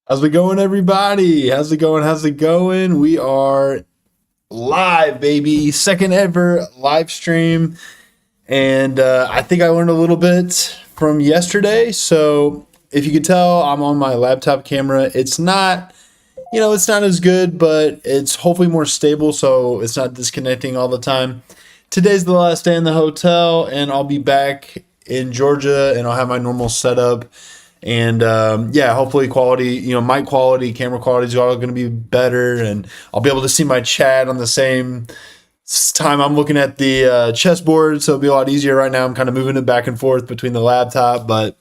How's it going, everybody? How's it going? How's it going? We are live, baby. Second ever live stream. And I think I learned a little bit from yesterday. So if you could tell, I'm on my laptop camera. It's not as good, but it's hopefully more stable. So it's not disconnecting all the time. Today's the last day in the hotel, and I'll be back in Georgia and I'll have my normal setup. And yeah, hopefully quality, mic quality, camera quality is all going to be better, and I'll be able to see my chat on the same time I'm looking at the chessboard, so it'll be a lot easier. Right now, I'm kind of moving it back and forth between the laptop, but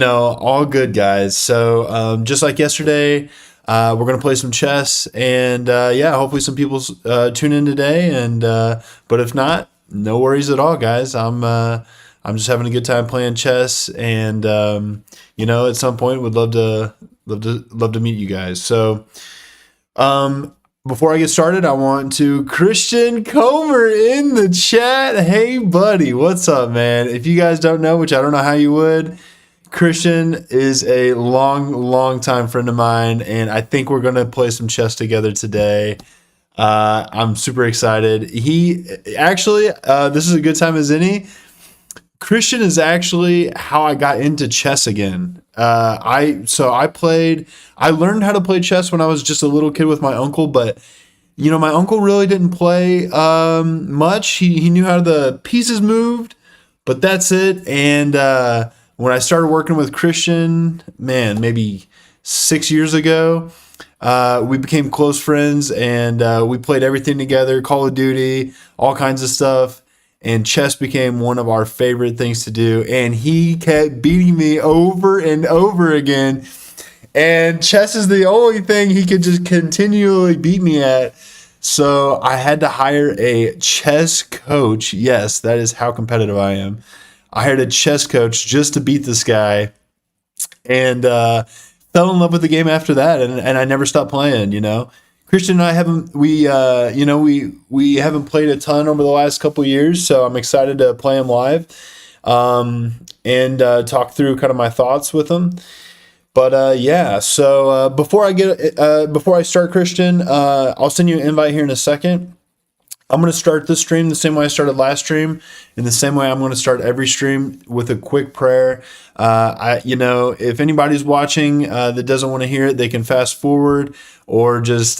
all good, guys. So just like yesterday, we're gonna play some chess, and yeah, hopefully some people tune in today. And but if not, no worries at all, guys. I'm just having a good time playing chess, and at some point, would love to meet you guys. So before I get started, I want to Christian Comer in the chat. Hey, buddy, what's up, man? If you guys don't know, which I don't know how you would, Christian is a long time friend of mine, and I think we're gonna play some chess together today. I'm super excited. He actually, this is a good time as any. Christian is actually how I got into chess again. I learned how to play chess when I was just a little kid with my uncle, but my uncle really didn't play much. He knew how the pieces moved, but that's it. And when I started working with Christian, man, maybe 6 years ago, we became close friends, and we played everything together, Call of Duty, all kinds of stuff. And chess became one of our favorite things to do. And he kept beating me over and over again. And chess is the only thing he could just continually beat me at. So I had to hire a chess coach. Yes, that is how competitive I am. I hired a chess coach just to beat this guy. And fell in love with the game after that. And I never stopped playing. Christian and I we haven't played a ton over the last couple years, so I'm excited to play him live, and talk through kind of my thoughts with him. But yeah, so before I start, Christian, I'll send you an invite here in a second. I'm going to start this stream the same way I started last stream. In the same way, I'm going to start every stream with a quick prayer. If anybody's watching that doesn't want to hear it, they can fast forward or just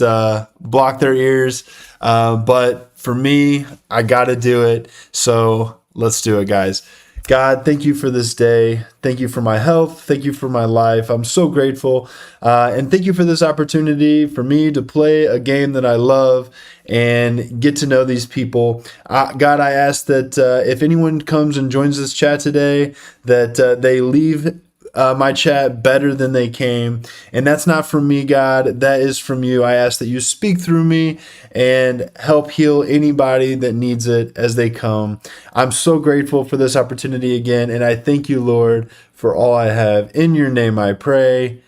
block their ears. But for me, I got to do it. So let's do it, guys. God, thank you for this day. Thank you for my health. Thank you for my life. I'm so grateful. And thank you for this opportunity for me to play a game that I love and get to know these people. God, I ask that if anyone comes and joins this chat today, that they leave my chat better than they came. And that's not from me, God. That is from you. I ask that you speak through me and help heal anybody that needs it as they come. I'm so grateful for this opportunity again. And I thank you, Lord, for all I have. In your name I pray.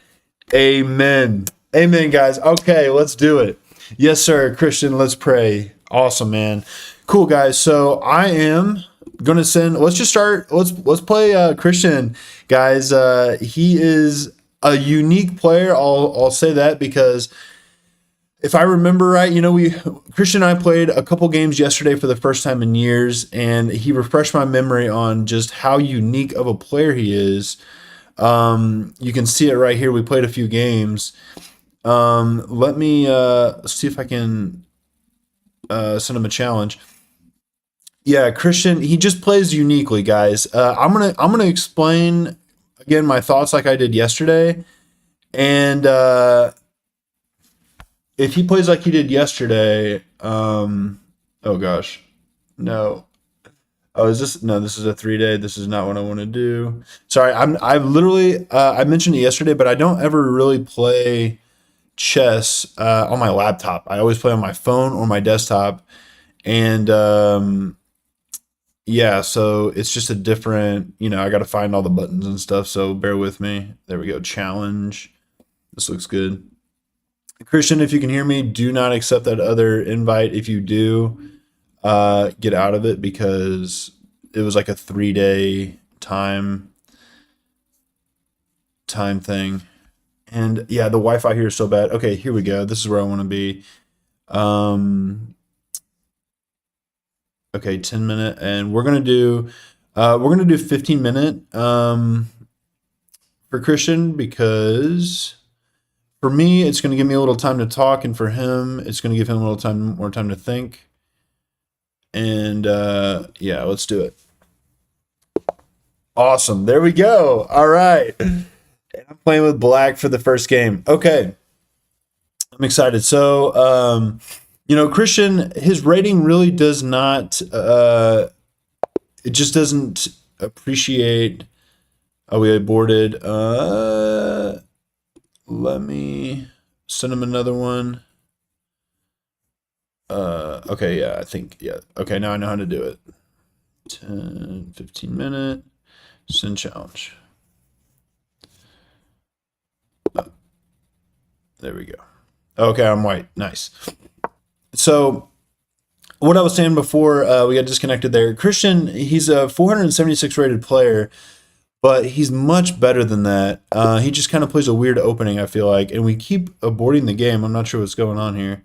Amen. Amen, guys. Okay, let's do it. Yes, sir. Christian, let's pray. Awesome, man. Cool, guys. So I am gonna send. Let's just start. Let's play Christian, guys. He is a unique player. I'll say that because if I remember right, Christian and I played a couple games yesterday for the first time in years, and he refreshed my memory on just how unique of a player he is. You can see it right here. We played a few games. Let me see if I can send him a challenge. Yeah, Christian, he just plays uniquely, guys. I'm gonna explain again my thoughts like I did yesterday, and if he plays like he did yesterday, oh gosh, no. Oh, is this no? This is a 3-day. This is not what I want to do. Sorry, I've literally I mentioned it yesterday, but I don't ever really play chess on my laptop. I always play on my phone or my desktop, and yeah, so it's just a different, I got to find all the buttons and stuff, so bear with me. There we go. Challenge. This looks good. Christian, if you can hear me, do not accept that other invite. If you do, get out of it because it was like a 3-day time thing. And yeah, the Wi-Fi here is so bad. Okay, here we go. This is where I want to be. Um, okay, 10 minute, and we're gonna do 15 minute for Christian because for me it's gonna give me a little time to talk, and for him it's gonna give him a little time more time to think. And yeah, let's do it. Awesome. There we go. All right. And I'm playing with black for the first game. Okay. I'm excited. So, Christian, his rating really does not, it just doesn't appreciate. Oh, we aborted. Let me send him another one. Okay, yeah, I think, yeah. Okay, now I know how to do it. 10, 15 minute, send challenge. There we go. Okay, I'm white. Nice. So, what I was saying before we got disconnected there, Christian, he's a 476 rated player, but he's much better than that. He just kind of plays a weird opening, I feel like, and we keep aborting the game. I'm not sure what's going on here.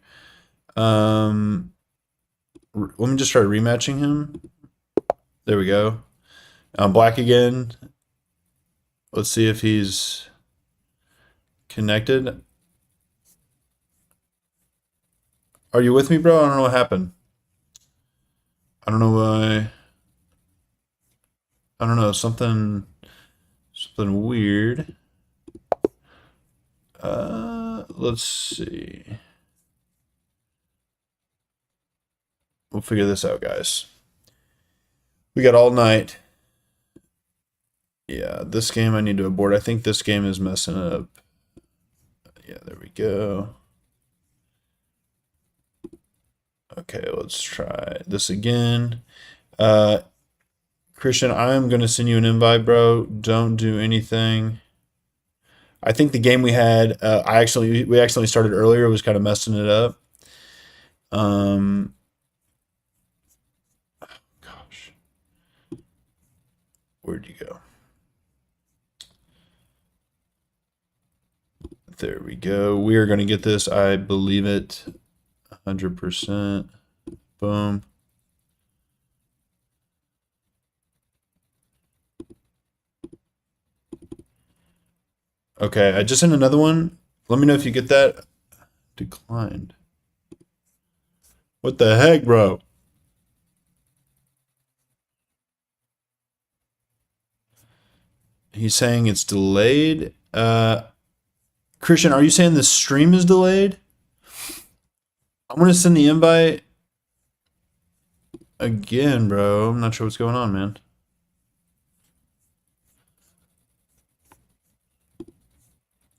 Let me just try rematching him. There we go. I'm black again. Let's see if he's connected. Are you with me, bro? I don't know what happened. I don't know why. I don't know, something weird. Let's see. We'll figure this out, guys. We got all night. Yeah, this game I need to abort. I think this game is messing up. Yeah, there we go. Okay, let's try this again. Christian, I am gonna send you an invite, bro. Don't do anything. I think the game we had, we actually started earlier, was kind of messing it up. Gosh, where'd you go? There we go. We are gonna get this. I believe it, 100%. Boom. Okay, I just sent another one. Let me know if you get that. Declined. What the heck, bro? He's saying it's delayed. Christian, are you saying the stream is delayed? I'm gonna send the invite again, bro. I'm not sure what's going on, man.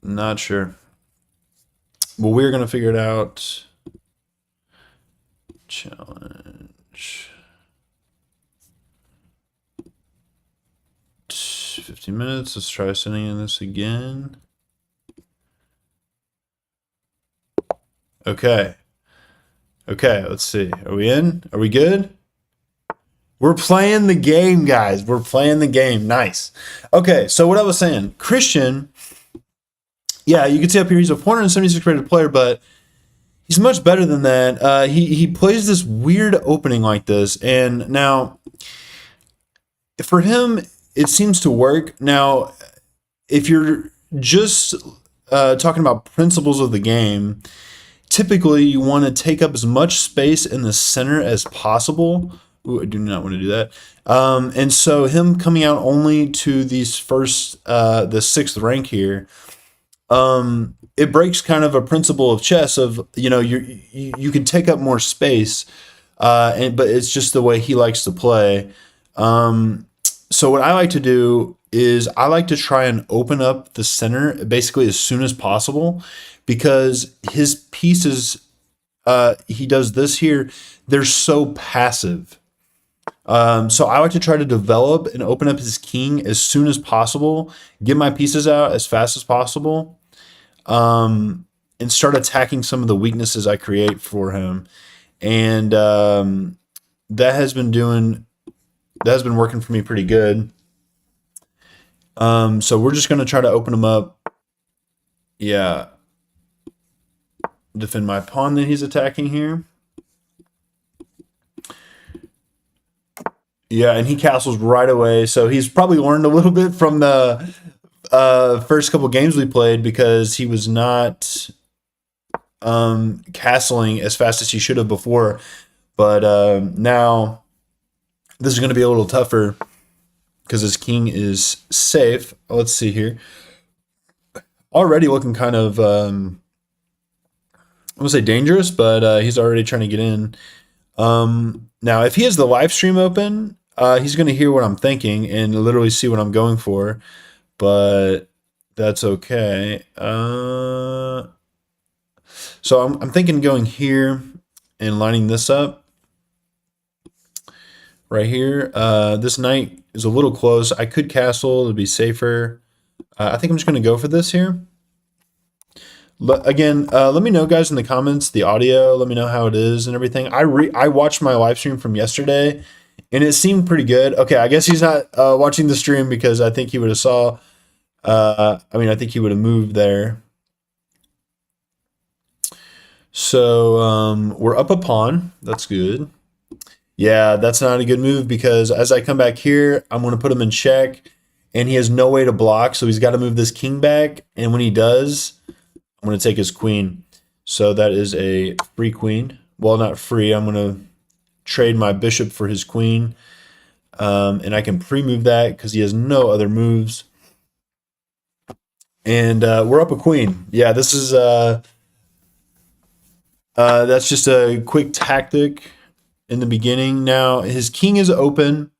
Not sure. Well, we're gonna figure it out. Challenge. 15 minutes. Let's try sending in this again. Okay. Okay, let's see. Are we in? Are we good? We're playing the game, guys. We're playing the game. Nice. Okay, so what I was saying, Christian, yeah, you can see up here he's a 476 rated player, but he's much better than that. He plays this weird opening like this, and now for him, it seems to work. Now, if you're just talking about principles of the game, typically you want to take up as much space in the center as possible. Ooh, I do not want to do that. And so him coming out only to these the sixth rank here, it breaks kind of a principle of chess of, you can take up more space, but it's just the way he likes to play. So what I like to do is I like to try and open up the center basically as soon as possible, because his pieces, he does this here, they're so passive. So I like to try to develop and open up his king as soon as possible, get my pieces out as fast as possible, and start attacking some of the weaknesses I create for him. And that has been working for me pretty good. So we're just going to try to open him up. Yeah, defend my pawn that he's attacking here. Yeah, and he castles right away. So he's probably learned a little bit from the first couple games we played because he was not castling as fast as he should have before. But now this is going to be a little tougher because his king is safe. Let's see here. Already looking kind of, I would say dangerous, but he's already trying to get in. Now, if he has the live stream open, he's going to hear what I'm thinking and literally see what I'm going for. But that's okay. So I'm thinking going here and lining this up right here. This knight is a little close. I could castle to be safer. I think I'm just going to go for this here. Again, let me know, guys, in the comments, the audio. Let me know how it is and everything. I watched my live stream from yesterday, and it seemed pretty good. Okay, I guess he's not watching the stream because I think he would have saw. I think he would have moved there. So we're up a pawn. That's good. Yeah, that's not a good move because as I come back here, I'm going to put him in check, and he has no way to block, so he's got to move this king back. And when he does, I'm going to take his queen. So that is a free queen. Well, not free. I'm going to trade my bishop for his queen. And I can pre-move that because he has no other moves. And we're up a queen. Yeah, this is that's just a quick tactic in the beginning. Now his king is open.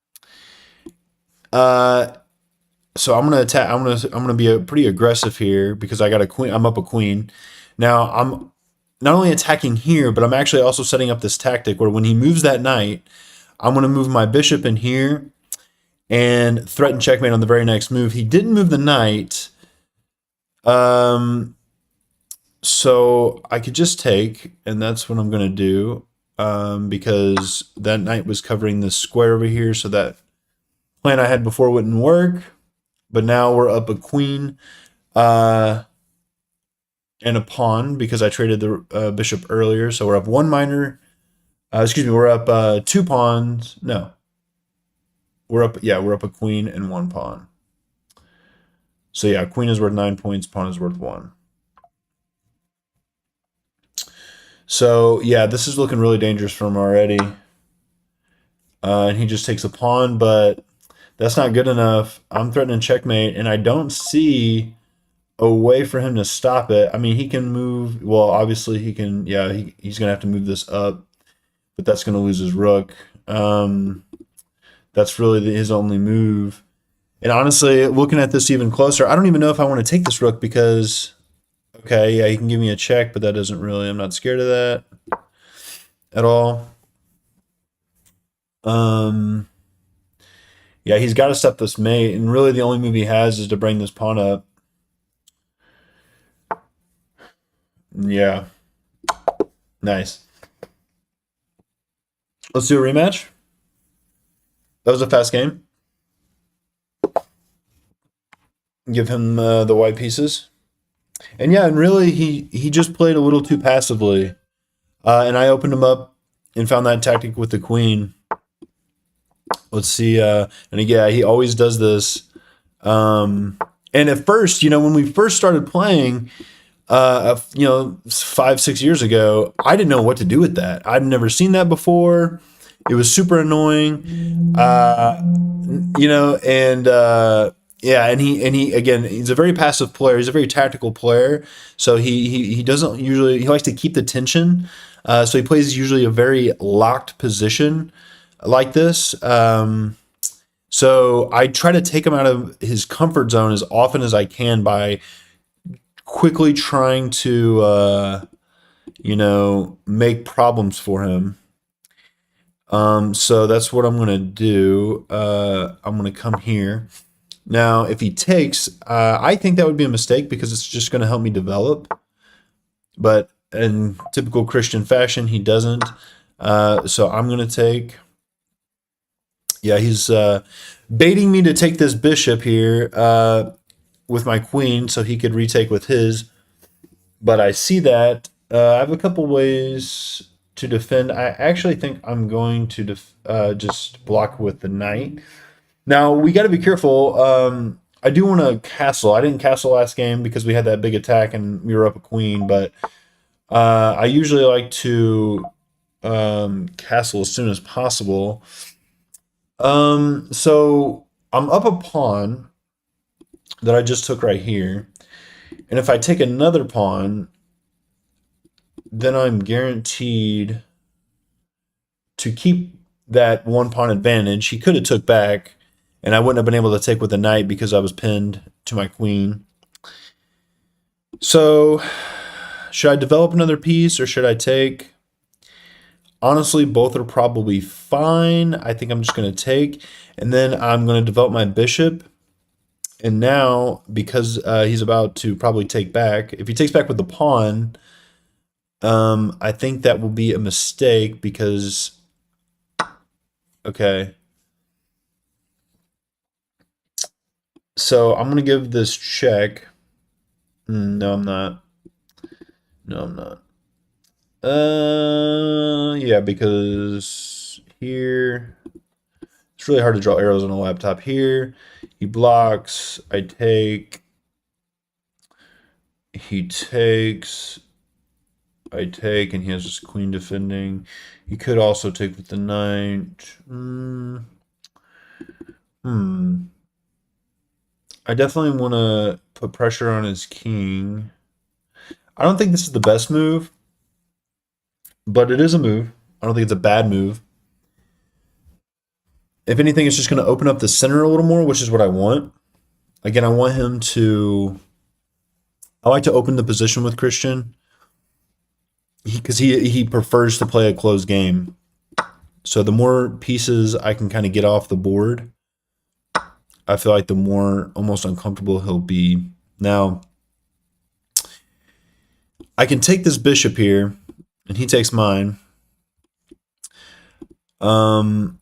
So I'm gonna attack. I'm gonna be pretty aggressive here because I got a queen. I'm up a queen. Now I'm not only attacking here, but I'm actually also setting up this tactic where when he moves that knight, I'm gonna move my bishop in here and threaten checkmate on the very next move. He didn't move the knight, so I could just take, and that's what I'm gonna do because that knight was covering this square over here, so that plan I had before wouldn't work. But now we're up a queen and a pawn because I traded the bishop earlier. So we're up one minor. We're up two pawns. No. We're up a queen and one pawn. So yeah, queen is worth 9 points, pawn is worth 1. So yeah, this is looking really dangerous for him already. And he just takes a pawn, but that's not good enough. I'm threatening checkmate, and I don't see a way for him to stop it. I mean, he can move. Well, obviously he can. Yeah, he's gonna have to move this up, but that's gonna lose his rook. That's really his only move. And honestly, looking at this even closer, I don't even know if I want to take this rook because, okay, yeah, he can give me a check, but that doesn't really. I'm not scared of that at all. Yeah, he's got to step this mate, and really the only move he has is to bring this pawn up. Yeah. Nice. Let's do a rematch. That was a fast game. Give him the white pieces. And yeah, and really he just played a little too passively. And I opened him up and found that tactic with the queen. Let's see. And yeah, he always does this. And at first, when we first started playing, 5-6 years ago, I didn't know what to do with that. I'd never seen that before. It was super annoying. And he again, he's a very passive player. He's a very tactical player. So he doesn't usually, he likes to keep the tension. So he plays usually a very locked position like this. So I try to take him out of his comfort zone as often as I can by quickly trying to, make problems for him. So that's what I'm going to do. I'm going to come here. Now, if he takes, I think that would be a mistake because it's just going to help me develop. But in typical Christian fashion, he doesn't. So I'm going to take. Yeah, he's baiting me to take this bishop here with my queen so he could retake with his. but I see that. I have a couple ways to defend. I actually think I'm going to just block with the knight. Now we got to be careful. I do want to castle. I didn't castle last game because we had that big attack and we were up a queen. But I usually like to castle as soon as possible. So I'm up a pawn that I just took right here, and if I take another pawn, then I'm guaranteed to keep that one pawn advantage. He could have took back, and I wouldn't have been able to take with the knight because I was pinned to my queen. So, should I develop another piece or should I take? Honestly, both are probably fine. I think I'm just going to take, and then I'm going to develop my bishop. And now, because he's about to probably take back, if he takes back with the pawn, I think that will be a mistake because, okay. So I'm going to give this check. No, I'm not. No, I'm not. Yeah, because here it's really hard to draw arrows on a laptop. Here, he blocks. I take. He takes. I take, and he has his queen defending. He could also take with the knight. I definitely want to put pressure on his king. I don't think this is the best move, but it is a move. I don't think it's a bad move. If anything, it's just going to open up the center a little more, which is what I want. Again, I want him to. I like to open the position with Christian because he prefers to play a closed game. So the more pieces I can kind of get off the board, I feel like the more almost uncomfortable he'll be. Now, I can take this bishop here, and he takes mine. Oh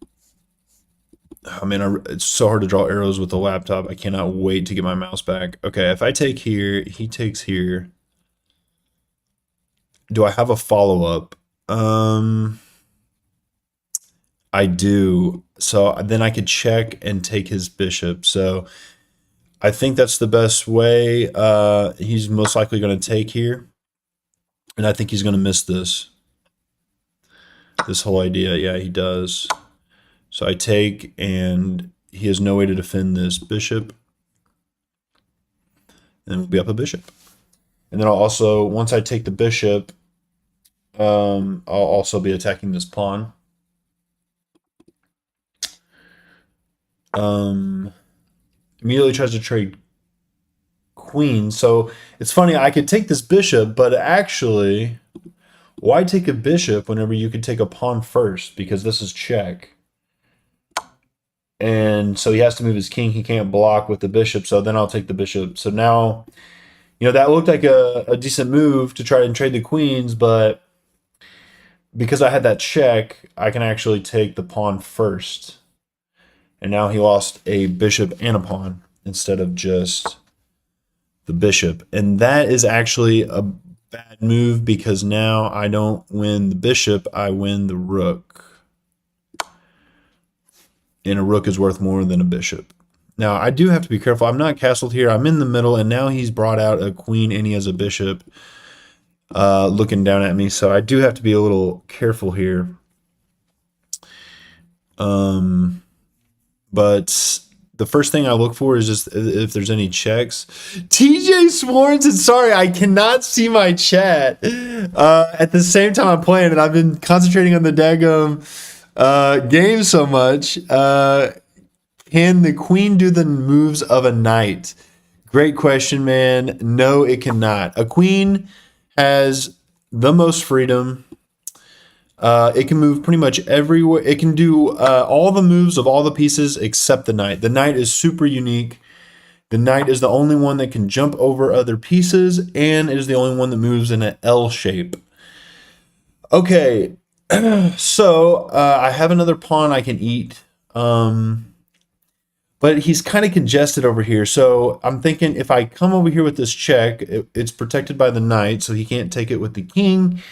man, it's so hard to draw arrows with the laptop. I cannot wait to get my mouse back. Okay, if I take here, he takes here. Do I have a follow-up? I do. So then I could check and take his bishop. So I think that's the best way. He's most likely going to take here. And I think he's going to miss this. This whole idea. Yeah, he does. So I take, and he has no way to defend this bishop. And we'll be up a bishop. And then I'll also, once I take the bishop, I'll also be attacking this pawn. Immediately tries to trade queen. So it's funny, I could take this bishop, but actually, why take a bishop whenever you could take a pawn first? Because this is check. And so he has to move his king. He can't block with the bishop. So then I'll take the bishop. So now, that looked like a decent move to try and trade the queens, but because I had that check, I can actually take the pawn first. And now he lost a bishop and a pawn instead of just the bishop. And that is actually a bad move because now I don't win the bishop, I win the rook. And a rook is worth more than a bishop. Now, I do have to be careful. I'm not castled here. I'm in the middle, and now he's brought out a queen and he has a bishop looking down at me. So I do have to be a little careful here. But the first thing I look for is just if there's any checks. TJ Swarton, sorry, I cannot see my chat. At the same time I'm playing, and I've been concentrating on the daggum game so much. Can the queen do the moves of a knight? Great question, man. No, it cannot. A queen has the most freedom. It can move pretty much everywhere. It can do all the moves of all the pieces except the knight. The knight is super unique. The knight is the only one that can jump over other pieces, and it is the only one that moves in an L shape. Okay, so I have another pawn I can eat. but he's kind of congested over here. So I'm thinking if I come over here with this check, it's protected by the knight, so he can't take it with the king.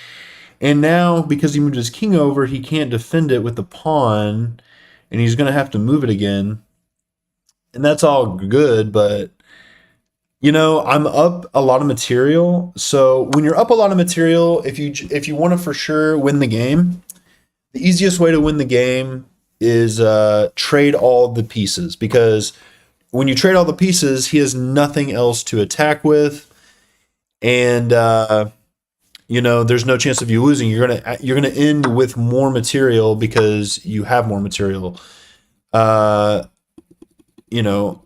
And now, because he moved his king over, he can't defend it with the pawn, and he's going to have to move it again. And that's all good, but I'm up a lot of material. So when you're up a lot of material, if you want to for sure win the game, the easiest way to win the game is trade all the pieces, because when you trade all the pieces, he has nothing else to attack with, and there's no chance of you losing. You're gonna end with more material because you have more material. Uh, you know,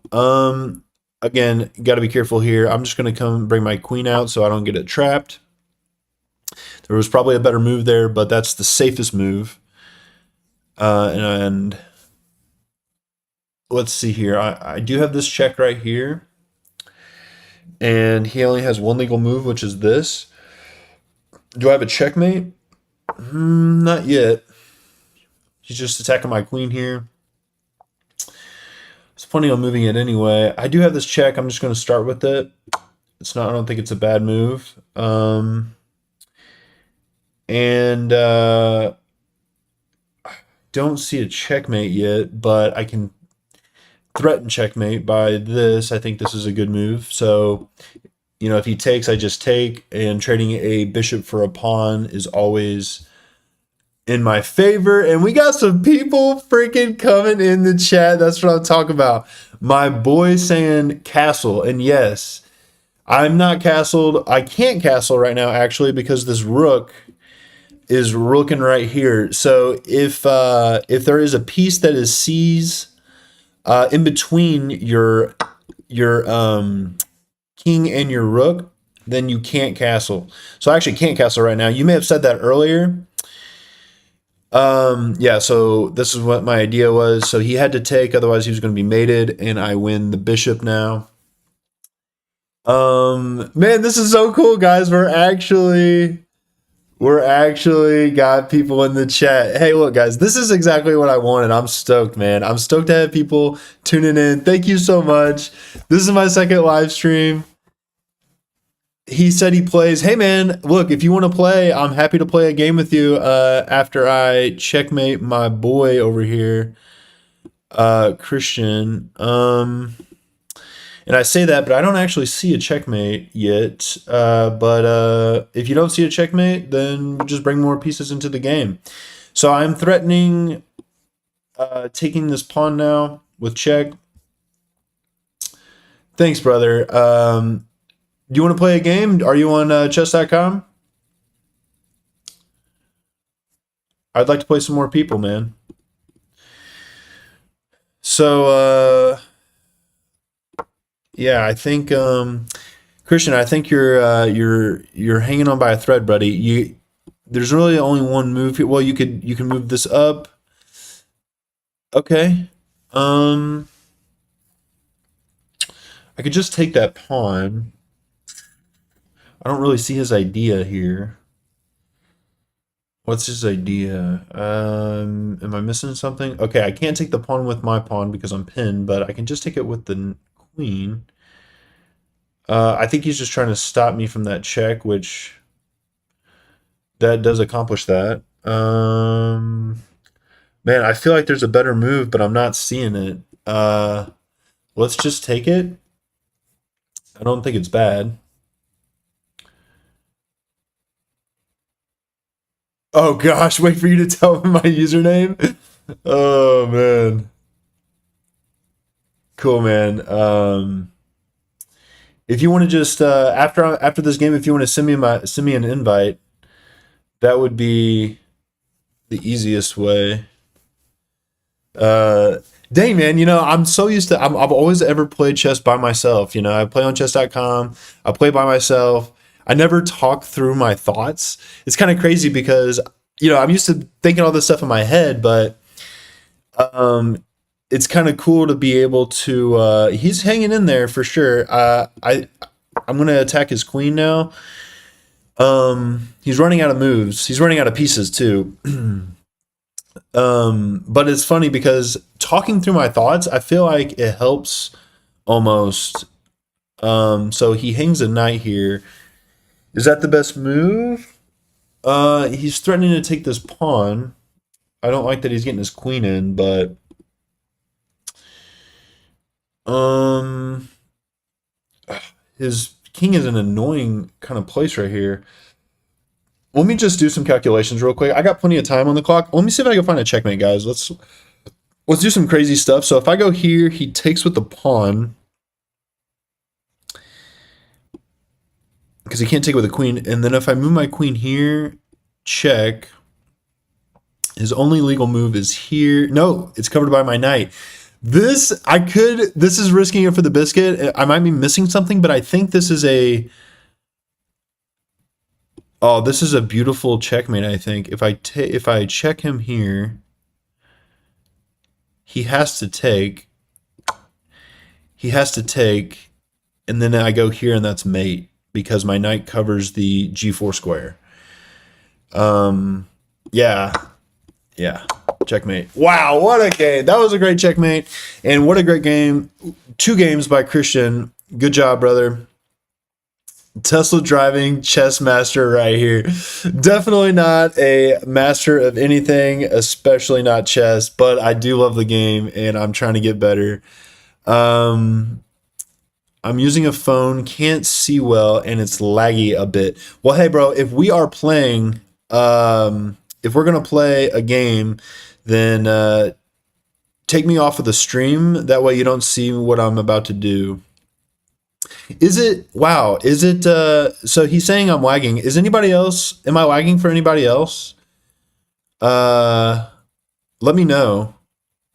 again, got to be careful here. I'm just gonna come bring my queen out so I don't get it trapped. There was probably a better move there, but that's the safest move. And let's see here. I do have this check right here, and he only has one legal move, which is this. Do I have a checkmate? Not yet. He's just attacking my queen here. It's funny on moving it anyway. I do have this check. I'm just going to start with it. It's not. I don't think it's a bad move. And don't see a checkmate yet, but I can threaten checkmate by this. I think this is a good move. So, if he takes, I just take, and trading a bishop for a pawn is always in my favor. And we got some people freaking coming in the chat. That's what I'm talking about. My boy saying castle. And yes, I'm not castled. I can't castle right now, actually, because this rook is rooking right here. So if there is a piece that is seized in between your king and your rook, then you can't castle. So I actually can't castle right now. You may have said that earlier. Yeah, so this is what my idea was. So he had to take, otherwise he was going to be mated, and I win the bishop now. Man, this is so cool, guys. We're actually got people in the chat. Hey, look, guys, this is exactly what I wanted. I'm stoked, man. I'm stoked to have people tuning in. Thank you so much. This is my second live stream. He said he plays. Hey, man, look, if you want to play, I'm happy to play a game with you after I checkmate my boy over here, Christian. And I say that, but I don't actually see a checkmate yet. But if you don't see a checkmate, then we'll just bring more pieces into the game. So I'm threatening taking this pawn now with check. Thanks, brother. Do you want to play a game? Are you on chess.com? I'd like to play some more people, man. So, yeah, I think Christian, I think you're hanging on by a thread, buddy. There's really only one move here. Well, you can move this up. Okay. I could just take that pawn. I don't really see his idea here. What's his idea? Am I missing something? Okay, I can't take the pawn with my pawn because I'm pinned, but I can just take it with the queen. I think he's just trying to stop me from that check, which that does accomplish that. Man, I feel like there's a better move, but I'm not seeing it. Let's just take it. I don't think it's bad. Oh gosh, wait for you to tell me my username. Oh man. Cool, man. If you want to just after this game, if you want to send me an invite, that would be the easiest way. Dang, man, I'm so used to I've always ever played chess by myself. I play on chess.com. I play by myself. I never talk through my thoughts. It's kind of crazy because I'm used to thinking all this stuff in my head, but it's kind of cool to be able to. He's hanging in there for sure. I'm gonna attack his queen now. He's running out of moves. He's running out of pieces too. But it's funny because talking through my thoughts, I feel like it helps almost. So he hangs a knight here. Is that the best move? He's threatening to take this pawn. I don't like that he's getting his queen in, but um, his king is an annoying kind of place right here. Let me just do some calculations real quick. I got plenty of time on the clock. Let me see if I can find a checkmate, guys. Let's do some crazy stuff. So if I go here, he takes with the pawn because he can't take with the queen. And then if I move my queen here, check. His only legal move is here. No, it's covered by my knight. This is risking it for the biscuit. I might be missing something, but I think this is a oh, this is a beautiful checkmate, I think. If I check him here, he has to take. He has to take, and then I go here, and that's mate because my knight covers the g4 square. Yeah, yeah, checkmate. Wow, what a game! That was a great checkmate, and what a great game. 2 games by Christian. Good job, brother. Tesla driving chess master right here. Definitely not a master of anything, especially not chess, but I do love the game and I'm trying to get better. Um, I'm using a phone, can't see well, and it's laggy a bit. Well, hey, bro, if we are playing, if we're going to play a game, then take me off of the stream. That way you don't see what I'm about to do. Is it wow? Is it so he's saying I'm lagging. Is anybody else? Am I lagging for anybody else? Uh Let me know.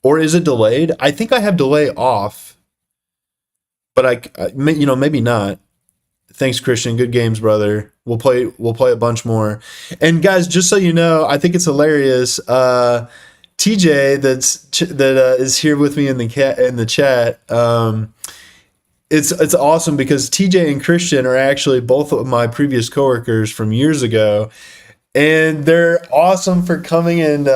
Or is it delayed? I think I have delay off, but maybe not. Thanks, Christian. Good games, brother. We'll play a bunch more. And guys, just so you know, I think it's hilarious. TJ that is here with me in the chat. It's awesome because TJ and Christian are actually both of my previous coworkers from years ago, and they're awesome for coming and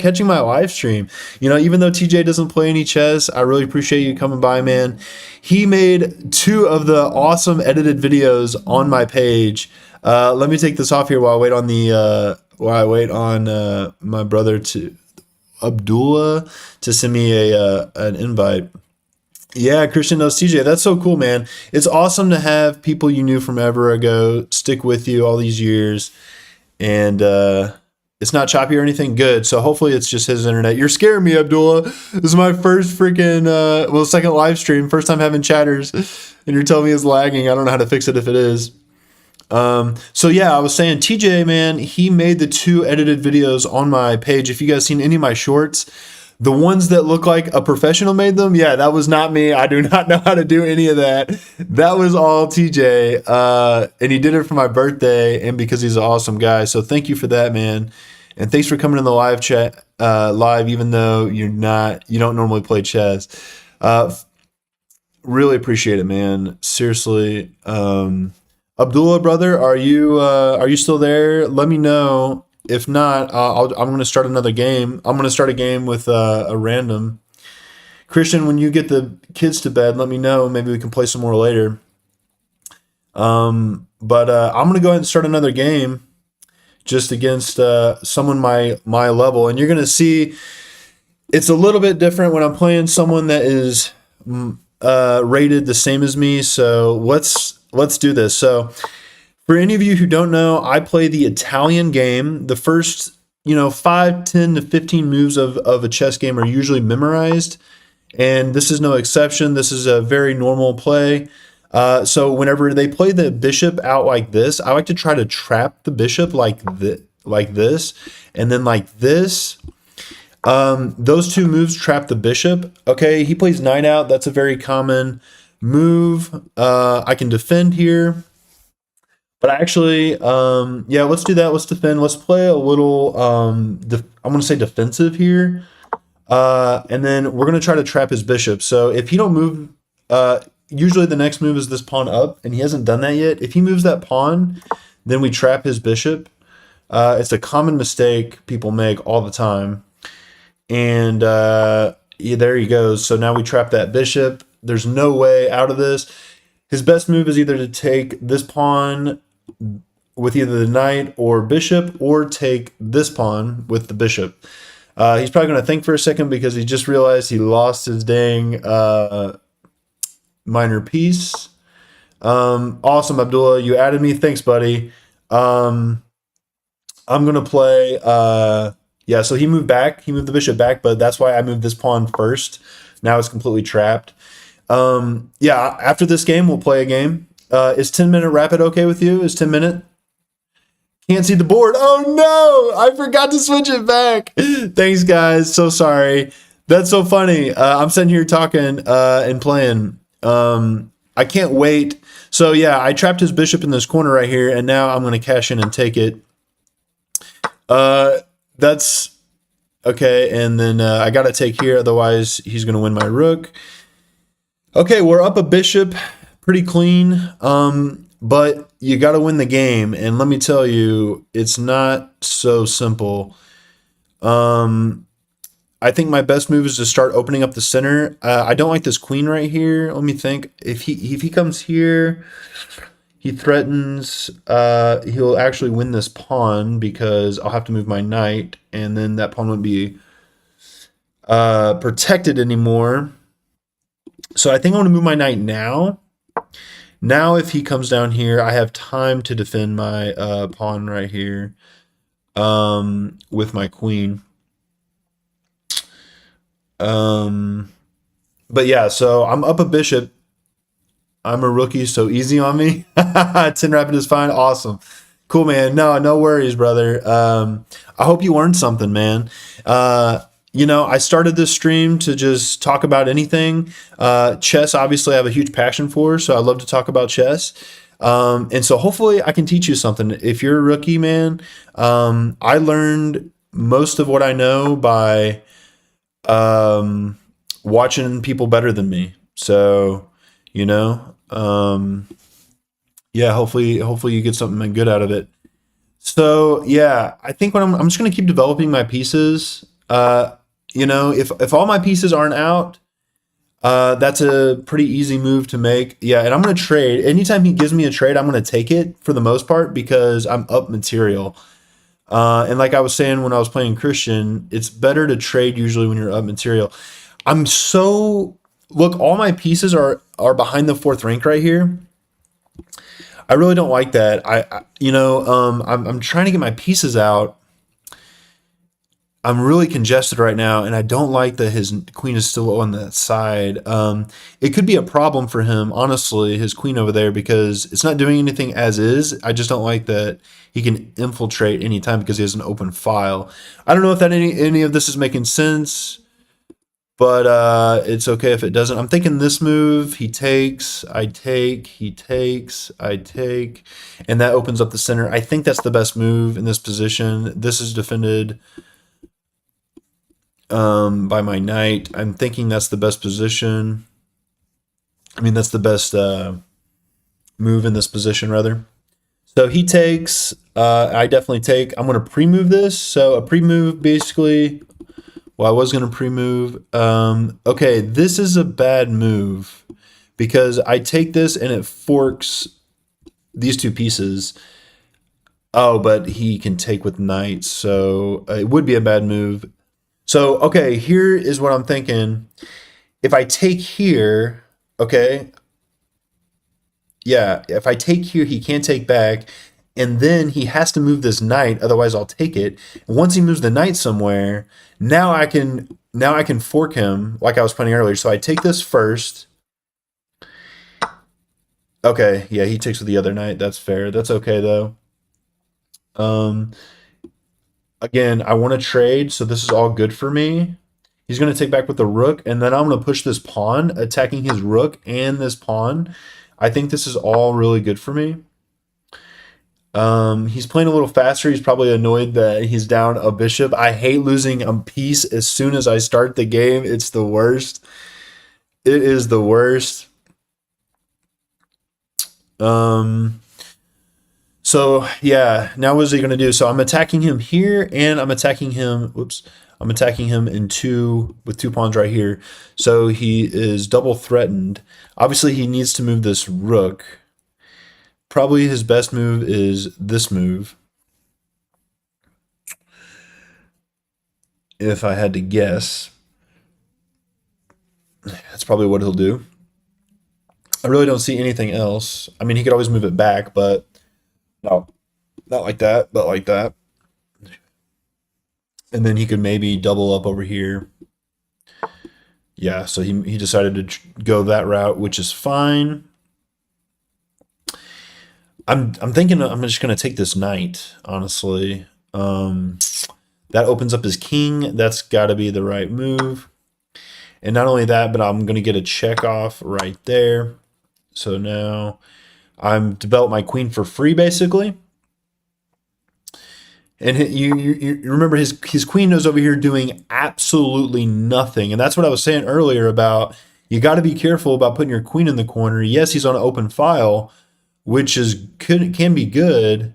catching my live stream. Even though TJ doesn't play any chess, I really appreciate you coming by, man. He made 2 of the awesome edited videos on my page. Let me take this off here while I wait on my brother to Abdullah to send me an invite. Yeah, Christian knows TJ. That's so cool, man. It's awesome to have people you knew from ever ago stick with you all these years. And it's not choppy or anything. Good. So hopefully it's just his internet. You're scaring me, Abdullah. This is my first freaking, second live stream. First time having chatters. And you're telling me it's lagging. I don't know how to fix it if it is. So yeah, I was saying TJ, man, he made the 2 edited videos on my page. If you guys seen any of my shorts, the ones that look like a professional made them, yeah, that was not me. I do not know how to do any of that. That was all TJ. And he did it for my birthday and because he's an awesome guy. So thank you for that, man. And thanks for coming in the live chat, live, even though you don't normally play chess. Really appreciate it, man. Seriously. Abdullah, brother, are you still there? Let me know. If not, I'm going to start another game. I'm going to start a game with a random. Christian, when you get the kids to bed, let me know. Maybe we can play some more later. But I'm going to go ahead and start another game just against someone my level. And you're going to see it's a little bit different when I'm playing someone that is rated the same as me. So let's do this. So for any of you who don't know, I play the Italian game. The first, 5, 10 to 15 moves of a chess game are usually memorized. And this is no exception. This is a very normal play. So whenever they play the bishop out like this, I like to try to trap the bishop like this, and then like this. Those 2 moves trap the bishop. Okay, he plays knight out. That's a very common move. I can defend here. But actually, let's do that. Let's defend. Let's play a little, I'm going to say defensive here. And then we're going to try to trap his bishop. So if he don't move, usually the next move is this pawn up, and he hasn't done that yet. If he moves that pawn, then we trap his bishop. It's a common mistake people make all the time. And yeah, there he goes. So now we trap that bishop. There's no way out of this. His best move is either to take this pawn with either the knight or bishop, or take this pawn with the bishop. He's probably going to think for a second because he just realized he lost his dang minor piece. Awesome, Abdullah. You added me. Thanks, buddy. I'm gonna play. Yeah, so he moved back. He moved the bishop back, but that's why I moved this pawn first. Now it's completely trapped. Yeah, after this game, we'll play a game. Is 10-minute rapid okay with you? Is 10-minute? Can't see the board. Oh no! I forgot to switch it back. Thanks, guys. So sorry. That's so funny. I'm sitting here talking and playing. I can't wait. So yeah, I trapped his bishop in this corner right here, and now I'm going to cash in and take it. That's okay, and then I got to take here, otherwise he's going to win my rook. Okay, we're up a bishop, pretty clean, but you got to win the game, and let me tell you, it's not so simple. I think my best move is to start opening up the center. I don't like this queen right here. Let me think. If he comes here, he threatens. He'll actually win this pawn because I'll have to move my knight, and then that pawn won't be protected anymore. So I think I want to move my knight now. Now, if he comes down here, I have time to defend my pawn right here with my queen. But yeah, so I'm up a bishop. I'm a rookie, so easy on me. 10 rapid is fine. Awesome. Cool, man. No worries, brother. I hope you learned something, man. I started this stream to just talk about anything. Chess, obviously, I have a huge passion for, so I love to talk about chess. And so hopefully I can teach you something. If you're a rookie, man, I learned most of what I know by watching people better than me. So, yeah, hopefully you get something good out of it. So yeah, I think when I'm just gonna keep developing my pieces. If all my pieces aren't out, that's a pretty easy move to make. Yeah, and I'm gonna trade. Anytime he gives me a trade, I'm gonna take it for the most part because I'm up material. And like I was saying when I was playing Christian, it's better to trade usually when you're up material. Look, all my pieces are behind the fourth rank right here. I really don't like that. I'm trying to get my pieces out. I'm really congested right now, and I don't like that his queen is still on that side. It could be a problem for him, honestly, his queen over there, because it's not doing anything as is. I just don't like that he can infiltrate anytime because he has an open file. I don't know if that any of this is making sense, but it's okay if it doesn't. I'm thinking this move, he takes, I take, he takes, I take, and that opens up the center. I think that's the best move in this position. This is defended by my knight. I'm thinking that's the best position. I mean, that's the best move in this position, rather. So he takes, I definitely take. I'm going to pre-move this. So a pre-move basically, well, I was going to pre-move. Okay, this is a bad move because I take this and it forks these two pieces. Oh, but he can take with knight, so it would be a bad move. So, okay, here is what I'm thinking. If I take here, okay, yeah, if I take here, he can't take back, and then he has to move this knight, otherwise I'll take it. And once he moves the knight somewhere, now I can fork him like I was playing earlier. So I take this first. Okay, yeah, he takes with the other knight. That's fair. That's okay though. Again, I want to trade, so this is all good for me. He's going to take back with the rook, and then I'm going to push this pawn, attacking his rook and this pawn. I think this is all really good for me. He's playing a little faster. He's probably annoyed that he's down a bishop. I hate losing a piece as soon as I start the game. It's the worst. It is the worst. So yeah, now what is he going to do? So I'm attacking him here, and I'm attacking him. Whoops, I'm attacking him in two with 2 pawns right here. So he is double threatened. Obviously, he needs to move this rook. Probably his best move is this move, if I had to guess. That's probably what he'll do. I really don't see anything else. I mean, he could always move it back, but no, not like that, but like that. And then he could maybe double up over here. Yeah, so he decided to go that route, which is fine. I'm thinking I'm just gonna take this knight, honestly. That opens up his king. That's got to be the right move. And not only that, but I'm gonna get a check off right there. So now I'm developed my queen for free, basically. And you remember his queen is over here doing absolutely nothing, and that's what I was saying earlier about you got to be careful about putting your queen in the corner. Yes, he's on an open file, which can be good.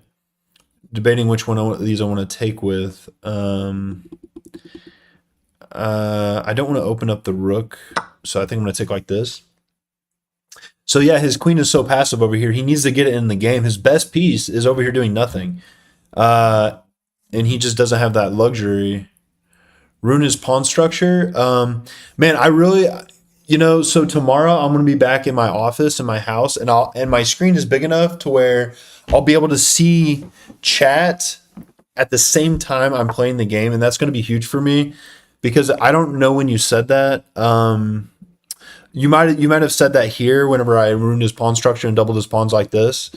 Debating which one of these I want to take with. I don't want to open up the rook, so I think I'm going to take like this. So yeah, his queen is so passive over here. He needs to get it in the game. His best piece is over here doing nothing. And he just doesn't have that luxury. Ruin his pawn structure. Man, I really, so tomorrow I'm gonna be back in my office in my house, and my screen is big enough to where I'll be able to see chat at the same time I'm playing the game, and that's gonna be huge for me because I don't know when you said that. You might have said that here whenever I ruined his pawn structure and doubled his pawns like this.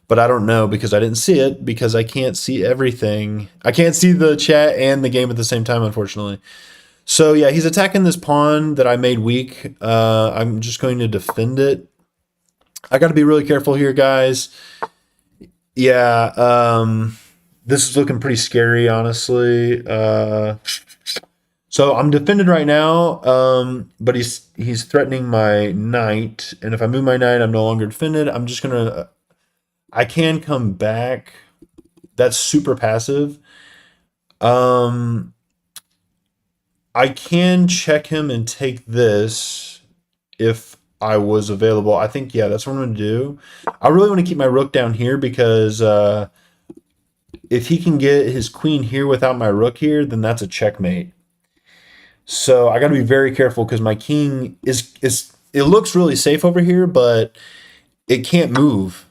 But I don't know because I didn't see it because I can't see everything. I can't see the chat and the game at the same time, unfortunately. So yeah, he's attacking this pawn that I made weak. I'm just going to defend it. I got to be really careful here, guys. Yeah, this is looking pretty scary, honestly. So I'm defended right now, but he's threatening my knight, and if I move my knight, I'm no longer defended. I'm just gonna. I can come back. That's super passive. I can check him and take this if I was available. I think, yeah, that's what I'm going to do. I really want to keep my rook down here because if he can get his queen here without my rook here, then that's a checkmate. So I got to be very careful because my king it looks really safe over here, but it can't move.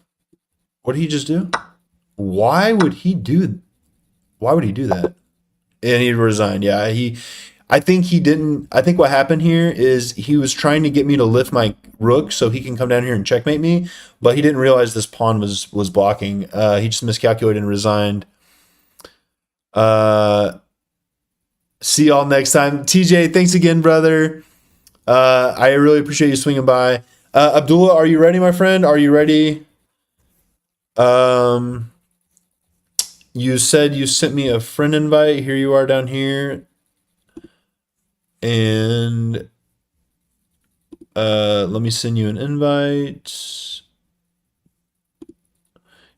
What did he just do? Why would he do that? And he resigned. Yeah, I think he didn't. I think what happened here is he was trying to get me to lift my rook so he can come down here and checkmate me, but he didn't realize this pawn was blocking. He just miscalculated and resigned. See y'all next time. TJ, thanks again, brother. I really appreciate you swinging by. Abdullah, are you ready, my friend? Are you ready? You said you sent me a friend invite. Here you are down here. And let me send you an invite.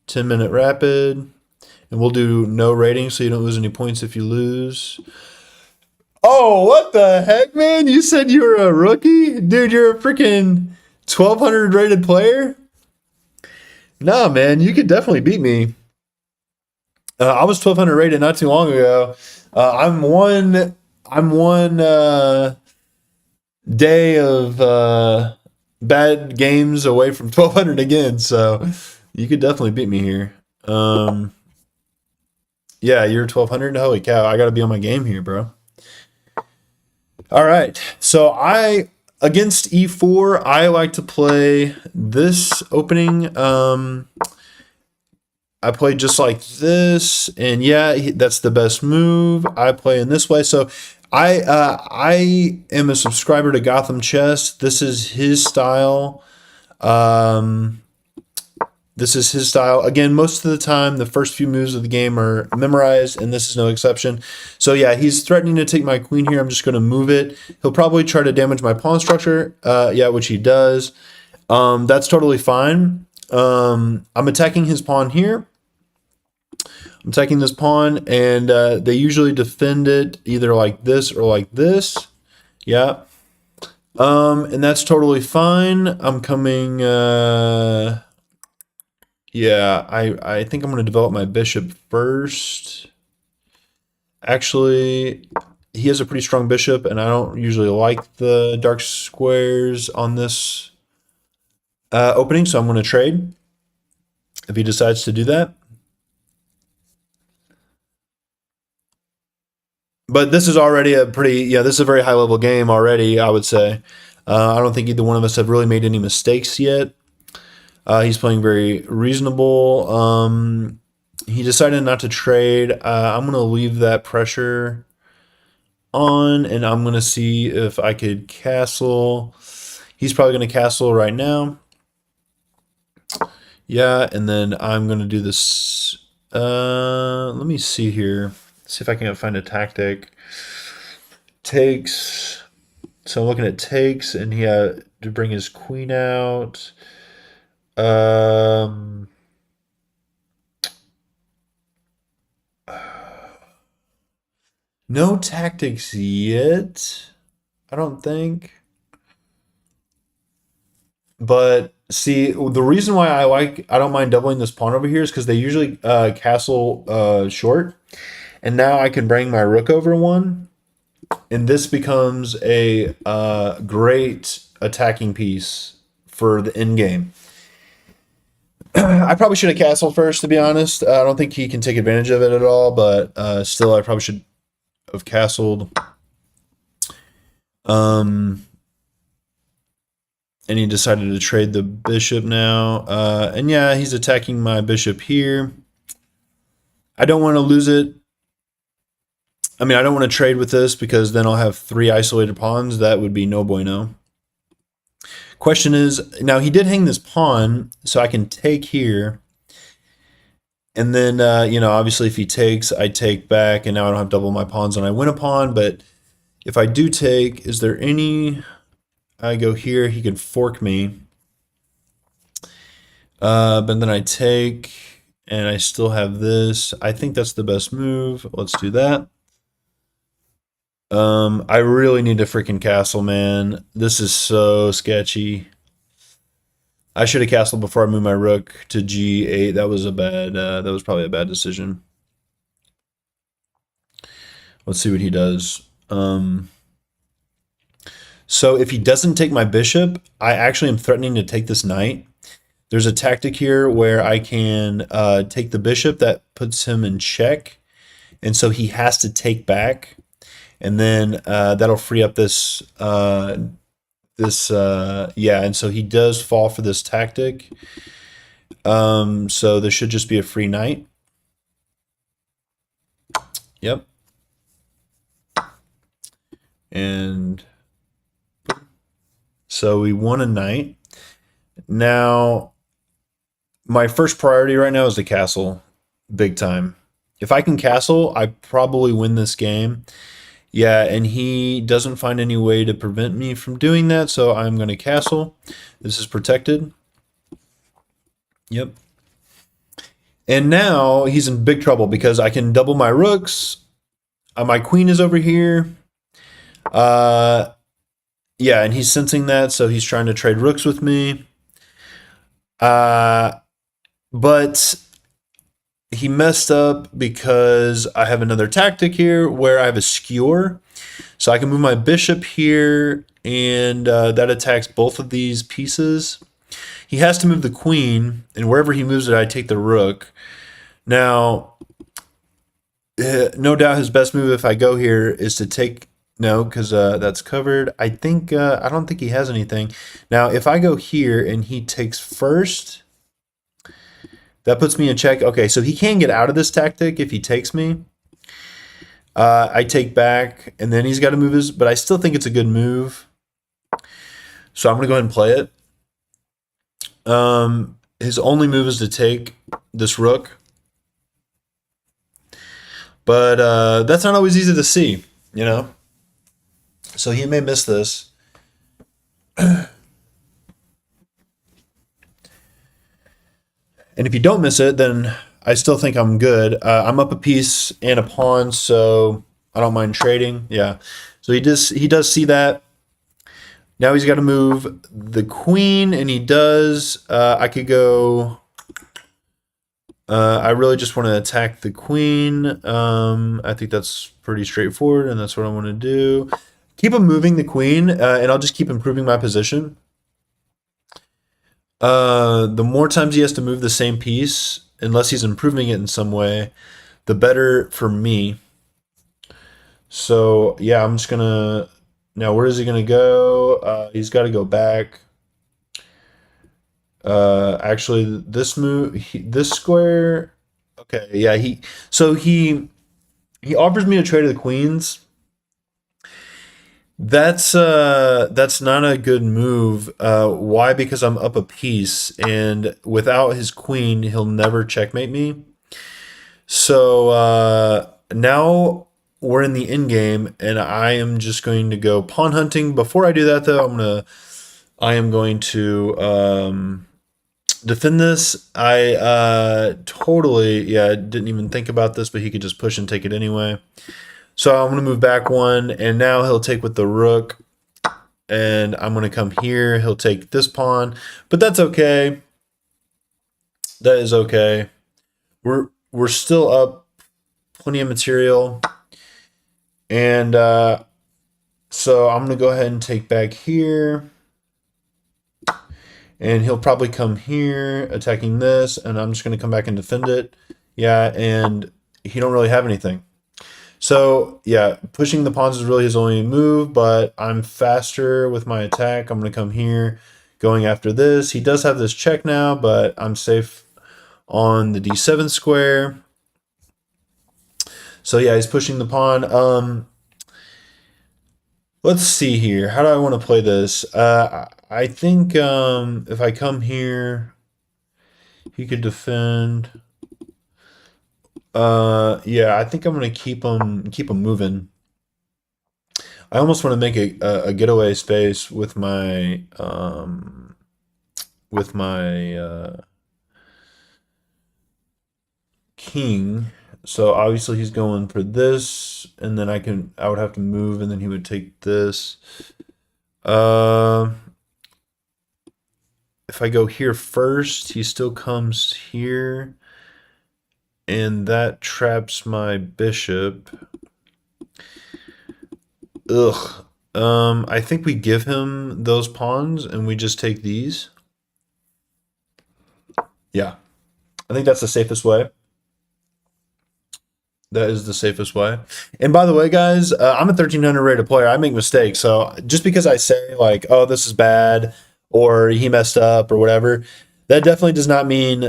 10-minute rapid. And we'll do no rating so you don't lose any points if you lose. Oh, what the heck, man? You said you were a rookie? Dude, you're a freaking 1200 rated player? Nah, man, you could definitely beat me. I was 1200 rated not too long ago. I'm one day of bad games away from 1200 again, so you could definitely beat me here. Yeah, you're 1200. Holy cow, I got to be on my game here, bro. All right, so against e4, I like to play this opening. I play just like this, and yeah, that's the best move. I play in this way. So I am a subscriber to Gotham Chess. This is his style. This is his style. Again, most of the time, the first few moves of the game are memorized, and this is no exception. So yeah, he's threatening to take my queen here. I'm just going to move it. He'll probably try to damage my pawn structure, yeah, which he does. That's totally fine. I'm attacking his pawn here. I'm taking this pawn, and they usually defend it either like this or like this. Yeah. And that's totally fine. I'm coming. Yeah, I think I'm going to develop my bishop first. Actually, he has a pretty strong bishop, and I don't usually like the dark squares on this opening, so I'm going to trade if he decides to do that. But this is already a pretty, yeah, this is a very high level game already, I would say. I don't think either one of us have really made any mistakes yet. He's playing very reasonable. He decided not to trade. I'm going to leave that pressure on, and I'm going to see if I could castle. He's probably going to castle right now. Yeah, and then I'm going to do this. Let me see here. See if I can find a tactic. Takes. So I'm looking at takes, and he had to bring his queen out. Um, no tactics yet, I don't think. But see, the reason why I don't mind doubling this pawn over here is because they usually castle short, and now I can bring my rook over one, and this becomes a great attacking piece for the end game. I probably should have castled first, to be honest. I don't think he can take advantage of it at all, but still, I probably should have castled. And he decided to trade the bishop now. And yeah, he's attacking my bishop here. I don't want to lose it. I mean, I don't want to trade with this because then I'll have 3 isolated pawns. That would be no bueno. Question is, now he did hang this pawn, so I can take here. And then, obviously if he takes, I take back, and now I don't have double my pawns and I win a pawn. But if I do take, is there any... I go here, he can fork me. But then I take, and I still have this. I think that's the best move. Let's do that. I really need to freaking castle, man. This is so sketchy. I should have castled before I moved my rook to g8. That was probably a bad decision. Let's see what he does. So if he doesn't take my bishop, I actually am threatening to take this knight. There's a tactic here where I can take the bishop that puts him in check, and so he has to take back, and then that'll free up this yeah, and so he does fall for this tactic. So there should just be a free knight. Yep. And so we won a knight. Now, my first priority right now is to castle big time. If I can castle, I probably win this game. Yeah, and he doesn't find any way to prevent me from doing that, so I'm going to castle. This is protected. Yep. And now he's in big trouble because I can double my rooks. My queen is over here. Yeah, and he's sensing that, so he's trying to trade rooks with me. But he messed up because I have another tactic here where I have a skewer. So I can move my bishop here, and that attacks both of these pieces. He has to move the queen, and wherever he moves it, I take the rook. Now, no doubt his best move if I go here is to take... No, because that's covered. I don't think he has anything. Now, if I go here and he takes first, that puts me in check. Okay, so he can get out of this tactic if he takes me. I take back, and then he's got to move his... But I still think it's a good move. So I'm going to go ahead and play it. His only move is to take this rook. But that's not always easy to see, you know? So he may miss this. And if you don't miss it, then I still think I'm good. I'm up a piece and a pawn, so I don't mind trading. Yeah. So he does see that. Now he's got to move the queen, and he does. I could go. I really just want to attack the queen. I think that's pretty straightforward, and that's what I want to do. Keep him moving the queen, and I'll just keep improving my position. The more times he has to move the same piece, unless he's improving it in some way, the better for me. So yeah, I'm just gonna. Now, where is he gonna go? He's got to go back. Actually, this move, this square. Okay, yeah, he offers me to trade the queens. That's not a good move. Why? Because I'm up a piece, and without his queen, he'll never checkmate me. So now we're in the end game, and I am just going to go pawn hunting. Before I do that, though, I am going to defend this. I totally, yeah, didn't even think about this, but he could just push and take it anyway. So I'm going to move back one, and now he'll take with the rook, and I'm going to come here. He'll take this pawn, but that's okay. That is okay. We're still up plenty of material, and so I'm going to go ahead and take back here, and he'll probably come here attacking this, and I'm just going to come back and defend it. Yeah, and he don't really have anything. So yeah, pushing the pawns is really his only move, but I'm faster with my attack. I'm going to come here, going after this. He does have this check now, but I'm safe on the d7 square. So yeah, he's pushing the pawn. Let's see here. How do I want to play this? I think if I come here, he could defend. Yeah, I think I'm gonna keep him moving. I almost want to make a getaway space with my king. So obviously he's going for this, and then I would have to move, and then he would take this. Uh, if I go here first, he still comes here, and that traps my bishop. Ugh. I think we give him those pawns and we just take these. Yeah. I think that's the safest way. That is the safest way. And by the way, guys, I'm a 1300 rated player. I make mistakes. So just because I say, like, oh, this is bad, or he messed up, or whatever, that definitely does not mean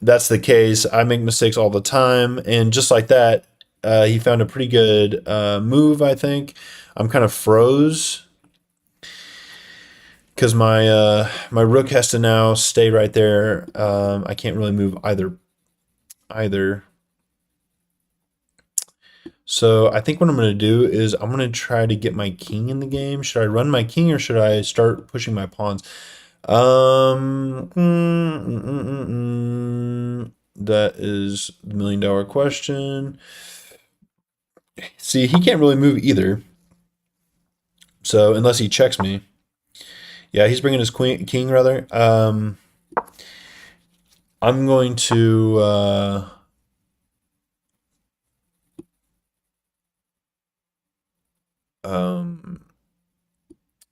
that's the case. I make mistakes all the time. And just like that, he found a pretty good move, I think. I'm kind of froze because my rook has to now stay right there. I can't really move either. So I think what I'm going to do is I'm going to try to get my king in the game. Should I run my king, or should I start pushing my pawns? That is the $1,000,000 question. See, he can't really move either. So unless he checks me. Yeah, he's bringing his king rather. I'm going to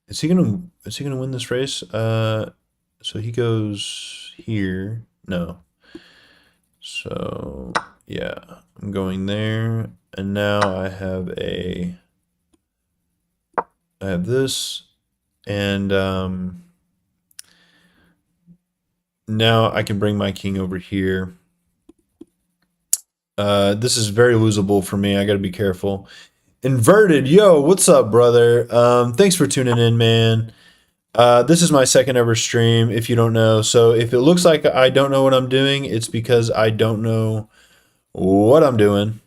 is he gonna win this race? So he goes here. No. So yeah, I'm going there, and now I have this, and now I can bring my king over here. This is very losable for me. I got to be careful. Inverted, yo, what's up, brother? Thanks for tuning in, man. This is my second ever stream, if you don't know. So if it looks like I don't know what I'm doing, it's because I don't know what I'm doing.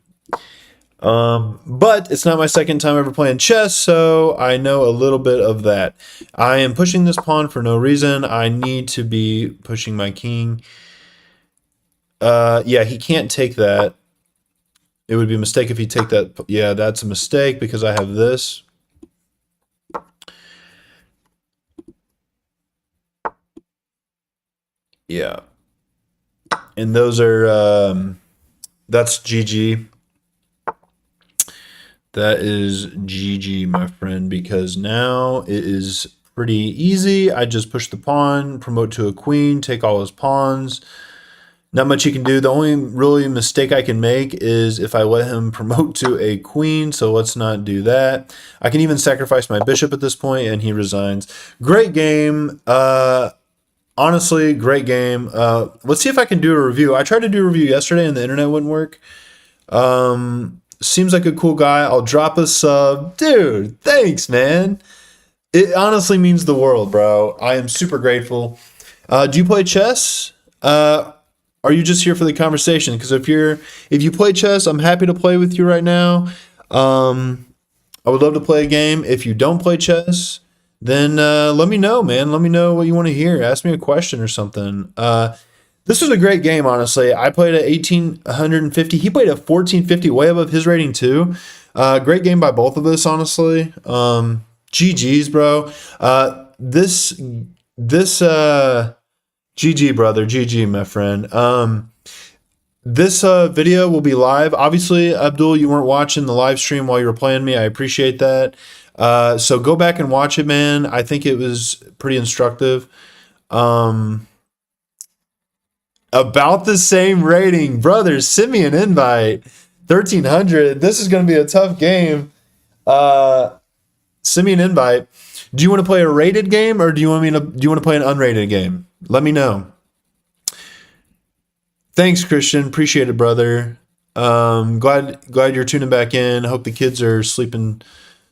But it's not my second time ever playing chess, so I know a little bit of that. I am pushing this pawn for no reason. I need to be pushing my king. Yeah, he can't take that. It would be a mistake if he take that. Yeah, that's a mistake because I have this. Yeah. And those are, that's GG. That is GG, my friend, because now it is pretty easy. I just push the pawn, promote to a queen, take all his pawns. Not much he can do. The only really mistake I can make is if I let him promote to a queen, so let's not do that. I can even sacrifice my bishop at this point, and he resigns. Great game. Honestly, great game. Let's see if I can do a review. I tried to do a review yesterday, and the internet wouldn't work. Seems like a cool guy. I'll drop a sub. Dude, thanks, man. It honestly means the world, bro. I am super grateful. Do you play chess? Are you just here for the conversation? Because if you play chess, I'm happy to play with you right now. I would love to play a game. If you don't play chess, then let me know, man. Let me know what you want to hear. Ask me a question or something. This was a great game, honestly. I played at 1850. He played at 1450, way above his rating too. Great game by both of us, honestly. GG's, bro. This GG, brother. GG, my friend. This video will be live. Obviously, Abdul, you weren't watching the live stream while you were playing me. I appreciate that. So go back and watch it, man. I think it was pretty instructive. About the same rating. Brother, send me an invite. 1300. This is going to be a tough game. Send me an invite. Do you want to play a rated game or do you want to play an unrated game? Let me know. Thanks, Christian. Appreciate it, brother. Glad you're tuning back in. Hope the kids are sleeping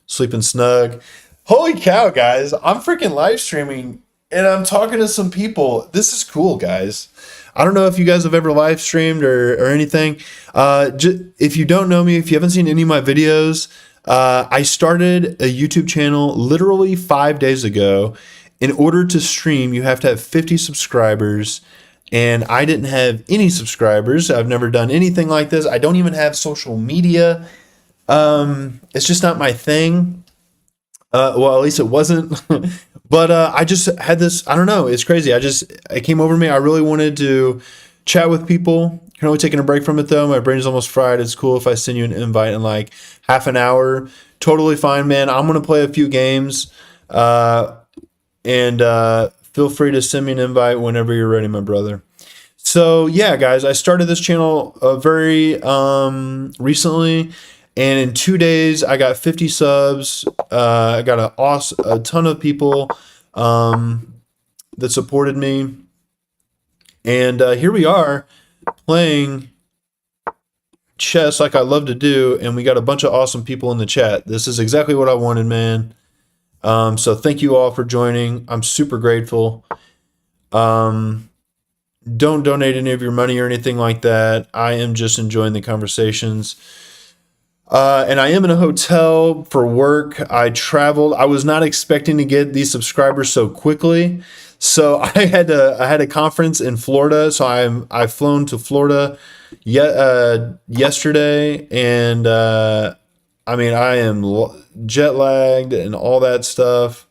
snug. Holy cow, guys. I'm freaking live streaming and I'm talking to some people. This is cool, guys. I don't know if you guys have ever live streamed or anything. If you don't know me, if you haven't seen any of my videos, I started a YouTube channel literally 5 days ago. In order to stream, you have to have 50 subscribers. And I didn't have any subscribers. I've never done anything like this. I don't even have social media. It's just not my thing. Well, at least it wasn't. But I just had this, I don't know, it's crazy. It came over me. I really wanted to chat with people. Currently taking a break from it though. My brain is almost fried. It's cool if I send you an invite in like half an hour. Totally fine, man. I'm going to play a few games. And feel free to send me an invite whenever you're ready, my brother. So yeah, guys, I started this channel very recently. And in 2 days, I got 50 subs. I got a ton of people that supported me. And here we are playing chess like I love to do. And we got a bunch of awesome people in the chat. This is exactly what I wanted, man. So thank you all for joining. I'm super grateful. Don't donate any of your money or anything like that. I am just enjoying the conversations. And I am in a hotel for work. I traveled. I was not expecting to get these subscribers so quickly. So I had a conference in Florida. So I've flown to Florida yesterday, and I mean I am jet lagged and all that stuff.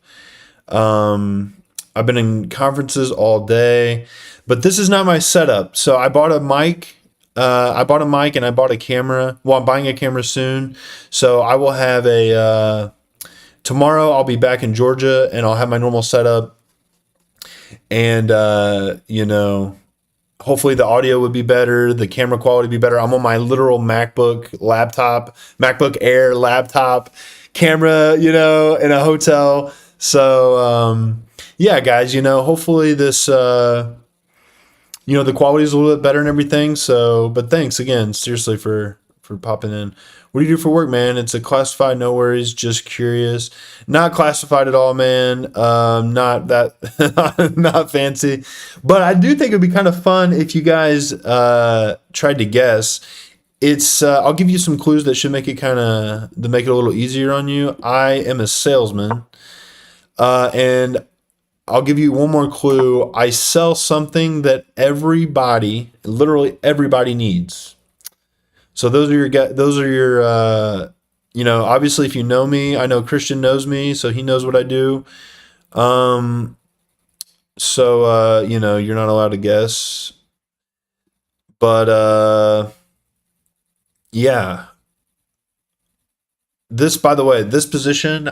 I've been in conferences all day, but this is not my setup. So I bought a mic. And I bought a camera. Well, I'm buying a camera soon. So I will have tomorrow I'll be back in Georgia and I'll have my normal setup. And, hopefully the audio would be better. The camera quality would be better. I'm on my literal MacBook Air laptop camera, in a hotel. So, yeah, guys, hopefully this, the quality is a little bit better and everything. So, but thanks again, seriously, for popping in. What do you do for work, man? It's a classified, no worries, just curious. Not classified at all, man. Not that, not fancy. But I do think it'd be kind of fun if you guys tried to guess. I'll give you some clues that should make it a little easier on you. I am a salesman, and I'll give you one more clue. I sell something that everybody, literally everybody needs. So those are your obviously if you know me, I know Christian knows me, so he knows what I do. Um you're not allowed to guess. But yeah. This by the way, this position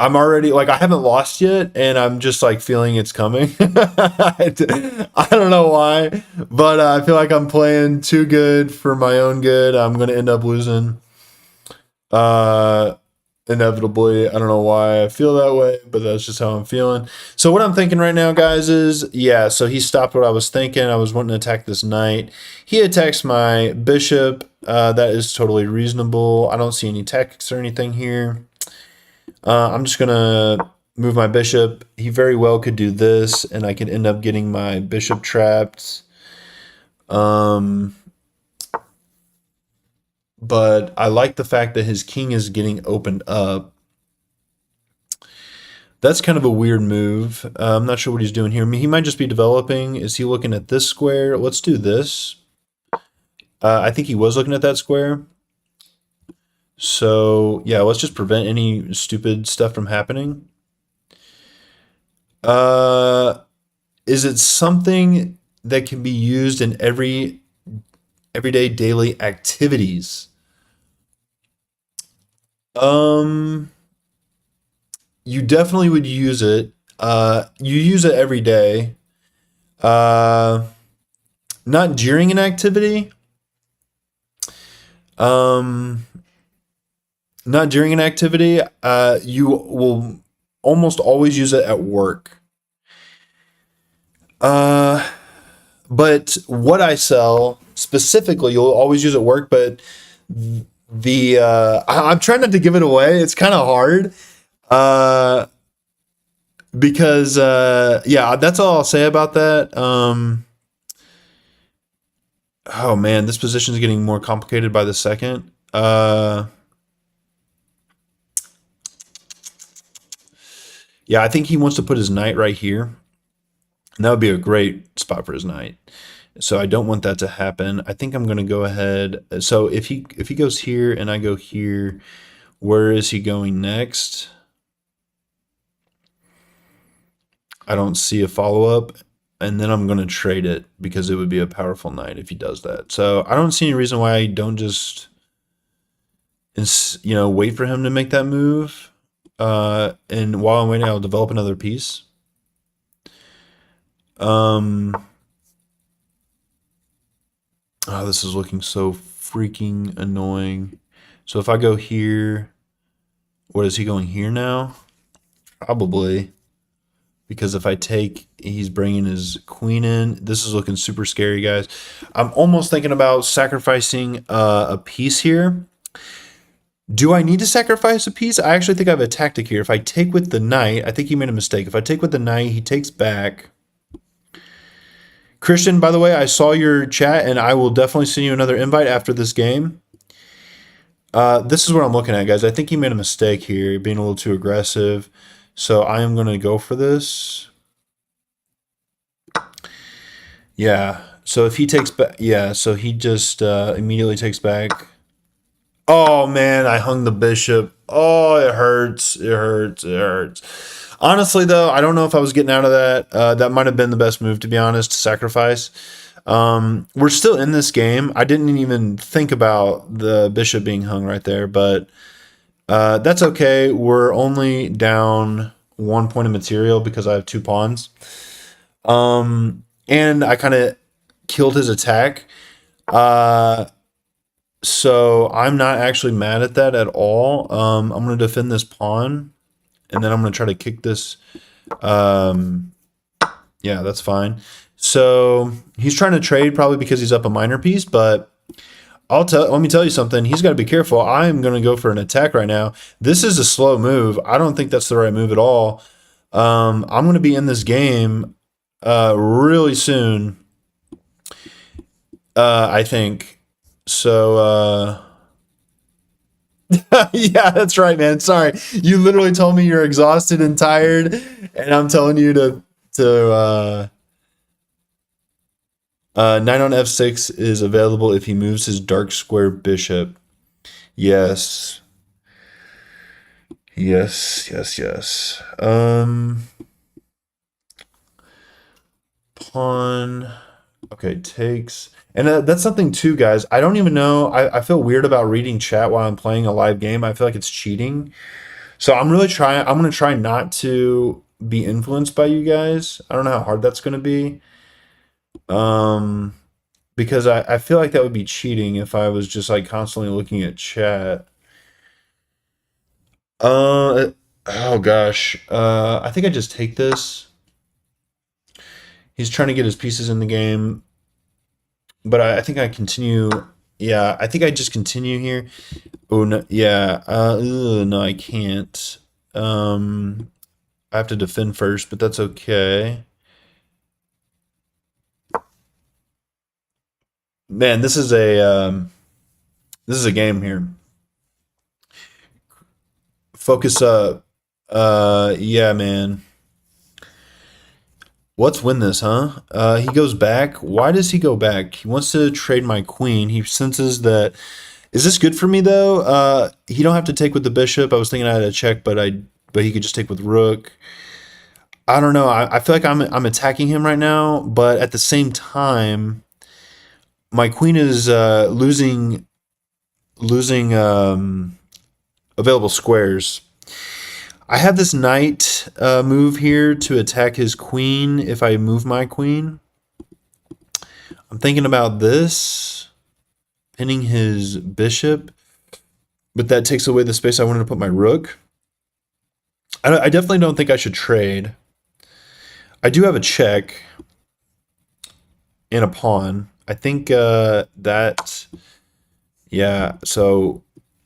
I'm already like I haven't lost yet, and I'm just like feeling it's coming. I don't know why, but I feel like I'm playing too good for my own good. I'm gonna end up losing, uh, inevitably. I don't know why I feel that way, but that's just how I'm feeling. So what I'm thinking right now, guys, is yeah. So he stopped what I was thinking. I was wanting to attack this knight. He attacks my bishop. That is totally reasonable. I don't see any tactics or anything here. I'm just gonna move my bishop. He very well could do this, and I could end up getting my bishop trapped. Um, but I like the fact that his king is getting opened up. That's kind of a weird move. I'm not sure what he's doing here. I mean, he might just be developing. Is he looking at this square? Let's do this. I think he was looking at that square. So yeah, let's just prevent any stupid stuff from happening. Uh, is it something that can be used in everyday daily activities? Um, you definitely would use it. You use it every day. Uh, not during an activity. Um, not during an activity. You will almost always use it at work. Uh, but what I sell specifically, you'll always use at work. But I'm trying not to give it away. It's kind of hard. Uh, because yeah, that's all I'll say about that. Oh man, this position is getting more complicated by the second. Yeah, I think he wants to put his knight right here, and that would be a great spot for his knight. So I don't want that to happen. I think I'm going to go ahead. So if he goes here and I go here, where is he going next? I don't see a follow up. And then I'm going to trade it because it would be a powerful knight if he does that. So I don't see any reason why I don't just, wait for him to make that move. And while I'm waiting, I'll develop another piece. Oh, this is looking so freaking annoying. So if I go here, what is he going here now? Probably. Because if I take, he's bringing his queen in. This is looking super scary, guys. I'm almost thinking about sacrificing a piece here. Do I need to sacrifice a piece? I actually think I have a tactic here. If I take with the knight, I think he made a mistake. If I take with the knight, he takes back. Christian, by the way, I saw your chat, and I will definitely send you another invite after this game. This is what I'm looking at, guys. I think he made a mistake here, being a little too aggressive. So I am going to go for this. Yeah. So if he takes back, yeah. So he just immediately takes back. Oh man, I hung the bishop. Oh, it hurts. It hurts. It hurts. Honestly, though, I don't know if I was getting out of that. That might have been the best move, to be honest, to sacrifice. We're still in this game. I didn't even think about the bishop being hung right there, but that's okay. We're only down 1 point of material because I have 2 pawns. And I kind of killed his attack. So I'm not actually mad at that at all. I'm going to defend this pawn, and then I'm going to try to kick this. Yeah, that's fine. So he's trying to trade probably because he's up a minor piece, but let me tell you something. He's got to be careful. I'm going to go for an attack right now. This is a slow move. I don't think that's the right move at all. I'm going to be in this game really soon. I think so. Yeah, that's right, man. Sorry. You literally told me you're exhausted and tired, and I'm telling you to knight on f6 is available if he moves his dark square bishop. Yes. Yes, yes, yes. Pawn. Okay, takes. And that's something too, guys. I don't even know. I feel weird about reading chat while I'm playing a live game. I feel like it's cheating. So I'm really trying. I'm gonna try not to be influenced by you guys. I don't know how hard that's gonna be. Um, because I feel like that would be cheating if I was just like constantly looking at chat. Uh, oh gosh. I think I just take this. He's trying to get his pieces in the game, but I think I continue. Yeah, I think I just continue here. Oh no, yeah. No, I can't. I have to defend first, but that's okay. Man, this is a game here. Focus up. Yeah, man. Let's win this, huh? He goes back. Why does he go back? He wants to trade my queen. He senses that. Is this good for me though? He don't have to take with the bishop. I was thinking I had a check, but he could just take with rook. I don't know. I feel like I'm attacking him right now, but at the same time, my queen is losing available squares. I have this knight move here to attack his queen if I move my queen. I'm thinking about this, pinning his bishop, but that takes away the space I wanted to put my rook. I definitely don't think I should trade. I do have a check and a pawn. I think yeah, so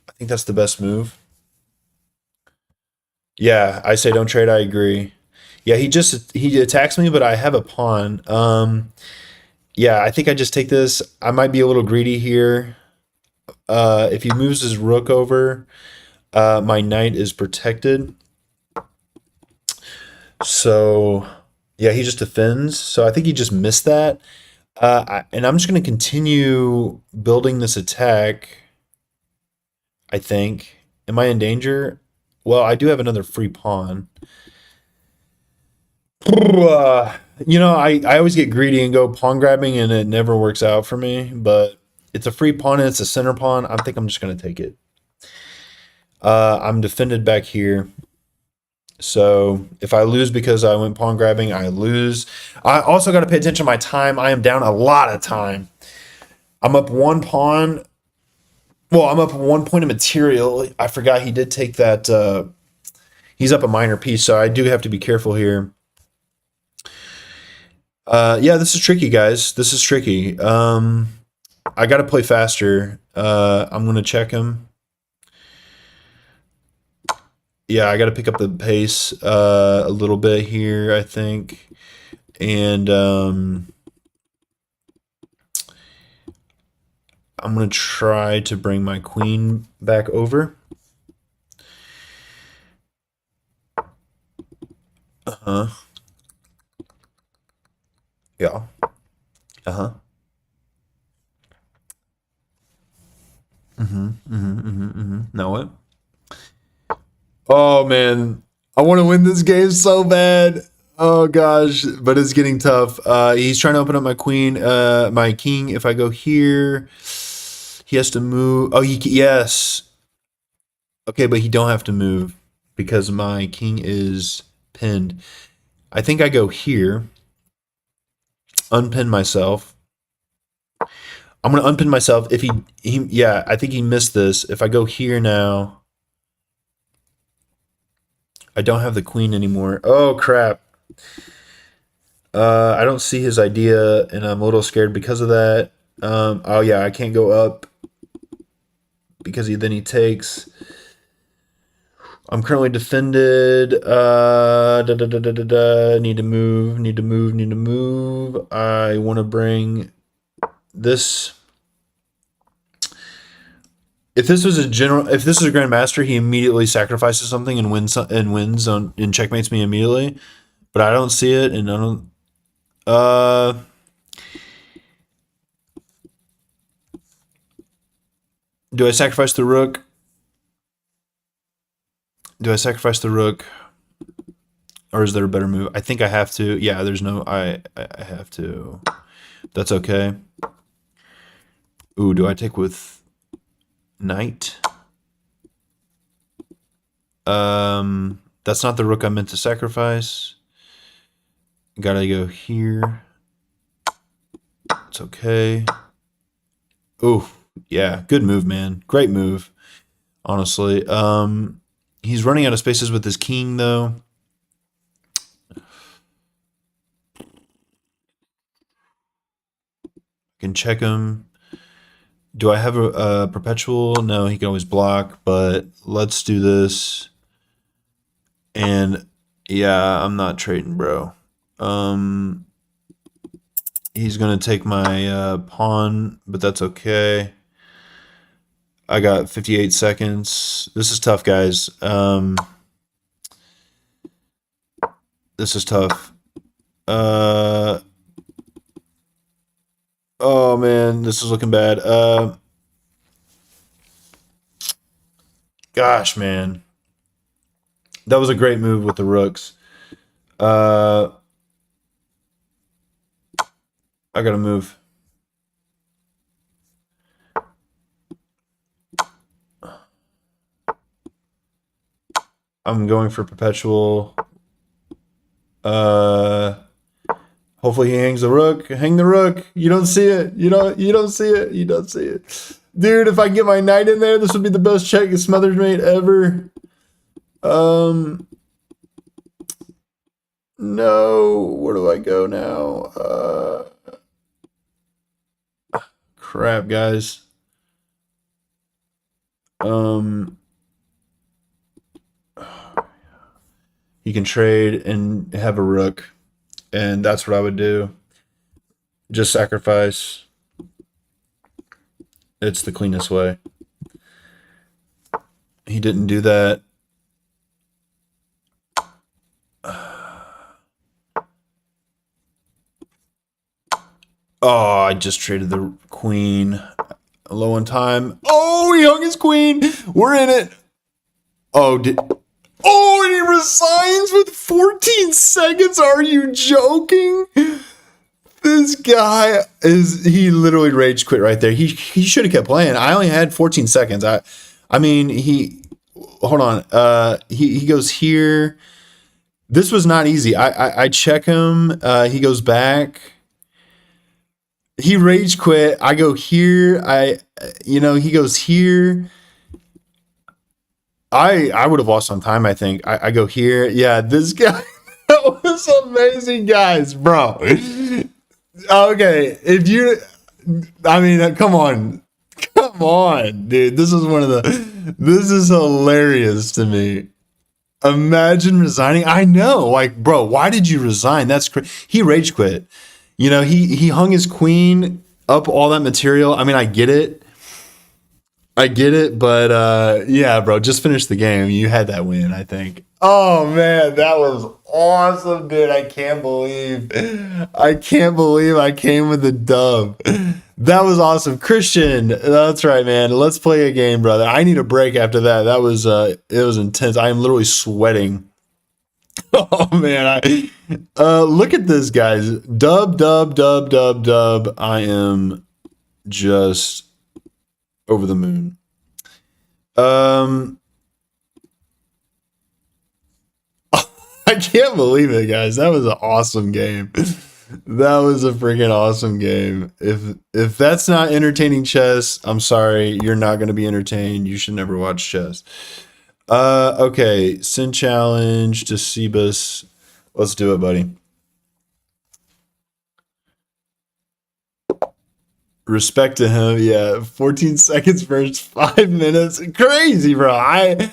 I think that's the best move. Yeah, I say don't trade. I agree. Yeah, he attacks me, but I have a pawn. Yeah, I think I just take this. I might be a little greedy here. If he moves his rook over, my knight is protected. So, yeah, he just defends. So I think he just missed that. And I'm just going to continue building this attack, I think. Am I in danger? Well, I do have another free pawn. I always get greedy and go pawn grabbing, and it never works out for me. But it's a free pawn and it's a center pawn. I think I'm just gonna take it. I'm defended back here, so if I lose because I went pawn grabbing, I lose. I also got to pay attention to my time. I am down a lot of time. I'm up one pawn. Well, I'm up 1 point of material. I forgot he did take that. He's up a minor piece, so I do have to be careful here. Yeah, this is tricky, guys. This is tricky. I got to play faster. I'm gonna check him. Yeah, I got to pick up the pace a little bit here, I think, and I'm gonna try to bring my queen back over. Uh huh. Yeah. Uh huh. Mm-hmm. Mm-hmm. Mm-hmm. Mm-hmm. Now what? Oh man, I want to win this game so bad. Oh gosh, but it's getting tough. He's trying to open up my queen, my king. If I go here, he has to move. Oh, yes. Okay, but he don't have to move because my king is pinned. I think I go here, unpin myself. I'm gonna unpin myself. If yeah, I think he missed this. If I go here now, I don't have the queen anymore. Oh crap. I don't see his idea, and I'm a little scared because of that. Oh yeah, I can't go up because then he takes. I'm currently defended. Need to move. Need to move. Need to move. I want to bring this. if this is a grandmaster, he immediately sacrifices something and wins on and checkmates me immediately. But I don't see it, and I don't. Uh, do I sacrifice the rook? Do I sacrifice the rook, or is there a better move? I think I have to. Yeah, there's no. I have to. That's okay. Ooh, do I take with knight? That's not the rook I meant to sacrifice. Gotta go here. It's okay. Ooh, yeah, good move, man. Great move, honestly. He's running out of spaces with his king, though. Can check him. Do I have a perpetual? No, he can always block, but let's do this. And yeah, I'm not trading, bro. He's gonna take my pawn, but that's okay. I got 58 seconds. This is tough, guys. This is tough. Oh man, this is looking bad. Gosh, man, that was a great move with the rooks. Uh, I gotta move. I'm going for perpetual. Uh, Hopefully he hangs the rook. Hang the rook. You don't see it. You don't see it. You don't see it. Dude, if I get my knight in there, this would be the best check smothered mate ever. No. Where do I go now? Crap, guys. You can trade and have a rook, and that's what I would do. Just sacrifice. It's the cleanest way. He didn't do that. Oh, I just traded the queen. Low on time. Oh, he hung his queen. We're in it. Oh, oh, and he resigns with 14 seconds. Are you joking? This guy he literally rage quit right there. He should have kept playing. I only had 14 seconds. I mean, hold on. He goes here. This was not easy. I check him. He goes back. He rage quit. I go here. He goes here. I would have lost some time, I think. I go here. Yeah, this guy. That was amazing, guys, bro. Okay, come on. Come on, dude. This is hilarious to me. Imagine resigning. I know, like, bro, why did you resign? That's crazy. He rage quit. He hung his queen up all that material. I mean, I get it. But yeah, bro, just finish the game. You had that win, I think. Oh man, that was awesome, dude. I can't believe I came with the dub. That was awesome. Christian, that's right, man. Let's play a game, brother. I need a break after that. That was it was intense. I am literally sweating. Oh man, look at this, guys. Dub, dub, dub, dub, dub. I am just over the moon. I can't believe it, guys. That was an awesome game. That was a freaking awesome game. If that's not entertaining chess, I'm sorry. You're not going to be entertained. You should never watch chess. Okay. Send challenge to Cebus. Let's do it, buddy. Respect to him. Yeah. 14 seconds first, 5 minutes. Crazy, bro. I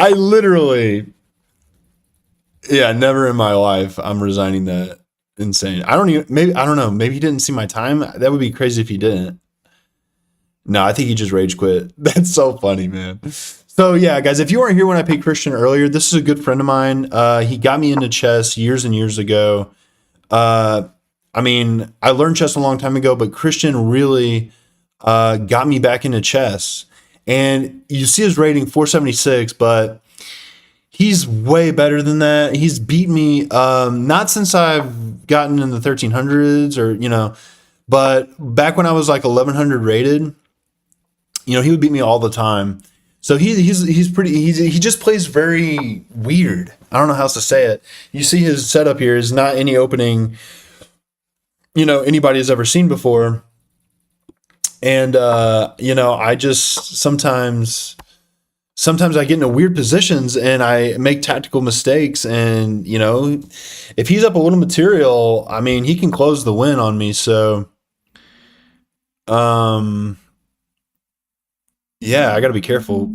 literally, yeah, never in my life I'm resigning that. Insane. I don't know. Maybe he didn't see my time. That would be crazy if he didn't. No, I think he just rage quit. That's so funny, man. So yeah, guys, if you weren't here when I played Christian earlier, this is a good friend of mine. He got me into chess years and years ago. Uh, I mean, I learned chess a long time ago, but Christian really got me back into chess. And you see his rating 476, but he's way better than that. He's beat me, not since I've gotten in the 1300s or, but back when I was like 1100 rated, he would beat me all the time. So he just plays very weird. I don't know how else to say it. You see his setup here is not any opening, anybody has ever seen before. And I just sometimes I get into weird positions and I make tactical mistakes. And, if he's up a little material, I mean, he can close the win on me. So, yeah, I got to be careful.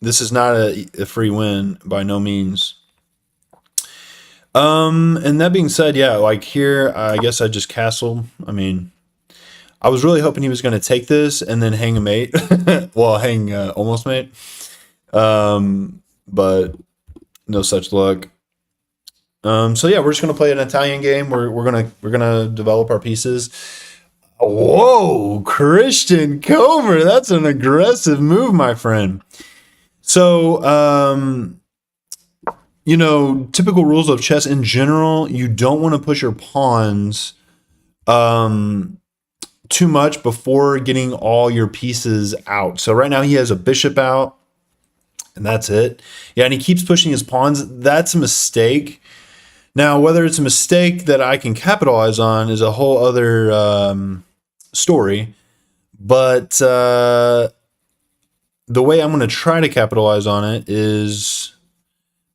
This is not a free win by no means. And that being said, yeah, like here, I guess I just castle. I mean, I was really hoping he was going to take this and then hang a mate. Well, hang almost mate. But no such luck. So yeah, we're just gonna play an Italian game. We're gonna develop our pieces. Whoa, Christian Comer, that's an aggressive move, my friend. So, typical rules of chess in general, you don't want to push your pawns too much before getting all your pieces out. So right now he has a bishop out, and that's it. Yeah, and he keeps pushing his pawns. That's a mistake. Now, whether it's a mistake that I can capitalize on is a whole other story. But the way I'm going to try to capitalize on it is,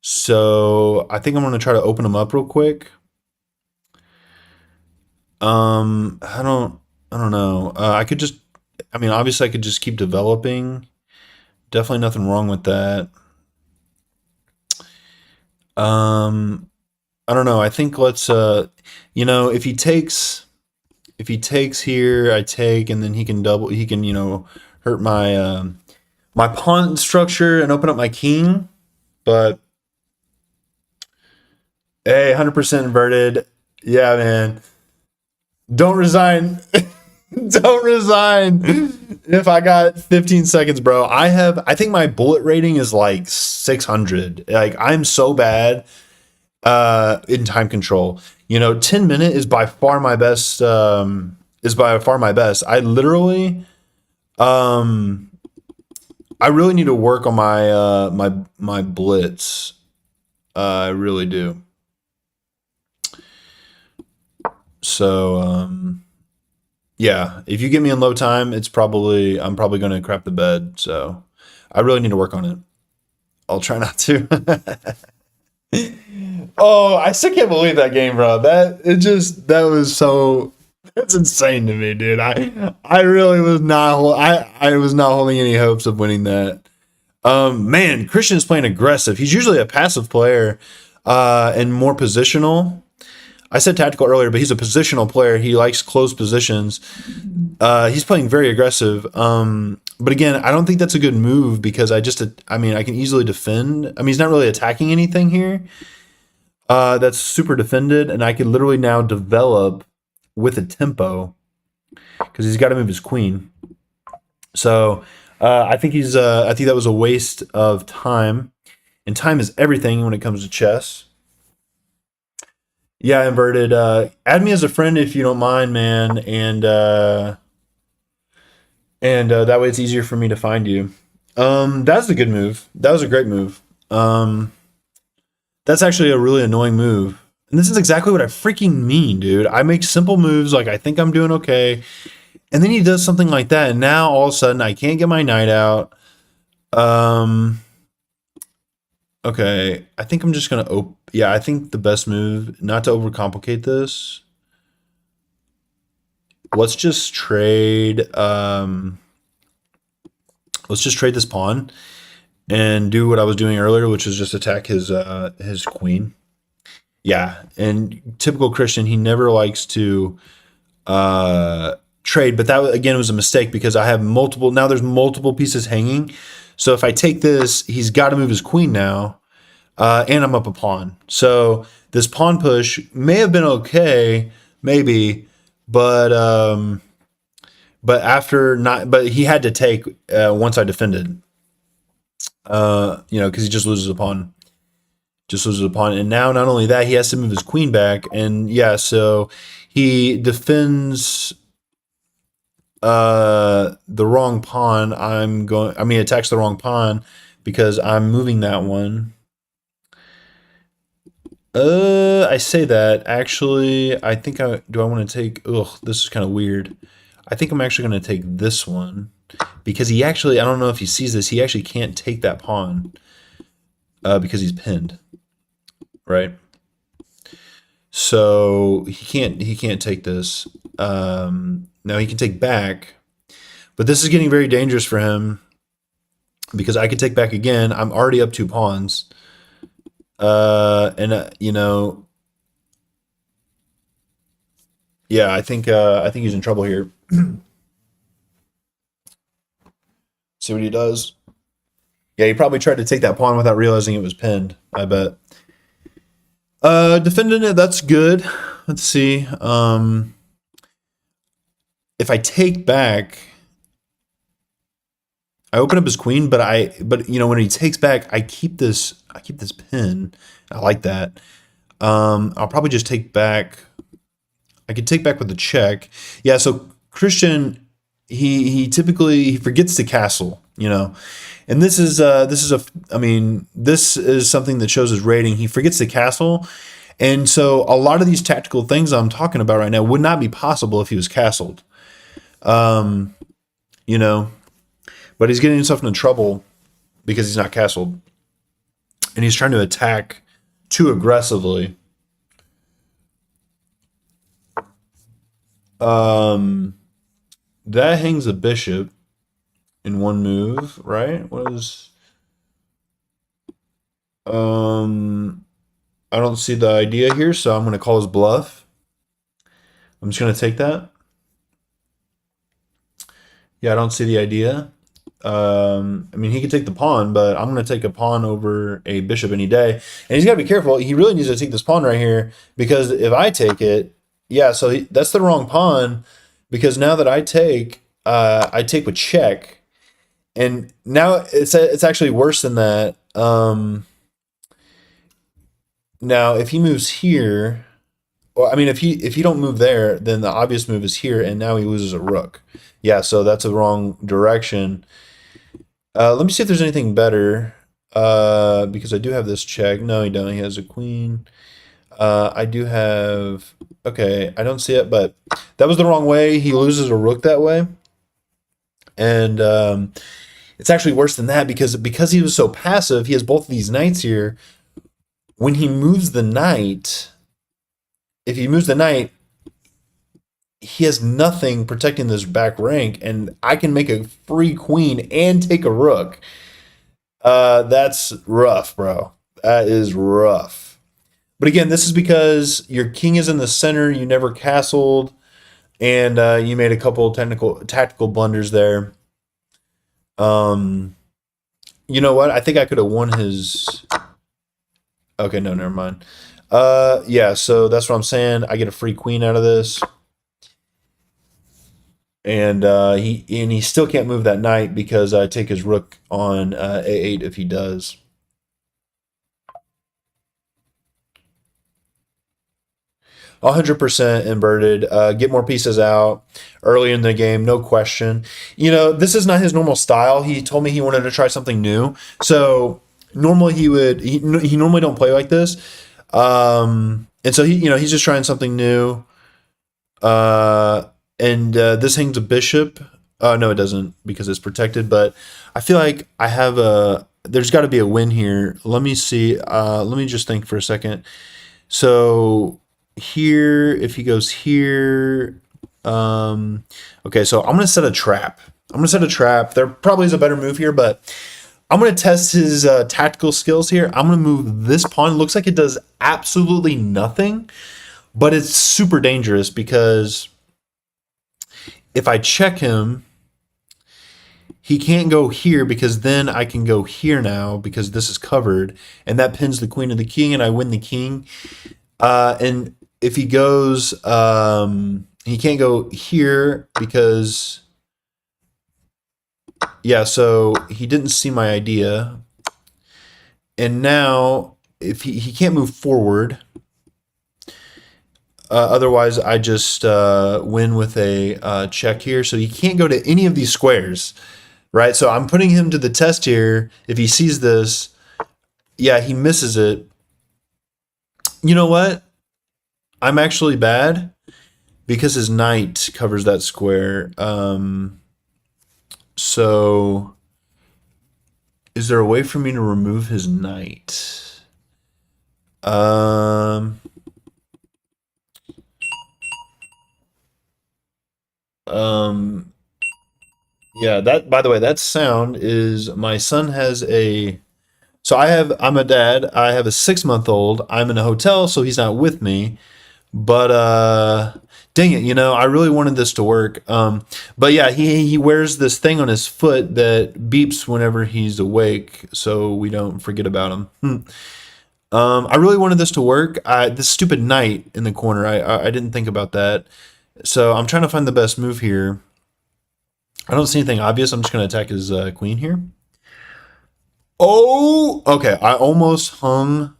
so I think I'm going to try to open them up real quick. I don't know. Obviously I could just keep developing. Definitely nothing wrong with that. I don't know. I think let's, if he takes here, I take, and then he can hurt my pawn structure and open up my king. But hey, 100% inverted. Yeah, man. Don't resign. Don't resign. If I got 15 seconds, bro. I think my bullet rating is like 600. Like, I'm so bad in time control. 10-minute is by far my best. I literally, I really need to work on my blitz. I really do. So, yeah, if you get me in low time, I'm probably going to crap the bed. So I really need to work on it. I'll try not to. Oh, I still can't believe that game, bro. That was so, that's insane to me, dude. I really was not, I was not holding any hopes of winning that. Man, Christian is playing aggressive. He's usually a passive player, and more positional. I said tactical earlier, but he's a positional player. He likes close positions. He's playing very aggressive. But again, I don't think that's a good move because I can easily defend. I mean, he's not really attacking anything here. That's super defended, and I can literally now develop with a tempo because he's got to move his queen. So I think that was a waste of time, and time is everything when it comes to chess. Yeah, inverted. Add me as a friend if you don't mind, man, and that way it's easier for me to find you. That's a good move. That was a great move. That's actually a really annoying move. And this is exactly what I freaking mean, dude. I make simple moves like I think I'm doing okay. And then he does something like that. And now all of a sudden I can't get my knight out. Okay. I think I'm just going to I think the best move, not to overcomplicate this. Let's just trade this pawn and do what I was doing earlier, which is just attack his queen. Yeah, and typical Christian, he never likes to trade, but that again was a mistake because I have multiple. Now there's multiple pieces hanging. So if I take this, he's got to move his queen now, and I'm up a pawn. So this pawn push may have been okay, maybe, but after not, but he had to take once I defended. Because he just loses a pawn. Just loses a pawn. And now not only that, he has to move his queen back. And yeah, so he defends the wrong pawn. Attacks the wrong pawn because I'm moving that one. I say that. Actually, I think I want to take, this is kind of weird. I think I'm actually going to take this one because he actually, I don't know if he sees this, he actually can't take that pawn because he's pinned, right? So he can't take this. Now he can take back, but this is getting very dangerous for him because I could take back again. I'm already up 2 pawns. Yeah, I think he's in trouble here. See what he does. Yeah, he probably tried to take that pawn without realizing it was pinned, I bet. Defending it, that's good. Let's see. If I take back, I open up his queen, but when he takes back, I keep this pin. I like that. I'll probably just take back. I could take back with the check. Yeah, so Christian, he typically forgets to castle, and this is something that shows his rating. He forgets to castle, and so a lot of these tactical things I'm talking about right now would not be possible if he was castled. You know, but he's getting himself into trouble because he's not castled, and he's trying to attack too aggressively. That hangs a bishop in one move, right? I don't see the idea here, so I'm going to call his bluff. I'm just going to take that. Yeah, I don't see the idea. He could take the pawn, but I'm going to take a pawn over a bishop any day. And he's got to be careful. He really needs to take this pawn right here, because if I take it, yeah, so that's the wrong pawn, because now that I take with check, and now it's actually worse than that. Now if he moves here, if he don't move there, then the obvious move is here, and now he loses a rook. Yeah, so that's the wrong direction. Let me see if there's anything better, because I do have this check. No, he don't. He has a queen. I do have. Okay, I don't see it, but that was the wrong way. He loses a rook that way, and it's actually worse than that, because he was so passive. He has both of these knights here. When he moves the knight, if he moves the knight, he has nothing protecting this back rank, and I can make a free queen and take a rook. That's rough, bro. That is rough. But again, this is because your king is in the center, you never castled, and you made a couple tactical blunders there. You know what? I think I could have won his. Okay, no, never mind. Yeah, so that's what I'm saying. I get a free queen out of this. And he still can't move that knight because I take his rook on a8 if he does. %, inverted. Get more pieces out early in the game, no question. This is not his normal style. He told me he wanted to try something new. So normally he normally don't play like this. And so he's just trying something new. And this hangs a bishop. No, it doesn't, because it's protected. But I feel like there's got to be a win here. Let me see. Let me just think for a second. So here, if he goes here, okay. So I'm gonna set a trap. There probably is a better move here, but I'm gonna test his tactical skills here. I'm gonna move this pawn. Looks like it does absolutely nothing, but it's super dangerous because if I check him, he can't go here because then I can go here now because this is covered, and that pins the queen of the king, and I win the king. And if he goes, he can't go here because, yeah, so he didn't see my idea. And now, if he can't move forward, otherwise I just win with a check here. So he can't go to any of these squares, right? So I'm putting him to the test here. If he sees this, yeah, he misses it. You know what? I'm actually bad because his knight covers that square. So is there a way for me to remove his knight? Um, um, yeah, that, by the way, that sound is my son has a, so I'm a dad. I have a 6 month old. I'm in a hotel, so he's not with me. But dang it, I really wanted this to work. But yeah, he wears this thing on his foot that beeps whenever he's awake, so we don't forget about him. I really wanted this to work. This stupid knight in the corner, I didn't think about that. So I'm trying to find the best move here. I don't see anything obvious. I'm just going to attack his queen here. Oh, okay. I almost hung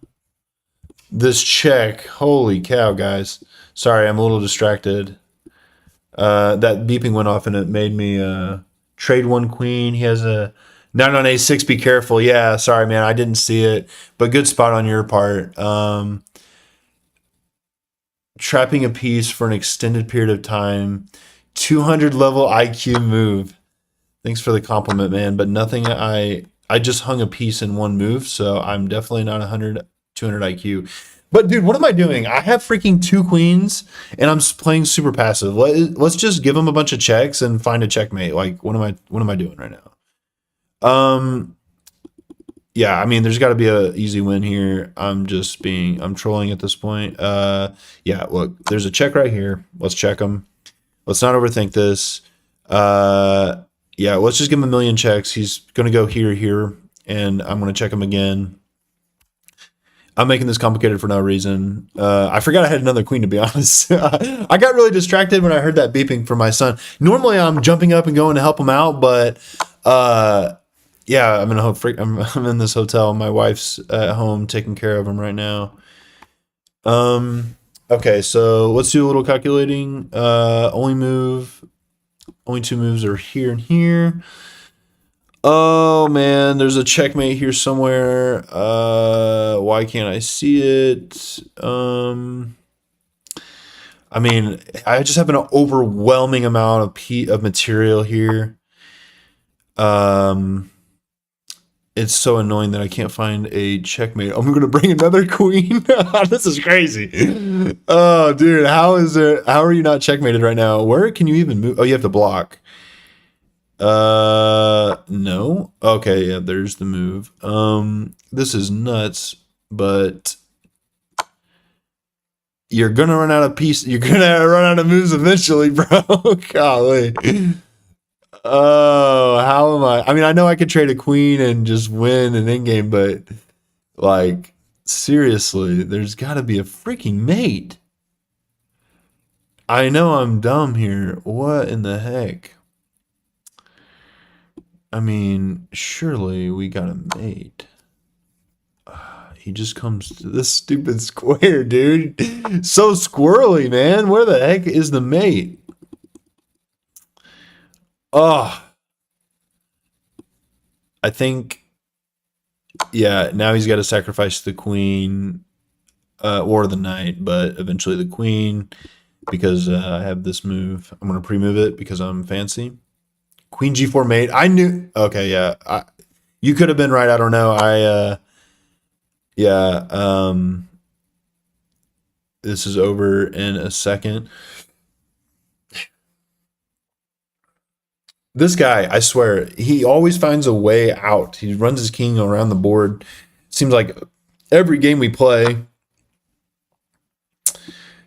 this check. Holy cow, guys. Sorry, I'm a little distracted. That beeping went off and it made me trade one queen. He has a knight on a6. Be careful. Yeah, sorry, man. I didn't see it, but good spot on your part. Trapping a piece for an extended period of time. 200 level IQ move. Thanks for the compliment, man. But nothing. I just hung a piece in one move, so I'm definitely not 200 IQ. But dude, what am I doing? I have freaking two queens, and I'm playing super passive. Let's just give him a bunch of checks and find a checkmate. Like, what am I doing right now? Yeah, I mean, there's got to be a easy win here. I'm trolling at this point. Yeah, look, there's a check right here. Let's check him. Let's not overthink this. Yeah, let's just give him a million checks. He's gonna go here, and I'm gonna check him again. I'm making this complicated for no reason. I forgot I had another queen, to be honest. I got really distracted when I heard that beeping from my son. Normally, I'm jumping up and going to help him out, but yeah, I'm in this hotel. My wife's at home taking care of him right now. Okay, so let's do a little calculating. Only two moves are here and here. Oh man, there's a checkmate here somewhere. Why can't I see it? I mean, I just have an overwhelming amount of material here. It's so annoying that I can't find a checkmate. I'm gonna bring another queen. This is crazy. Oh, dude, how are you not checkmated right now? Where can you even move? Oh, you have to block. No. Okay, yeah, there's the move. This is nuts, but you're gonna run out of piece. You're gonna run out of moves eventually, bro. Golly. Oh, how am I? I mean, I know I could trade a queen and just win an endgame, but like, seriously, there's got to be a freaking mate. I know I'm dumb here. What in the heck? I mean, surely we got a mate. He just comes to this stupid square, dude. So squirrely, man. Where the heck is the mate? Oh, I think, yeah, now he's got to sacrifice the queen or the knight, but eventually the queen because I have this move. I'm going to pre-move it because I'm fancy. Queen G4 mate. I knew. Okay, yeah. You could have been right. I don't know. Yeah. This is over in a second. This guy, I swear, he always finds a way out. He runs his king around the board. Seems like every game we play,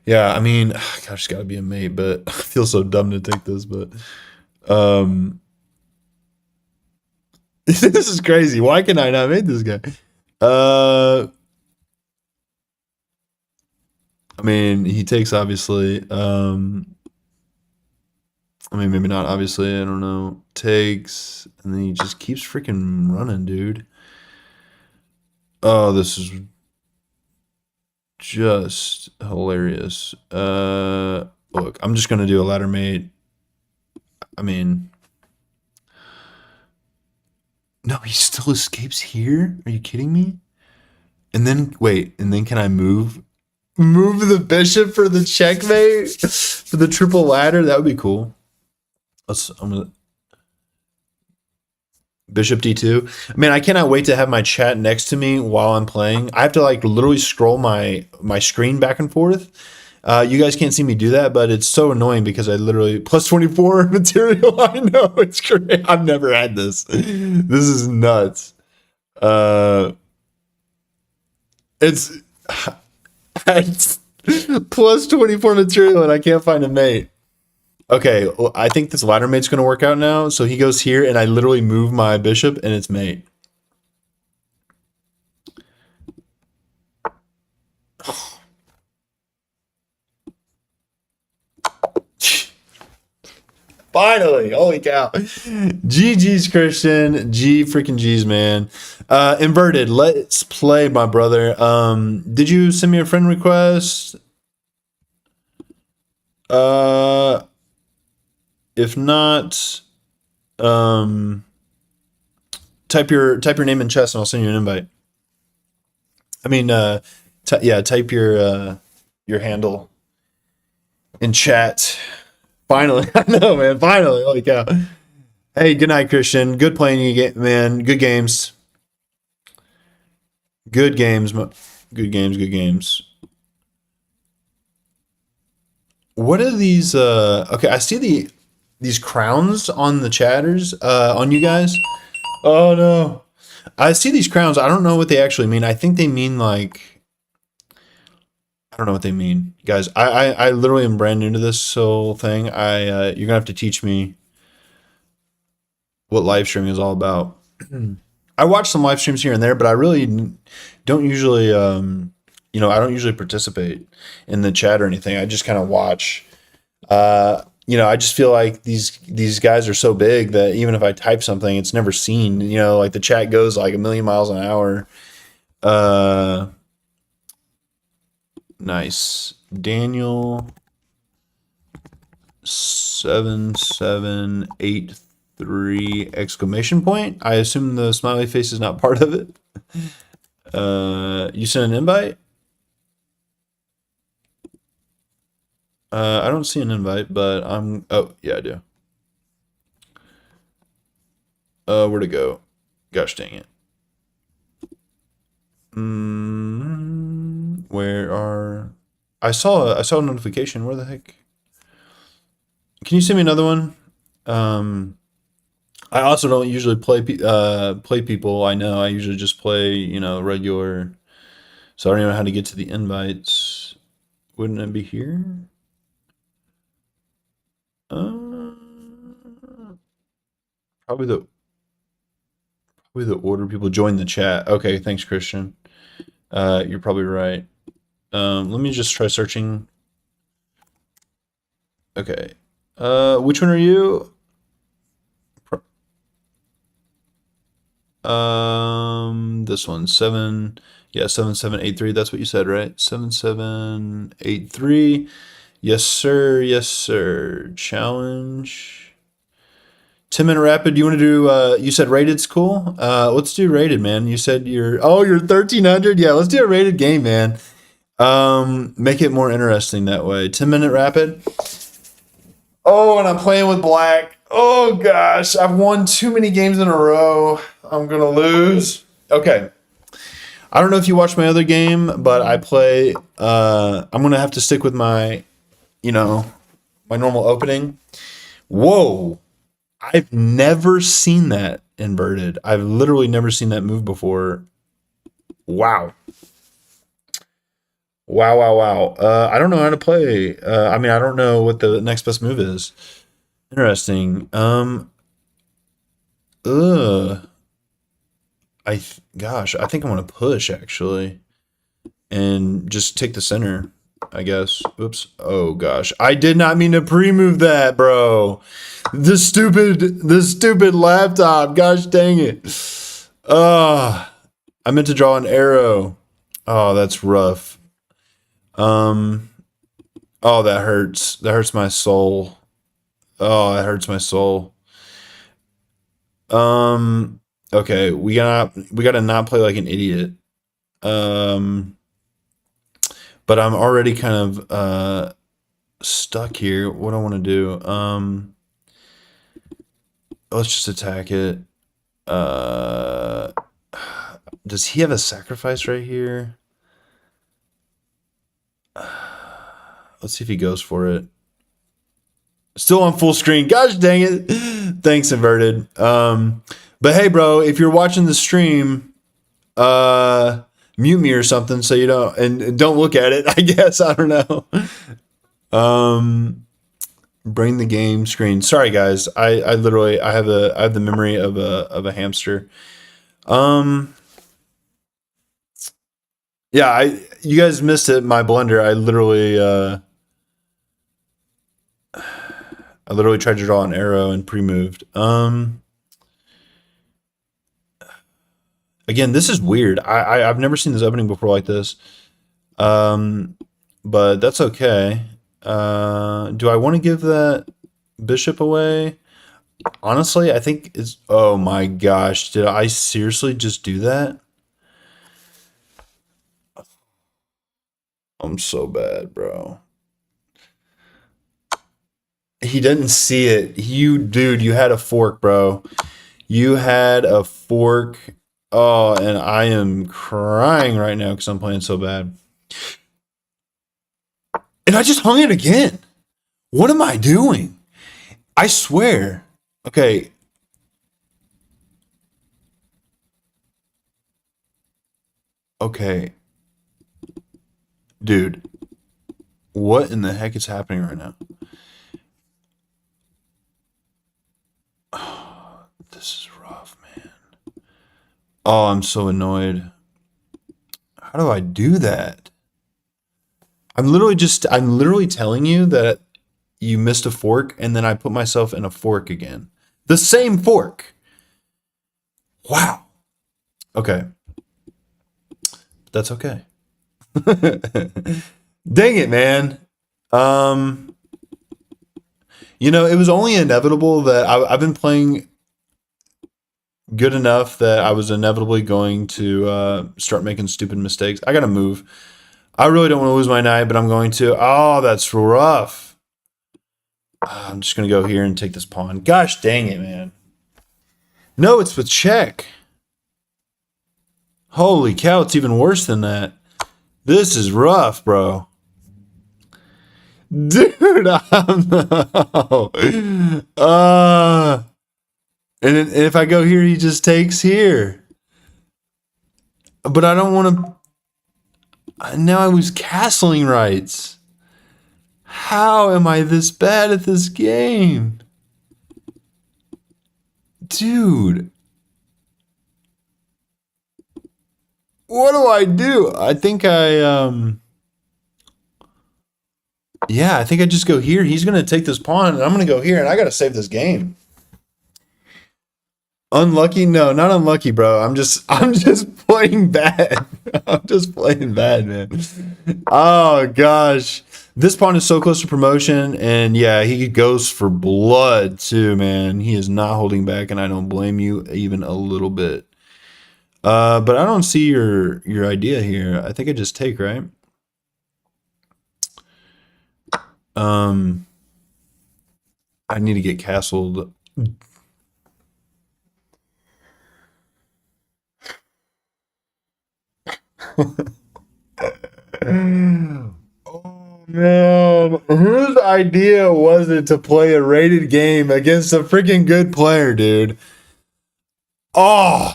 Yeah, I mean, gosh, it's got to be a mate, but I feel so dumb to take this, but um, this is crazy. Why can I not mate this guy? Uh, I mean, he takes obviously. I mean, maybe not obviously. I don't know. Takes, and then he just keeps freaking running, dude. Oh, this is just hilarious. Look, I'm just gonna do a ladder mate. I mean, no, he still escapes here. Are you kidding me? And then wait, and then can I move the bishop for the checkmate for the triple ladder? That would be cool. I'm gonna bishop d2. I mean, I cannot wait to have my chat next to me while I'm playing. I have to like literally scroll my screen back and forth. You guys can't see me do that, but it's so annoying because I literally plus 24 material. I know it's great. I've never had this. This is nuts. Uh, it's, it's plus 24 material and I can't find a mate. Okay, well, I think this ladder mate's going to work out now. So he goes here, and I literally move my bishop, and it's mate. Finally, holy cow. GG's, Christian. G freaking G's, man. Inverted, let's play, my brother. Did you send me a friend request? If not, type your name in chess and I'll send you an invite. I mean, yeah, type your handle in chat. Finally, I know, man. Finally, holy cow. Hey, good night, Christian. Good playing you, man. Good games. Good games. Good games. Good games. What are these? Okay, I see these crowns on the chatters. On you guys. Oh no. I see these crowns. I don't know what they actually mean. I think they mean like I don't know what they mean, guys. I literally am brand new to this whole thing. You're gonna have to teach me what live streaming is all about. I watch some live streams here and there, but I really don't usually, I don't usually participate in the chat or anything. I just kind of watch. I just feel like these guys are so big that even if I type something, it's never seen. Like the chat goes like a million miles an hour. Nice, Daniel 7783 exclamation point. I assume the smiley face is not part of it. You sent an invite? I don't see an invite, but oh yeah, I do. Where'd it go? Gosh dang it. I saw a notification. Where the heck? Can you send me another one? I also don't usually play people. I know I usually just play regular. So I don't even know how to get to the invites. Wouldn't it be here? Probably the order people join the chat. Okay, thanks, Christian. You're probably right. Let me just try searching. Okay. Which one are you? This one, 7783. That's what you said, right? 7783. Yes, sir. Yes, sir. Challenge. 10-minute rapid. You want to do? You said rated's cool. Let's do rated, man. You said you're 1300. Yeah, let's do a rated game, man. Make it more interesting that way. 10-minute rapid. Oh, and I'm playing with black. Oh gosh, I've won too many games in a row. I'm gonna lose. Okay. I don't know if you watched my other game, but I play. I'm gonna have to stick with my normal opening. Whoa. I've never seen that inverted. I've literally never seen that move before. Wow. Wow, wow, wow. I don't know how to play. I mean, I don't know what the next best move is. Interesting. Ugh. Gosh, I think I'm gonna push actually, and just take the center. I guess. Oops. Oh gosh, I did not mean to pre-move that, bro. The stupid laptop. Gosh dang it. I meant to draw an arrow. Oh, that's rough. Um. Oh, that hurts. That hurts my soul. Oh, that hurts my soul. Um. Okay, we gotta not play like an idiot. Um. But I'm already kind of stuck here. What do I want to do? Let's just attack it. Uh. Does he have a sacrifice right here? Let's see if he goes for it. Still on full screen. Gosh dang it. Thanks, inverted. But hey, bro, if you're watching the stream, uh, mute me or something so you don't and don't look at it. I guess I don't know. Um, bring the game screen. Sorry, guys. I literally I have the memory of a hamster. Um, yeah, I you guys missed it. My blender. I literally tried to draw an arrow and pre-moved. Again, this is weird. I've never seen this opening before like this. Um, but that's okay. Do I want to give that bishop away? Honestly, I think it's. Oh my gosh, did I seriously just do that? I'm so bad, bro. He didn't see it. Dude, you had a fork, bro. You had a fork. Oh, and I am crying right now because I'm playing so bad. And I just hung it again. What am I doing? I swear. Okay. Okay. Dude, what in the heck is happening right now? Oh, this is rough, man. Oh, I'm so annoyed. How do I do that? I'm literally telling you that you missed a fork and then I put myself in a fork again. The same fork. Wow. Okay. That's okay. Dang it, man. Um, it was only inevitable that I've been playing good enough that I was inevitably going to start making stupid mistakes. I gotta move. I really don't want to lose my knight, but I'm going to. Oh, that's rough. I'm just gonna go here and take this pawn. Gosh dang it, man. No, it's with check. Holy cow, it's even worse than that. This is rough, bro. Dude, I'm no. And if I go here, he just takes here. But I don't want to. Now I lose castling rights. How am I this bad at this game? Dude. What do I do? Yeah, I think I just go here. He's gonna take this pawn, and I'm gonna go here, and I gotta save this game. Unlucky? No, not unlucky, bro. I'm just playing bad. I'm just playing bad, man. Oh gosh. This pawn is so close to promotion, and yeah, he goes for blood too, man. He is not holding back, and I don't blame you even a little bit. But I don't see your idea here. I think I just take, right? Um, I need to get castled. Oh man, whose idea was it to play a rated game against a freaking good player, dude? Oh,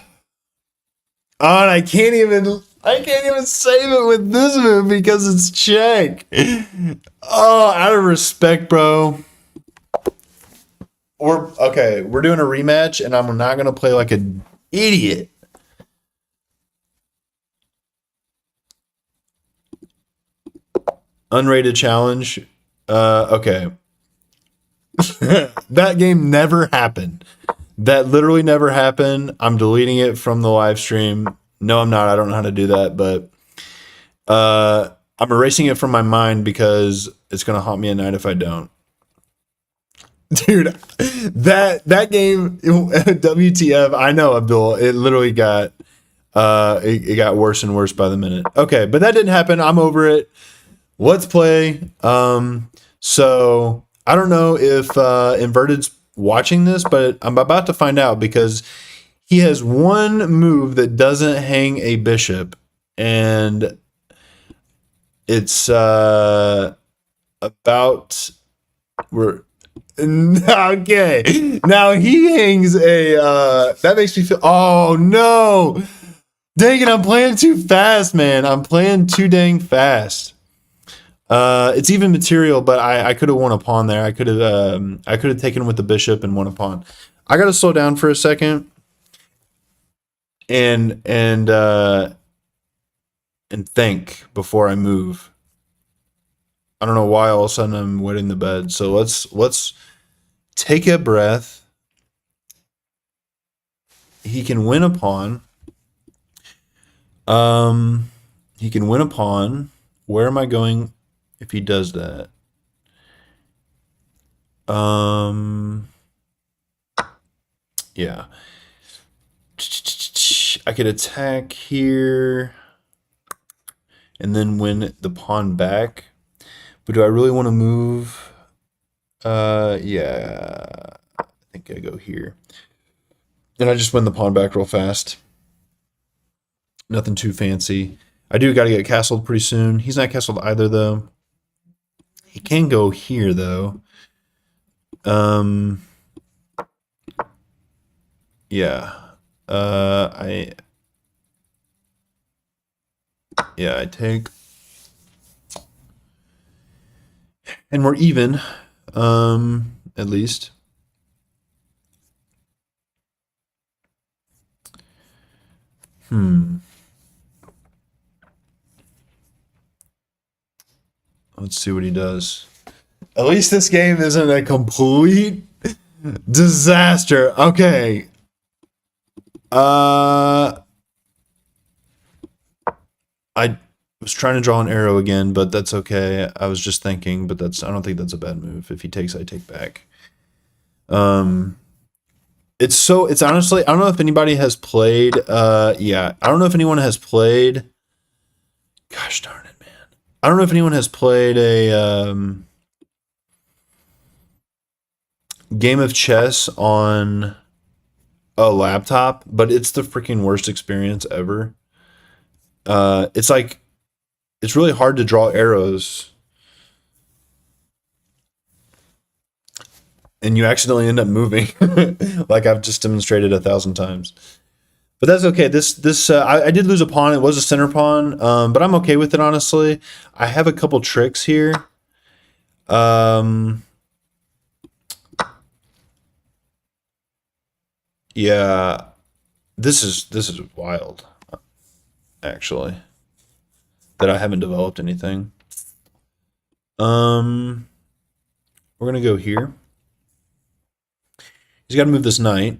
and I can't even. I can't even save it with this move because it's check. Oh, out of respect, bro. We're doing a rematch, and I'm not gonna play like an idiot. Unrated challenge. Okay. That game never happened. That literally never happened. I'm deleting it from the live stream. No, I'm not. I don't know how to do that, but I'm erasing it from my mind because it's gonna haunt me at night if I don't. Dude, that game, WTF? I know, Abdul. It literally got it got worse and worse by the minute. Okay, but that didn't happen. I'm over it. Let's play. So I don't know if Inverted's watching this, but I'm about to find out because he has one move that doesn't hang a bishop, and it's about we're okay. Now he hangs a that makes me feel oh no. Dang it, I'm playing too fast, man. I'm playing too dang fast. It's even material, but I could have won a pawn there. I could have taken with the bishop and won a pawn. I gotta slow down for a second and think before I move. I don't know why all of a sudden I'm wetting the bed. So let's take a breath. He can win a pawn. He can win a pawn. Where am I going if he does that? Yeah. I could attack here and then win the pawn back. But do I really want to move? Yeah. I think I go here. Then I just win the pawn back real fast. Nothing too fancy. I do got to get castled pretty soon. He's not castled either, though. He can go here, though. Yeah. I take. And we're even, at least. Let's see what he does. At least this game isn't a complete disaster. Okay. I was trying to draw an arrow again, but that's okay. I was just thinking, but I don't think that's a bad move. If he takes, I take back. It's honestly, I don't know if anybody has played, I don't know if anyone has played, gosh darn it, man. I don't know if anyone has played a, game of chess on a laptop, but it's the freaking worst experience ever. It's like, it's really hard to draw arrows. And you accidentally end up moving, like I've just demonstrated 1,000 times. But that's okay. I did lose a pawn. It was a center pawn, but I'm okay with it, honestly. I have a couple tricks here. Yeah, this is wild, actually, that I haven't developed anything. We're gonna go here. He's got to move this knight,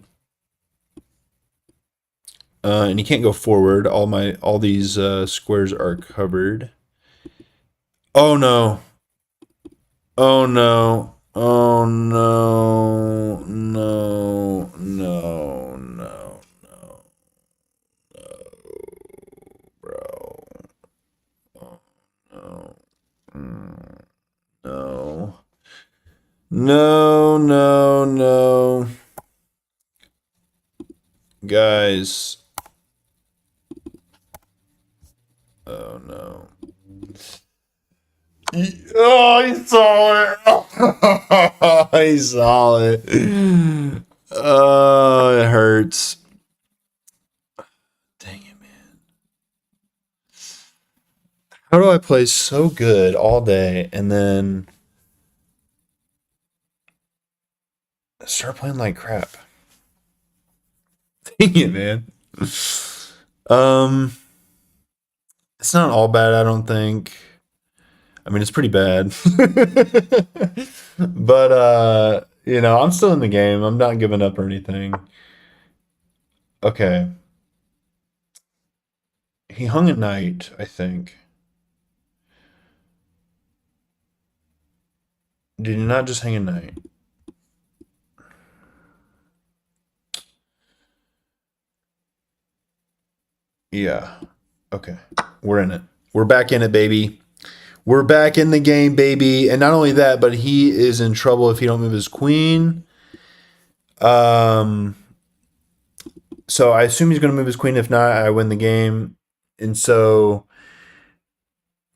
and he can't go forward. All these squares are covered. Oh no! Oh no! Oh no! No! No! No! No! Bro! Oh no! No! No! No! No! Guys. Oh no. Oh, he saw it. He saw it. Oh, it hurts. Dang it, man. How do I play so good all day and then start playing like crap? Dang it, man. Um, it's not all bad, I don't think. I mean, it's pretty bad. But I'm still in the game. I'm not giving up or anything. Okay. He hung at night, I think. Did he not just hang at night? Yeah. Okay. We're in it. We're back in it, baby. We're back in the game, baby. And not only that, but he is in trouble if he don't move his queen. Um, so I assume he's going to move his queen. If not, I win the game. And so,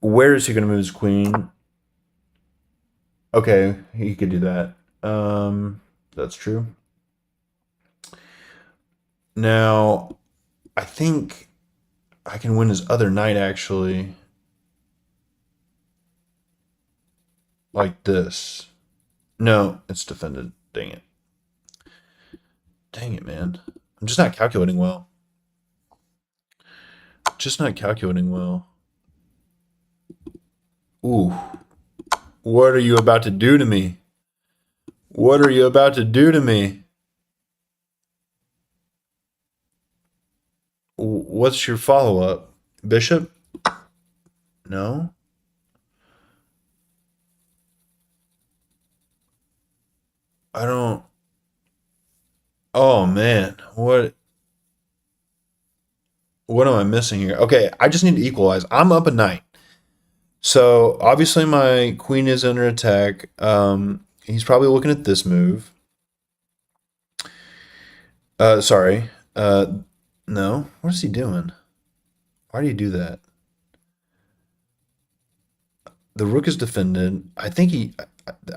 where is he going to move his queen? Okay, he could do that. That's true. Now, I think I can win his other knight actually, like this. No, it's defended. Dang it. Dang it, man. I'm just not calculating well. Just not calculating well. Ooh. What are you about to do to me? What are you about to do to me? What's your follow up? Bishop? No? I don't. Oh man. What am I missing here? Okay, I just need to equalize. I'm up a knight. So obviously my queen is under attack. He's probably looking at this move. Sorry. No. What is he doing? Why do you do that? The rook is defended. I think he,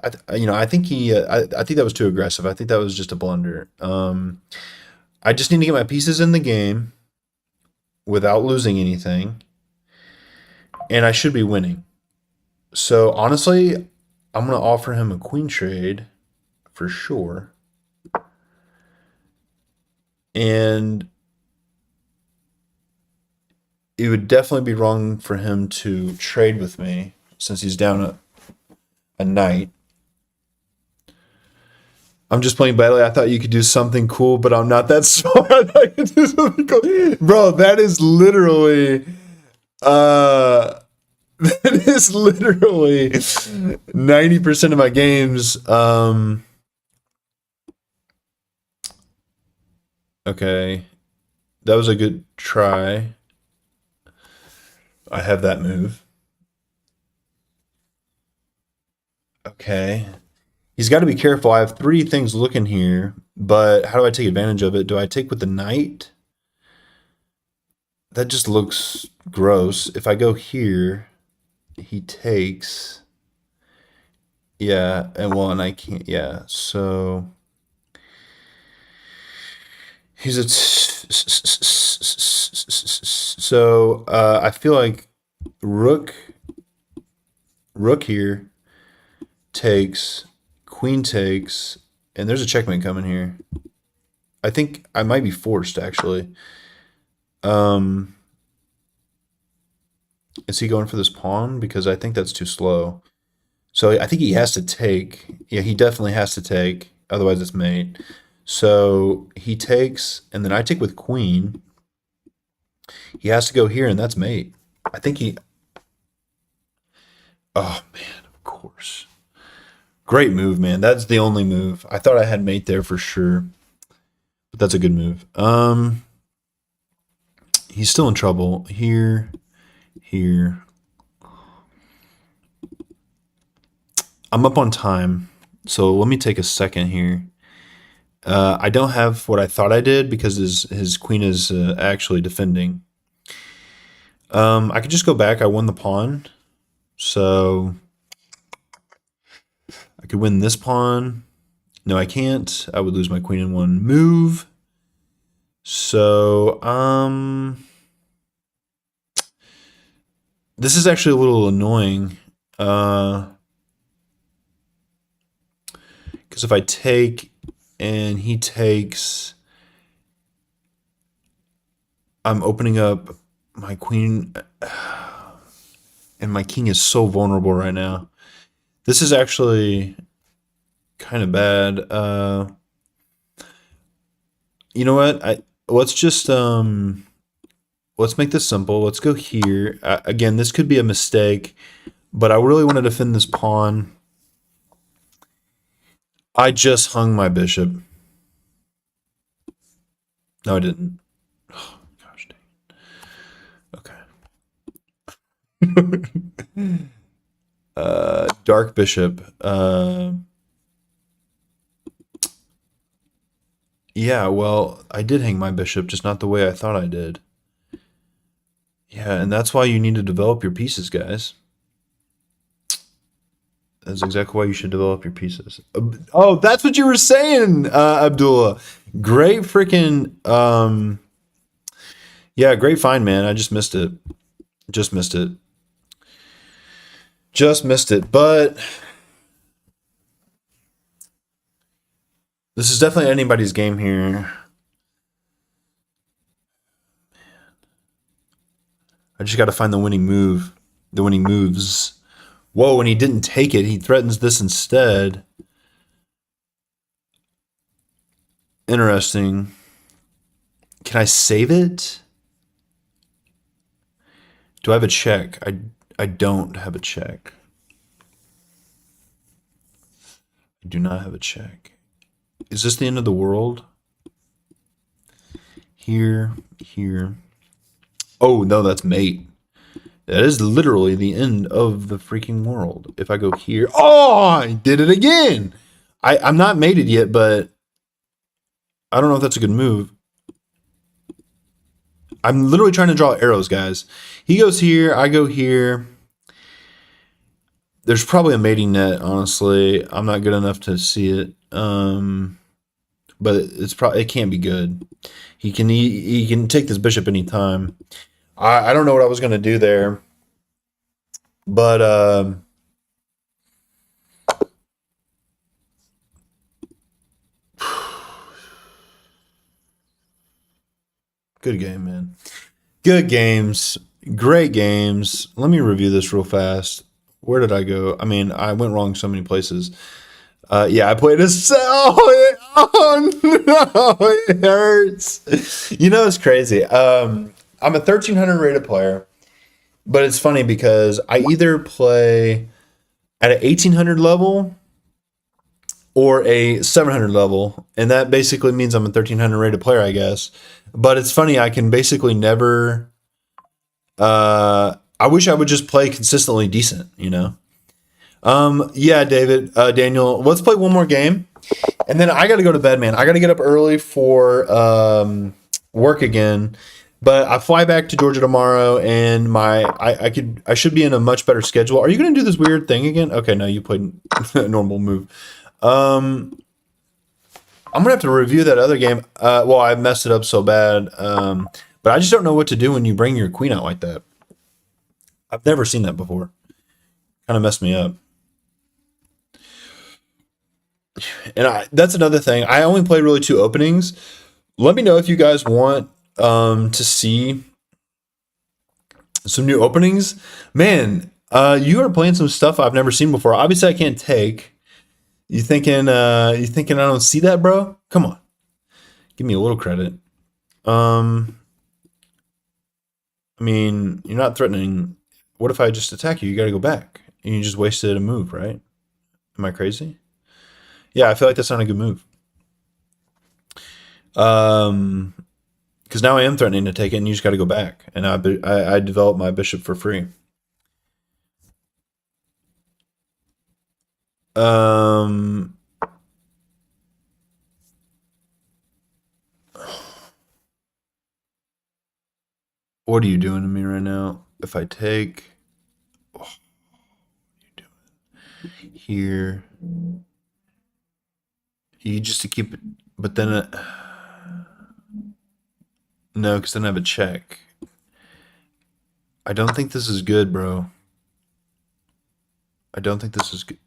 I think he, I think that was too aggressive. I think that was just a blunder. I just need to get my pieces in the game without losing anything, and I should be winning. So honestly, I'm gonna offer him a queen trade for sure, and it would definitely be wrong for him to trade with me since he's down a knight. I'm just playing badly. I thought you could do something cool, but I'm not that smart. I thought you could do something cool. Bro, that is literally uh that is literally 90% of my games. Okay. That was a good try. I have that move. Okay. He's got to be careful. I have three things looking here, but how do I take advantage of it? Do I take with the knight? That just looks gross. If I go here, he takes. Yeah, and I can't. Yeah, so he's a. So I feel like rook, rook here takes, queen takes, and there's a checkmate coming here. I think I might be forced actually. Um, is he going for this pawn? Because I think that's too slow. So I think he has to take. Yeah, he definitely has to take. Otherwise, it's mate. So he takes, and then I take with queen. He has to go here, and that's mate. I think he. Oh man, of course. Great move, man. That's the only move. I thought I had mate there for sure, but that's a good move. He's still in trouble here, here. I'm up on time, so let me take a second here. I don't have what I thought I did because his queen is actually defending. I could just go back. I won the pawn, so I could win this pawn. No, I can't. I would lose my queen in one move. So This is actually a little annoying. Because if I take and he takes, I'm opening up my queen, and my king is so vulnerable right now. This is actually kind of bad. You know what? Let's just let's make this simple. Let's go here. Again, this could be a mistake, but I really want to defend this pawn. I just hung my bishop. No, I didn't. Oh, gosh dang. Okay. Dark bishop. Yeah, well, I did hang my bishop, just not the way I thought I did. Yeah, and that's why you need to develop your pieces, guys. That's exactly why you should develop your pieces. Oh, that's what you were saying, Abdullah. Great freaking, yeah, great find, man. I just missed it. Just missed it. Just missed it. But this is definitely anybody's game here. I just got to find the winning move. The winning moves. Whoa, and he didn't take it. He threatens this instead. Interesting. Can I save it? Do I have a check? I don't have a check. I do not have a check. Is this the end of the world? Here, here. Oh, no, that's mate. That is literally the end of the freaking world. If I go here. Oh, I did it again. I'm not mated yet, but I don't know if that's a good move. I'm literally trying to draw arrows, guys. He goes here. I go here. There's probably a mating net, honestly. I'm not good enough to see it. But it's probably, it can't be good. He can take this bishop anytime. I don't know what I was gonna do there, but good game, man. Good games, great games. Let me review this real fast. Where did I go? I mean, I went wrong so many places. Yeah, I played a cell. Oh no, it hurts. You know, it's crazy. I'm a 1300 rated player, but it's funny because I either play at an 1800 level or a 700 level, and that basically means I'm a 1300 rated player, I guess. But it's funny, I can basically never. I wish I would just play consistently decent, you know. Yeah, David, Daniel, let's play one more game, and then I got to go to bed, man. I got to get up early for work again. But I fly back to Georgia tomorrow, and I should be in a much better schedule. Are you going to do this weird thing again? Okay, no, you played a normal move. I'm gonna have to review that other game. Well, I messed it up so bad, but I just don't know what to do when you bring your queen out like that. I've never seen that before. Kind of messed me up. And that's another thing. I only played really two openings. Let me know if you guys want to see some new openings. Man, you are playing some stuff I've never seen before. Obviously, I can't take. You thinking I don't see that, bro? Come on. Give me a little credit. I mean, you're not threatening. What if I just attack you? You got to go back. And you just wasted a move, right? Am I crazy? Yeah, I feel like that's not a good move. Because now I am threatening to take it, and you just got to go back. And I develop my bishop for free. Um, what are you doing to me right now? If I take, oh, what are you doing here? You just to keep it, but then no, because then I have a check. I don't think this is good, bro. I don't think this is good.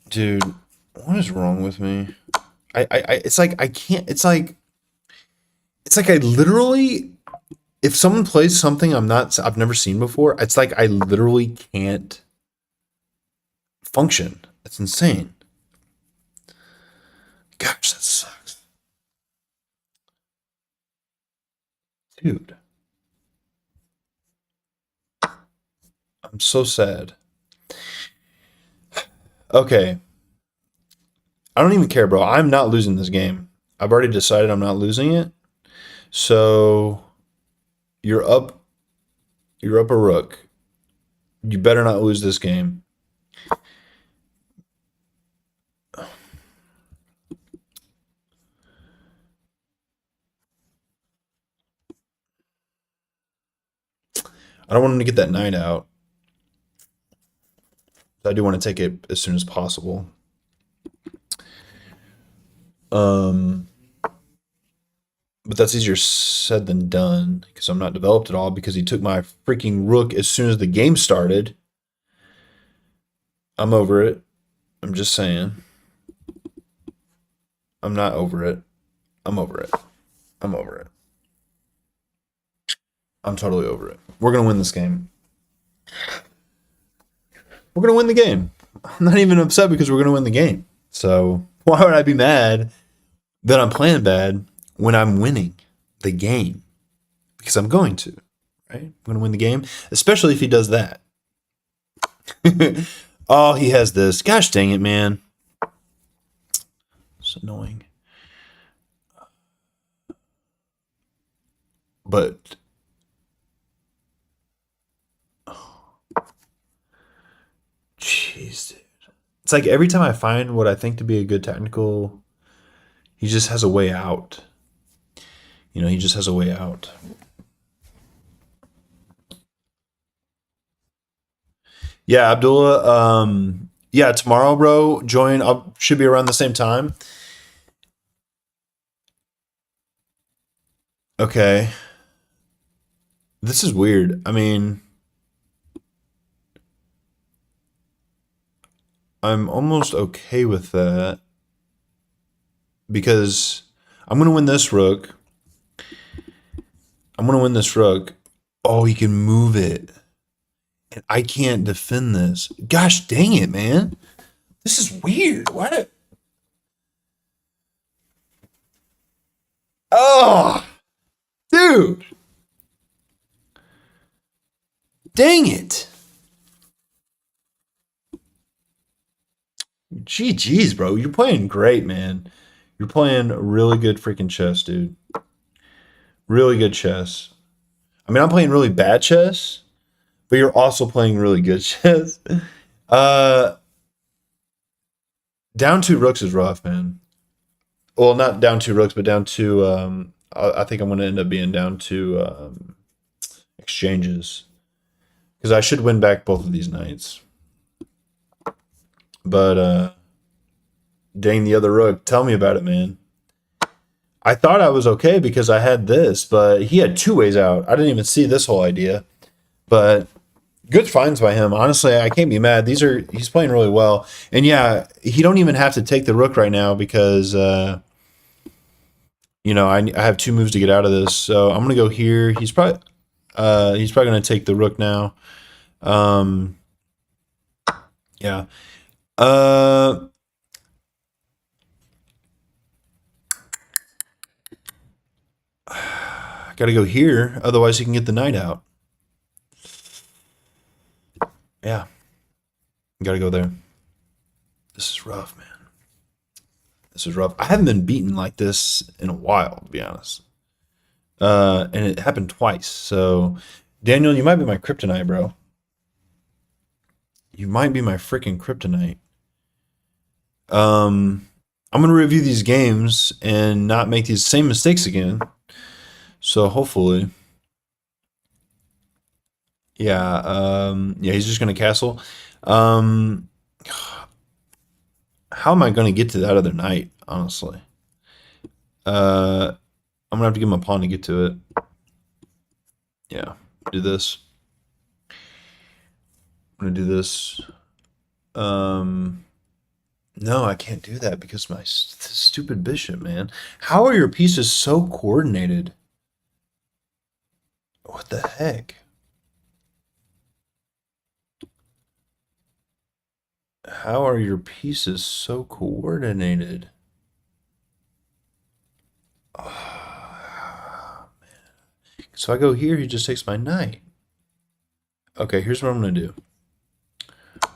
Dude, what is wrong with me? It's like I can't. It's like I literally. If someone plays something I've never seen before, it's like I literally can't function. It's insane. Gosh, that sucks, dude. I'm so sad. Okay, I don't even care, bro. I'm not losing this game. I've already decided I'm not losing it. So you're up. You're up a rook. You better not lose this game. I don't want him to get that knight out. I do want to take it as soon as possible. Um, but that's easier said than done because I'm not developed at all because he took my freaking rook as soon as the game started. I'm over it. I'm just saying. I'm not over it. I'm over it. I'm over it. I'm totally over it. We're going to win this game. We're going to win the game. I'm not even upset because we're going to win the game. So why would I be mad that I'm playing bad when I'm winning the game? Because I'm going to, right? I'm going to win the game, especially if he does that. Oh, he has this. Gosh dang it, man. It's annoying. But jeez, dude. It's like every time I find what I think to be a good technical, he just has a way out. He just has a way out. Yeah, Abdullah. Yeah, tomorrow, bro. Join. Should be around the same time. Okay. This is weird. I mean, I'm almost okay with that because I'm gonna win this rook. I'm gonna win this rook. Oh, he can move it. And I can't defend this. Gosh dang it, man. This is weird. Why? Oh, dude. Dang it. GG's, bro. You're playing great, man. You're playing really good freaking chess, dude. Really good chess. I mean, I'm playing really bad chess, but you're also playing really good chess. Uh, down two rooks is rough, man. Well, not down two rooks, but down to I think I'm going to end up being down to exchanges because I should win back both of these knights. But dang the other rook, tell me about it, man. I thought I was okay because I had this, but he had two ways out. I didn't even see this whole idea, but good finds by him. Honestly, I can't be mad. He's playing really well, and yeah, he don't even have to take the rook right now because I have two moves to get out of this. So I'm gonna go here. He's probably gonna take the rook now. Um, yeah. Uh, got to go here, otherwise he can get the knight out. Yeah, got to go there. This is rough, man. This is rough. I haven't been beaten like this in a while, to be honest. And it happened twice. So, Daniel, you might be my kryptonite, bro. You might be my freaking kryptonite. I'm gonna review these games and not make these same mistakes again. So hopefully, yeah, yeah, he's just gonna castle. Um, how am I gonna get to that other knight? Honestly, uh, I'm gonna have to give him a pawn to get to it. Yeah, do this. I'm gonna do this. Um, no, I can't do that because my stupid bishop, man. How are your pieces so coordinated? What the heck? How are your pieces so coordinated? So I go here, he just takes my knight. Okay, here's what I'm gonna do.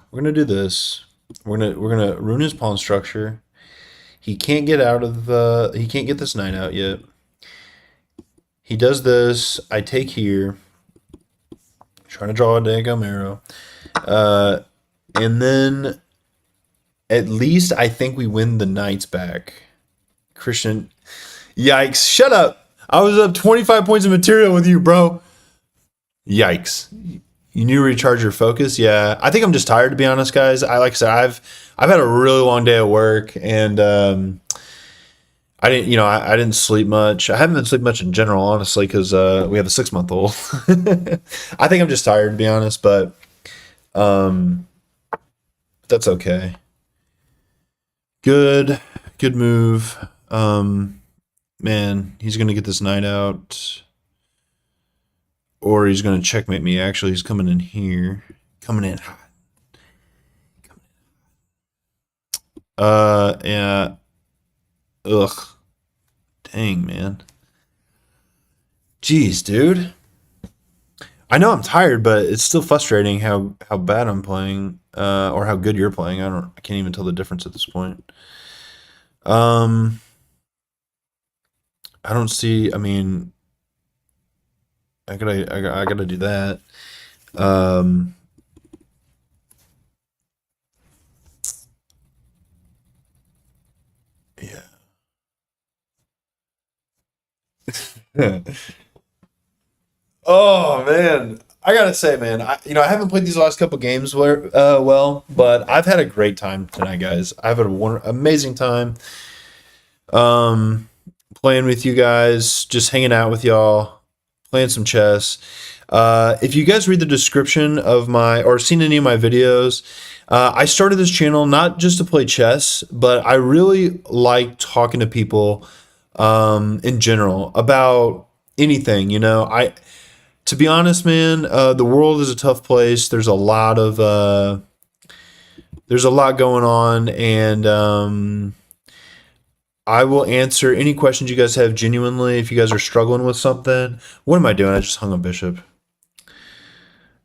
We're gonna do this. We're gonna ruin his pawn structure. He can't get out of the. He can't get this knight out yet. He does this. I take here. Trying to draw a daggum arrow. And then at least I think we win the knights back. Christian. Yikes. Shut up. I was up 25 points of material with you, bro. Yikes. You need to recharge your focus. Yeah, I think I'm just tired, to be honest, guys. Like I said, I've had a really long day at work, and I didn't, I didn't sleep much. I haven't been sleeping much in general, honestly, because we have a 6-month-old. I think I'm just tired, to be honest, but um, that's okay. Good move. Man, he's gonna get this knight out. Or he's going to checkmate me. Actually, he's coming in here. Coming in hot. Yeah. Ugh. Dang, man. Jeez, dude. I know I'm tired, but it's still frustrating how bad I'm playing, or how good you're playing. I can't even tell the difference at this point. I don't see. I mean, I gotta do that. Um, yeah. Oh man, I gotta say, man, I haven't played these last couple games well, but I've had a great time tonight, guys. I've had one amazing time, um, playing with you guys, just hanging out with y'all, playing some chess. If you guys read the description of my or seen any of my videos, I started this channel not just to play chess, but I really like talking to people in general about anything. To be honest, man, the world is a tough place. There's a lot going on, and I will answer any questions you guys have genuinely. If you guys are struggling with something, what am I doing? I just hung a bishop.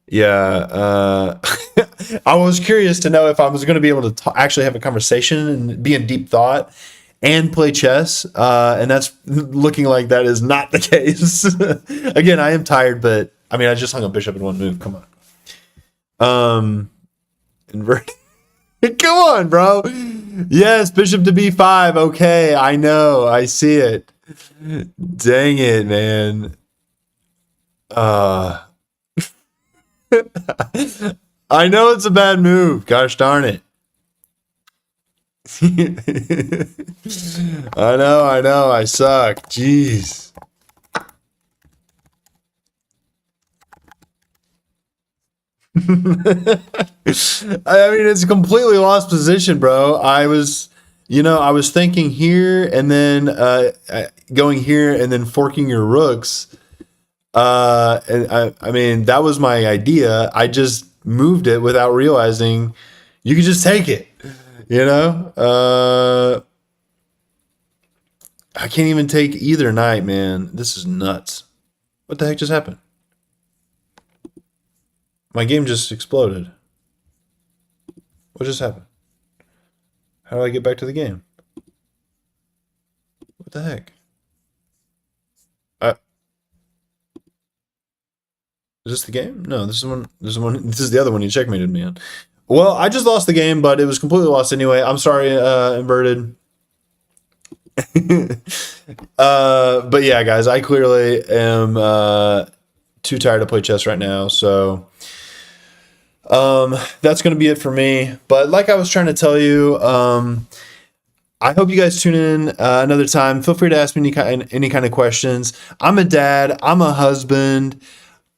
Yeah, I was curious to know if I was going to be able to actually have a conversation and be in deep thought and play chess, and that's looking like that is not the case. Again, I am tired, but I mean, I just hung a bishop in one move. Come on, invert. Come on, bro. Yes, bishop to b5. Okay, I know, I see it. Dang it, man. Uh, I know it's a bad move. Gosh darn it. I know, I suck. Jeez. I mean, it's a completely lost position, bro. I was thinking here and then going here and then forking your rooks. And I mean, that was my idea. I just moved it without realizing you could just take it. You know, I can't even take either knight, man. This is nuts. What the heck just happened? My game just exploded. What just happened? How do I get back to the game? What the heck? Is this the game? No, this is one. This is one. This is the other one you checkmated me on. Well, I just lost the game, but it was completely lost anyway. I'm sorry, inverted. But yeah, guys, I clearly am too tired to play chess right now, so that's gonna be it for me. But like I was trying to tell you, I hope you guys tune in another time. Feel free to ask me any kind of questions. I'm a dad. I'm a husband.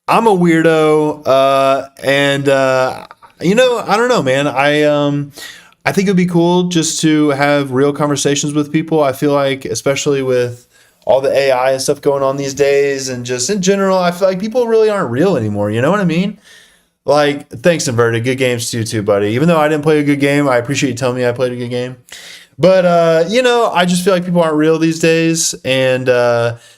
I'm a weirdo, and I don't know, man. I think it'd be cool just to have real conversations with people. I feel like, especially with all the AI and stuff going on these days, and just in general, I feel like people really aren't real anymore. You know what I mean? Like, thanks, Inverted. Good games to you too, buddy. Even though I didn't play a good game, I appreciate you telling me I played a good game. But I just feel like people aren't real these days, and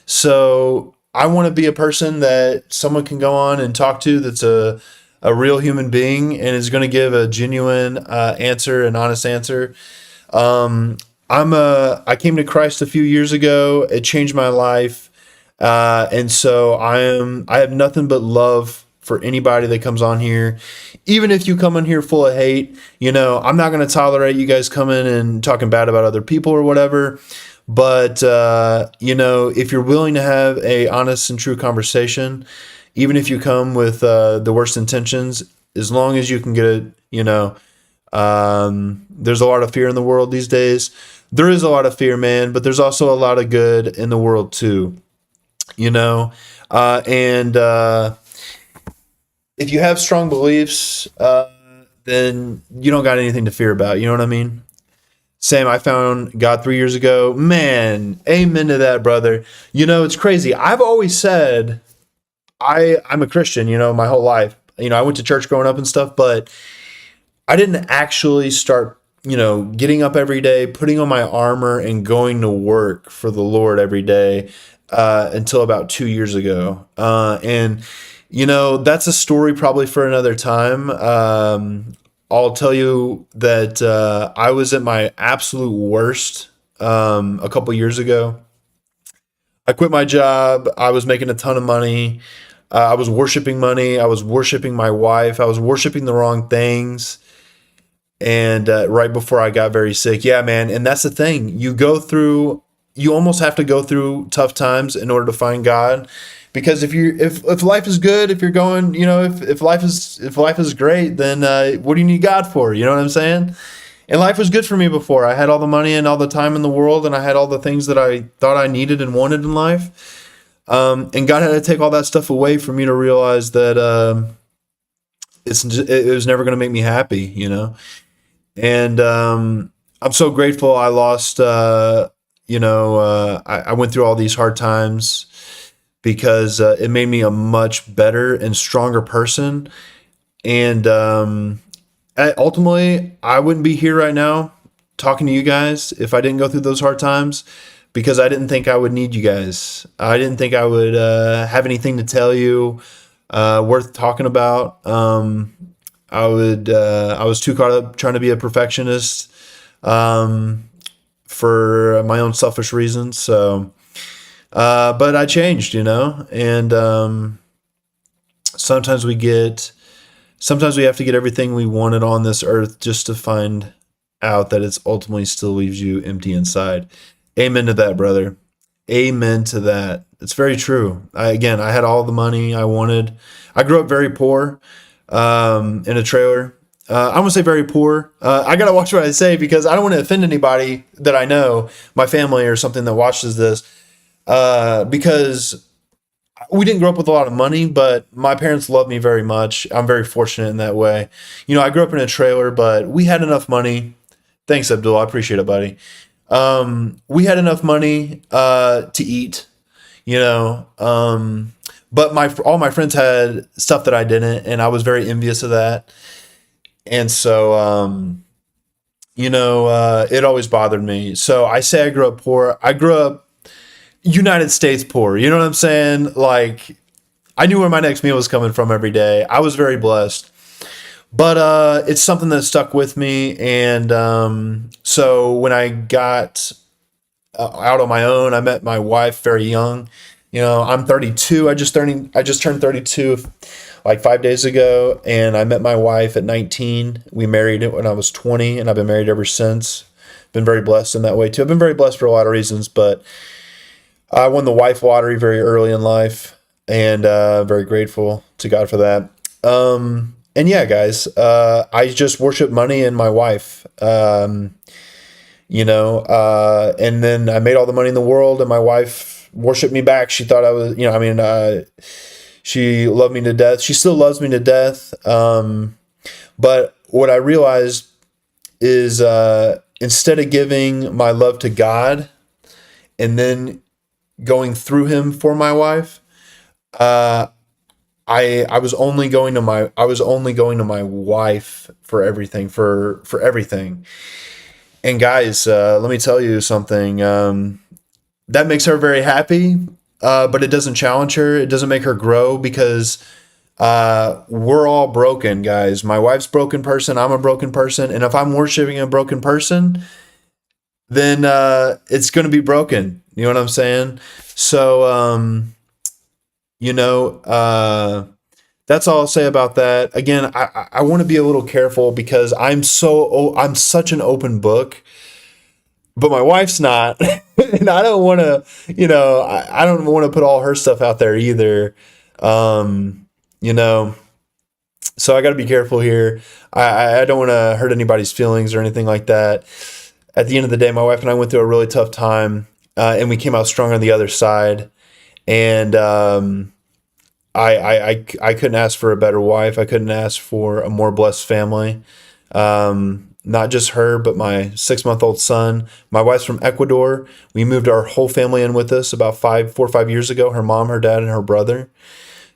so I want to be a person that someone can go on and talk to that's a real human being and is going to give a genuine answer, an honest answer. Um, I came to Christ a few years ago. It changed my life, and so I have nothing but love for anybody that comes on here. Even if you come in here full of hate, I'm not going to tolerate you guys coming and talking bad about other people or whatever. But if you're willing to have a honest and true conversation, even if you come with the worst intentions, as long as you can get it, there's a lot of fear in the world these days. There is a lot of fear, man, but there's also a lot of good in the world too, and if you have strong beliefs, then you don't got anything to fear about. You know what I mean? Sam, I found God 3 years ago. Man, amen to that, brother. It's crazy. I've always said I'm a Christian, my whole life. I went to church growing up and stuff, but I didn't actually start, getting up every day, putting on my armor, and going to work for the Lord every day until about 2 years ago. And that's a story probably for another time. I'll tell you that I was at my absolute worst a couple years ago. I quit my job. I was making a ton of money. I was worshiping money. I was worshiping my wife. I was worshiping the wrong things. And right before I got very sick. Yeah, man. And that's the thing. You almost have to go through tough times in order to find God. Because if life is good, if you're going, if life is great, then what do you need God for? You know what I'm saying? And life was good for me before. I had all the money and all the time in the world, and I had all the things that I thought I needed and wanted in life. And God had to take all that stuff away for me to realize that it was never going to make me happy. And I'm so grateful I lost. I went through all these hard times because it made me a much better and stronger person. And ultimately, I wouldn't be here right now talking to you guys if I didn't go through those hard times, because I didn't think I would need you guys. I didn't think I would have anything to tell you worth talking about. I was too caught up trying to be a perfectionist for my own selfish reasons. So, but I changed, and sometimes we have to get everything we wanted on this earth just to find out that it's ultimately still leaves you empty inside. Amen to that, brother. Amen to that. It's very true. I had all the money I wanted. I grew up very poor, in a trailer. I won't say very poor. I gotta watch what I say because I don't want to offend anybody that I know, my family or something that watches this, because we didn't grow up with a lot of money, but my parents love me very much. I'm very fortunate in that way. I grew up in a trailer, but we had enough money. Thanks, Abdul. I appreciate it, buddy. We had enough money to eat, but all my friends had stuff that I didn't, and I was very envious of that. And so, it always bothered me. So I say I grew up poor. I grew up United States poor. You know what I'm saying? Like, I knew where my next meal was coming from every day. I was very blessed. But it's something that stuck with me. And so when I got out on my own, I met my wife very young. I'm 32. I just turned 32 like 5 days ago, and I met my wife at 19. We married when I was 20, and I've been married ever since. Been very blessed in that way too. I've been very blessed for a lot of reasons, but I won the wife lottery very early in life, and very grateful to God for that. And yeah, guys, I just worship money and my wife. and then I made all the money in the world, and my wife worshiped me back. She thought I was, she loved me to death. She still loves me to death. But what I realized is, instead of giving my love to God and then going through Him for my wife, uh, I was only going to my wife for everything, for everything. And guys, let me tell you something. That makes her very happy, but it doesn't challenge her. It doesn't make her grow, because we're all broken, guys. My wife's a broken person. I'm a broken person, and if I'm worshiping a broken person, then it's going to be broken. You know what I'm saying? So, you know, that's all I'll say about that. Again, I want to be a little careful, because I'm such an open book, but my wife's not, and I don't want to, I don't want to put all her stuff out there either. Um, you know, so I got to be careful here. I don't want to hurt anybody's feelings or anything like that. At the end of the day, my wife and I went through a really tough time, and we came out strong on the other side. And I couldn't ask for a better wife. I couldn't ask for a more blessed family. Not just her, but my 6-month-old son. My wife's from Ecuador. We moved our whole family in with us about 4 or 5 years ago. Her mom, her dad, and her brother.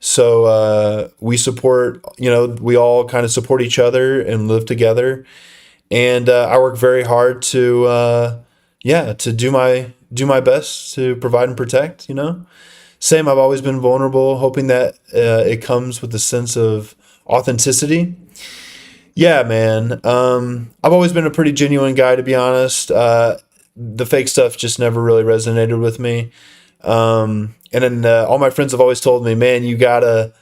So we support. We all kind of support each other and live together. And I work very hard to do my best to provide and protect. Same. I've always been vulnerable, hoping that it comes with a sense of authenticity. Yeah, man. I've always been a pretty genuine guy, to be honest. The fake stuff just never really resonated with me. And then all my friends have always told me, man, you gotta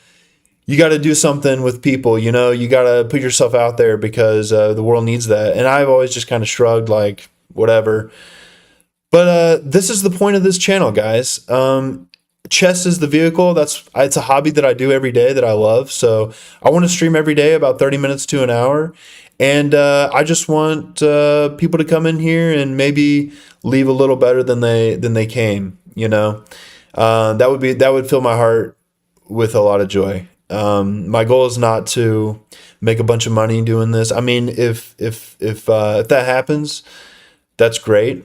do something with people. You gotta put yourself out there, because the world needs that. And I've always just kind of shrugged, like, whatever. But this is the point of this channel, guys. Chess is the vehicle. It's a hobby that I do every day that I love. So I want to stream every day about 30 minutes to an hour. And I just want people to come in here and maybe leave a little better than they came. That would fill my heart with a lot of joy. My goal is not to make a bunch of money doing this. I mean, if that happens, that's great.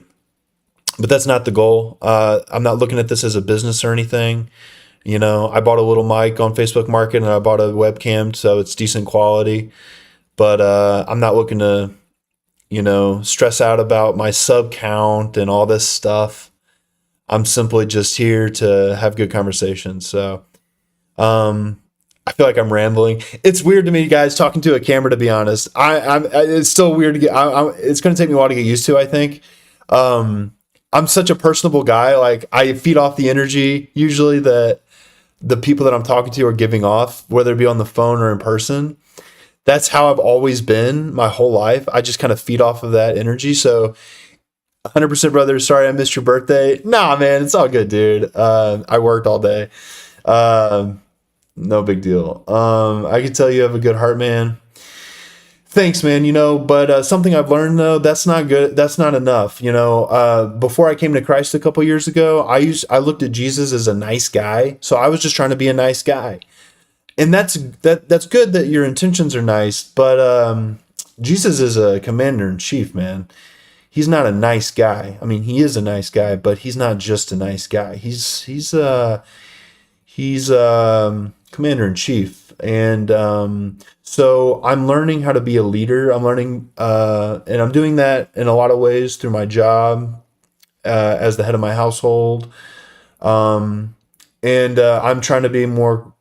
But that's not the goal. I'm not looking at this as a business or anything. I bought a little mic on Facebook Market, and I bought a webcam, so it's decent quality. But I'm not looking to, stress out about my sub count and all this stuff. I'm simply just here to have good conversations. So I feel like I'm rambling. It's weird to me, guys, talking to a camera. To be honest, it's still weird to get. It's going to take me a while to get used to, I think. I'm such a personable guy. Like, I feed off the energy usually that the people that I'm talking to are giving off, whether it be on the phone or in person. That's how I've always been my whole life. I just kind of feed off of that energy. So 100% brother, sorry I missed your birthday. Nah, man, it's all good, dude. I worked all day. No big deal. I can tell you have a good heart, man. Thanks, man. But something I've learned, though, that's not good. That's not enough. Before I came to Christ a couple years ago, I looked at Jesus as a nice guy. So I was just trying to be a nice guy. And that's good that your intentions are nice, but Jesus is a commander in chief, man. He's not a nice guy. I mean, he is a nice guy, but he's not just a nice guy. He's commander in chief, and so I'm learning how to be a leader. I'm learning, and I'm doing that in a lot of ways through my job as the head of my household, and I'm trying to be more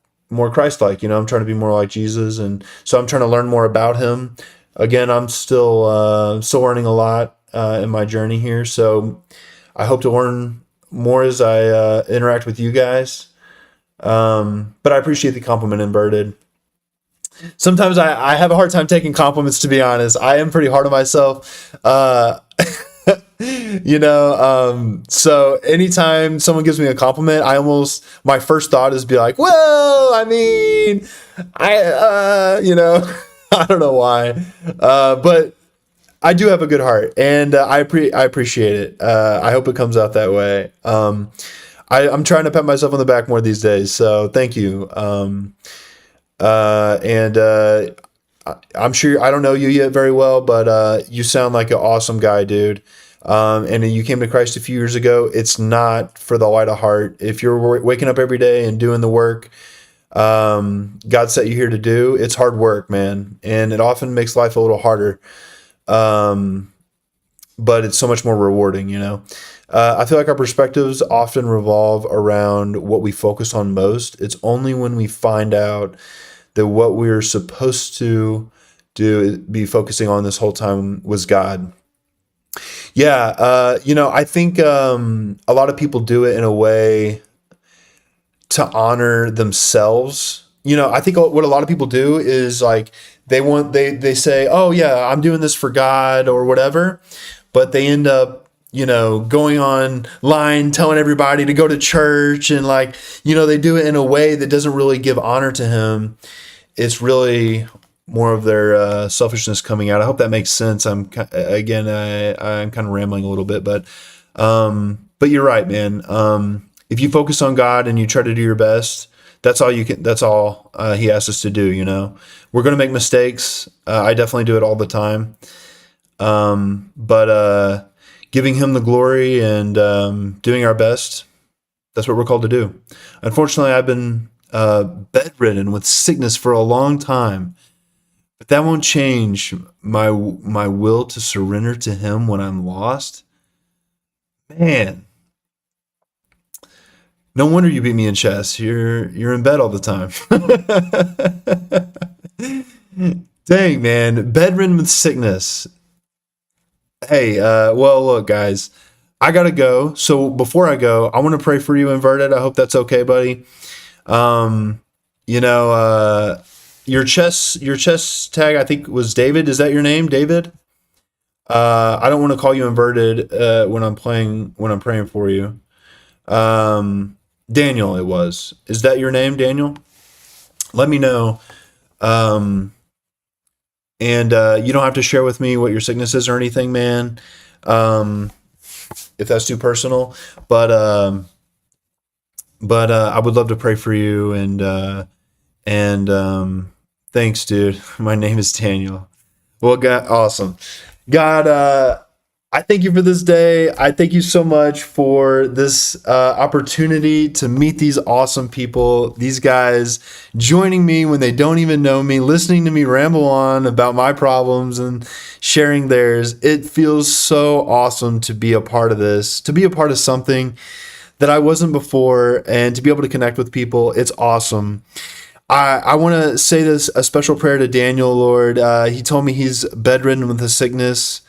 Christ-like. I'm trying to be more like Jesus, and so I'm trying to learn more about him. Again, I'm still learning a lot in my journey here. So I hope to learn more as I interact with you guys. But I appreciate the compliment, Inverted. Sometimes I have a hard time taking compliments, to be honest. I am pretty hard on myself. So anytime someone gives me a compliment, my first thought is be like, well, I mean, I don't know why. But I do have a good heart, and I appreciate it. I hope it comes out that way. I'm trying to pat myself on the back more these days, so thank you. And I'm sure I don't know you yet very well, but you sound like an awesome guy, dude. And you came to Christ a few years ago. It's not for the light of heart. If you're waking up every day and doing the work God set you here to do, it's hard work, man, and it often makes life a little harder. Um, but it's so much more rewarding, you know. I feel like our perspectives often revolve around what we focus on most. It's only when we find out that what we're supposed to be focusing on this whole time was God. Yeah, I think a lot of people do it in a way to honor themselves. I think what a lot of people do is like they say, "Oh yeah, I'm doing this for God" or whatever, but they end up going online telling everybody to go to church, and like they do it in a way that doesn't really give honor to him. It's really more of their selfishness coming out. I hope that makes sense. I'm kind of rambling a little bit, but you're right, man. If you focus on God and you try to do your best, that's all you can. That's all He asks us to do. We're going to make mistakes. I definitely do it all the time. But giving Him the glory and doing our best, that's what we're called to do. Unfortunately, I've been bedridden with sickness for a long time, but that won't change my will to surrender to Him when I'm lost. Man, no wonder you beat me in chess. You're in bed all the time. Dang, man, bedridden with sickness. Hey, well, look, guys, I gotta go. So before I go, I want to pray for you, Inverted. I hope that's okay, buddy. Um, you know, your chess tag, I think was David. Is that your name, David? I don't want to call you Inverted when I'm praying for you. Um, Daniel, it was. Is that your name, Daniel? Let me know. Um, and you don't have to share with me what your sickness is or anything, man. Um, if that's too personal, but I would love to pray for you, and thanks, dude. My name is Daniel. Well, God, awesome. God, I thank you for this day. I thank you so much for this opportunity to meet these awesome people, these guys joining me when they don't even know me, listening to me ramble on about my problems and sharing theirs. It feels so awesome to be a part of this, to be a part of something that I wasn't before, and to be able to connect with people. It's awesome. I want to say this a special prayer to Daniel, Lord. He told me he's bedridden with a sickness.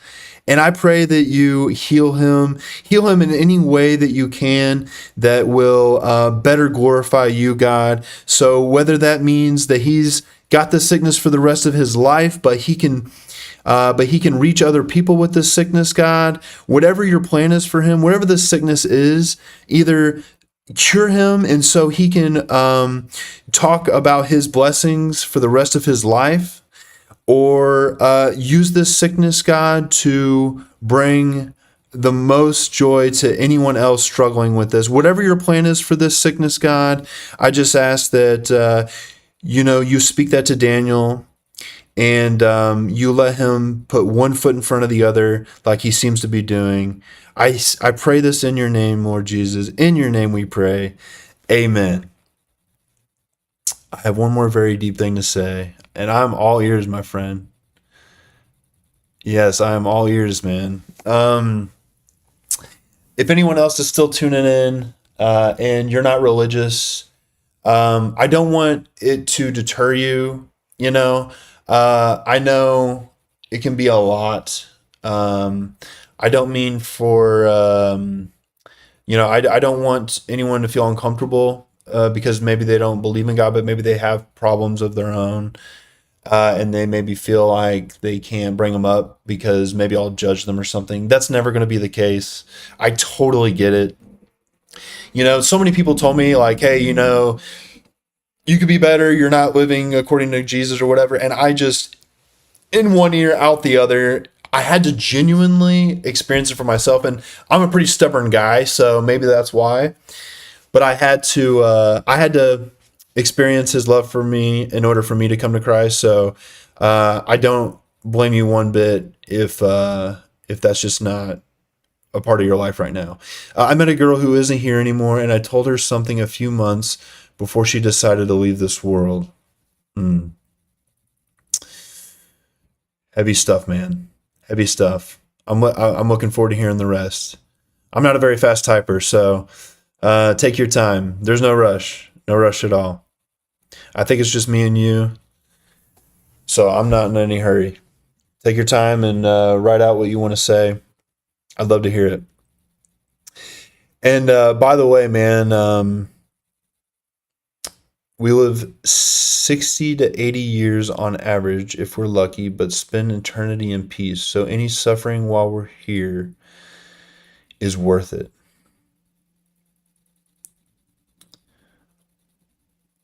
And I pray that you heal him in any way that you can that will better glorify you, God. So whether that means that he's got the sickness for the rest of his life, but he can reach other people with this sickness, God. Whatever your plan is for him, whatever the sickness is, either cure him and so he can talk about his blessings for the rest of his life, or use this sickness, God, to bring the most joy to anyone else struggling with this. Whatever your plan is for this sickness, God, I just ask that you speak that to Daniel, and you let him put one foot in front of the other like he seems to be doing. I pray this in your name, Lord Jesus. In your name we pray. Amen. I have one more very deep thing to say, and I'm all ears, my friend. Yes, I am all ears, man. If anyone else is still tuning in and you're not religious, I don't want it to deter you. I know it can be a lot. I don't mean for I don't want anyone to feel uncomfortable because maybe they don't believe in God, but maybe they have problems of their own, and they maybe feel like they can't bring them up because maybe I'll judge them or something. That's never going to be the case. I totally get it. So many people told me like, hey, you could be better. You're not living according to Jesus or whatever. And I just, in one ear, out the other, I had to genuinely experience it for myself, and I'm a pretty stubborn guy, so maybe that's why. But I had to experience His love for me in order for me to come to Christ. So I don't blame you one bit if that's just not a part of your life right now. I met a girl who isn't here anymore, and I told her something a few months before she decided to leave this world. Hmm. Heavy stuff, man. Heavy stuff. I'm looking forward to hearing the rest. I'm not a very fast typer, so take your time. There's no rush at all. I think it's just me and you, so I'm not in any hurry. Take your time and write out what you want to say. I'd love to hear it. And by the way, man, we live 60 to 80 years on average if we're lucky, but spend eternity in peace. So any suffering while we're here is worth it.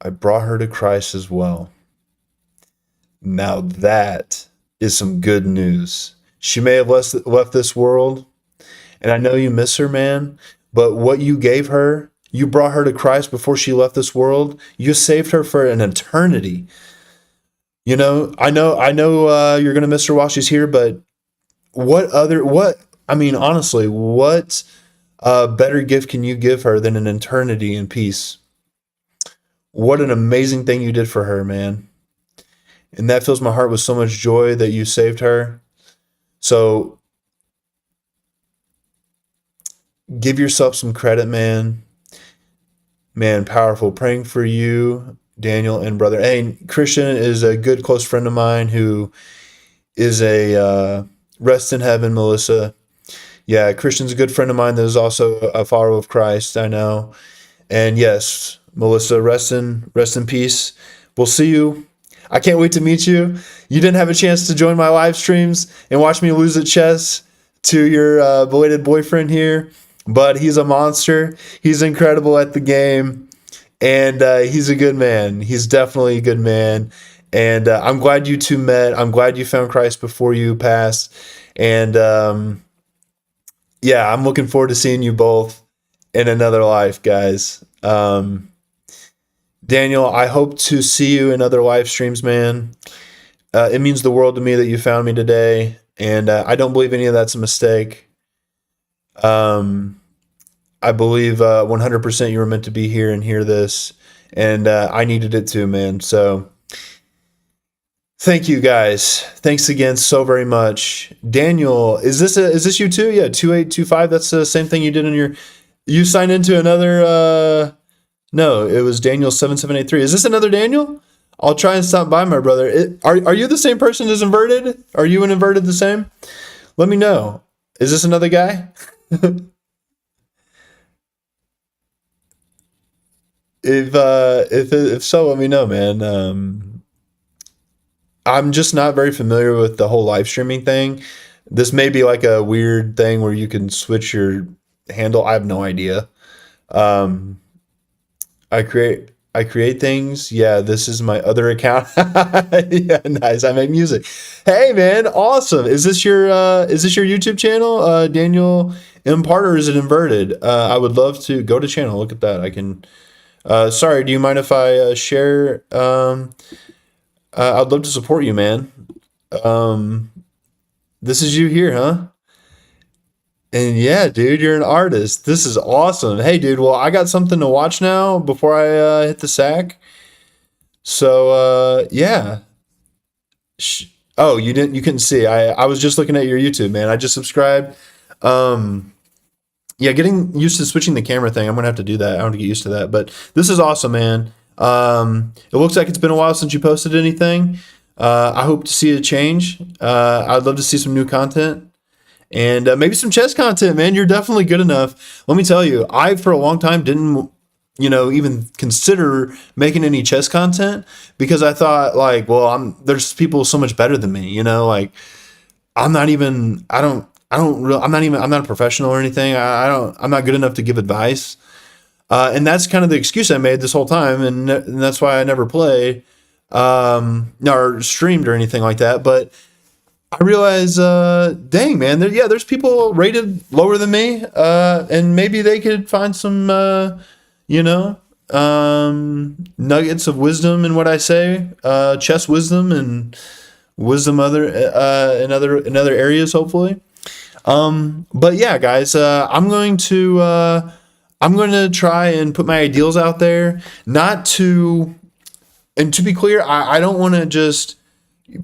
I brought her to Christ as well. Now that is some good news. She may have left this world, and I know you miss her, man, but what you gave her, you brought her to Christ before she left this world. You saved her for an eternity. I know, you're gonna miss her while she's here, but I mean, honestly, what better gift can you give her than an eternity in peace? What an amazing thing you did for her, man. And that fills my heart with so much joy that you saved her. So give yourself some credit, man. Man, powerful. Praying for you, Daniel and brother. Hey, Christian is a good close friend of mine who is a rest in heaven, Melissa. Yeah, Christian's a good friend of mine that is also a follower of Christ, I know. And yes, Melissa, rest in peace. We'll see you. I can't wait to meet you. You didn't have a chance to join my live streams and watch me lose at chess to your belated boyfriend here, but he's a monster. He's incredible at the game, and he's a good man. He's definitely a good man. And I'm glad you two met. I'm glad you found Christ before you passed. And yeah, I'm looking forward to seeing you both in another life, guys. Daniel, I hope to see you in other live streams, man. It means the world to me that you found me today, and I don't believe any of that's a mistake. Um, I believe 100% you were meant to be here and hear this, and I needed it too, man. So thank you, guys. Thanks again so very much. Daniel, is this you too? Yeah, 2825. That's the same thing you did in your. You signed into another. No, it was Daniel 7783. Is this another Daniel? I'll try and stop by, my brother. Are you the same person as Inverted? Are you and Inverted the same? Let me know. Is this another guy? If so, let me know, man. I'm just not very familiar with the whole live streaming thing. This may be like a weird thing where you can switch your handle. I have no idea. Um, I create things. Yeah, this is my other account. Yeah, nice. I make music. Hey man, awesome. Is this your YouTube channel, Daniel Impart, or is it Inverted? I would love to go to channel. Look at that. I can sorry, do you mind if I share I'd love to support you, man. Um this is you here, huh? And yeah, dude, you're an artist. This is awesome. Hey, dude, well, I got something to watch now before I hit the sack. So, yeah. Oh, you couldn't see. I was just looking at your YouTube, man. I just subscribed. Um, yeah, getting used to switching the camera thing. I'm gonna have to do that. I want to get used to that. But this is awesome, man. It looks like it's been a while since you posted anything. I hope to see a change. I'd love to see some new content. And maybe some chess content, man. You're definitely good enough. Let me tell you, I for a long time didn't, even consider making any chess content because I thought like, well, there's people so much better than me, like I'm not even, I don't really, I'm not a professional or anything. I'm not good enough to give advice. And that's kind of the excuse I made this whole time. And that's why I never played, or streamed or anything like that. But I realize, dang man, there's people rated lower than me, and maybe they could find some, you know, nuggets of wisdom in what I say, chess wisdom and wisdom in other areas, hopefully. But yeah, guys, I'm going to try and put my ideals out there, not to, and to be clear, I don't want to just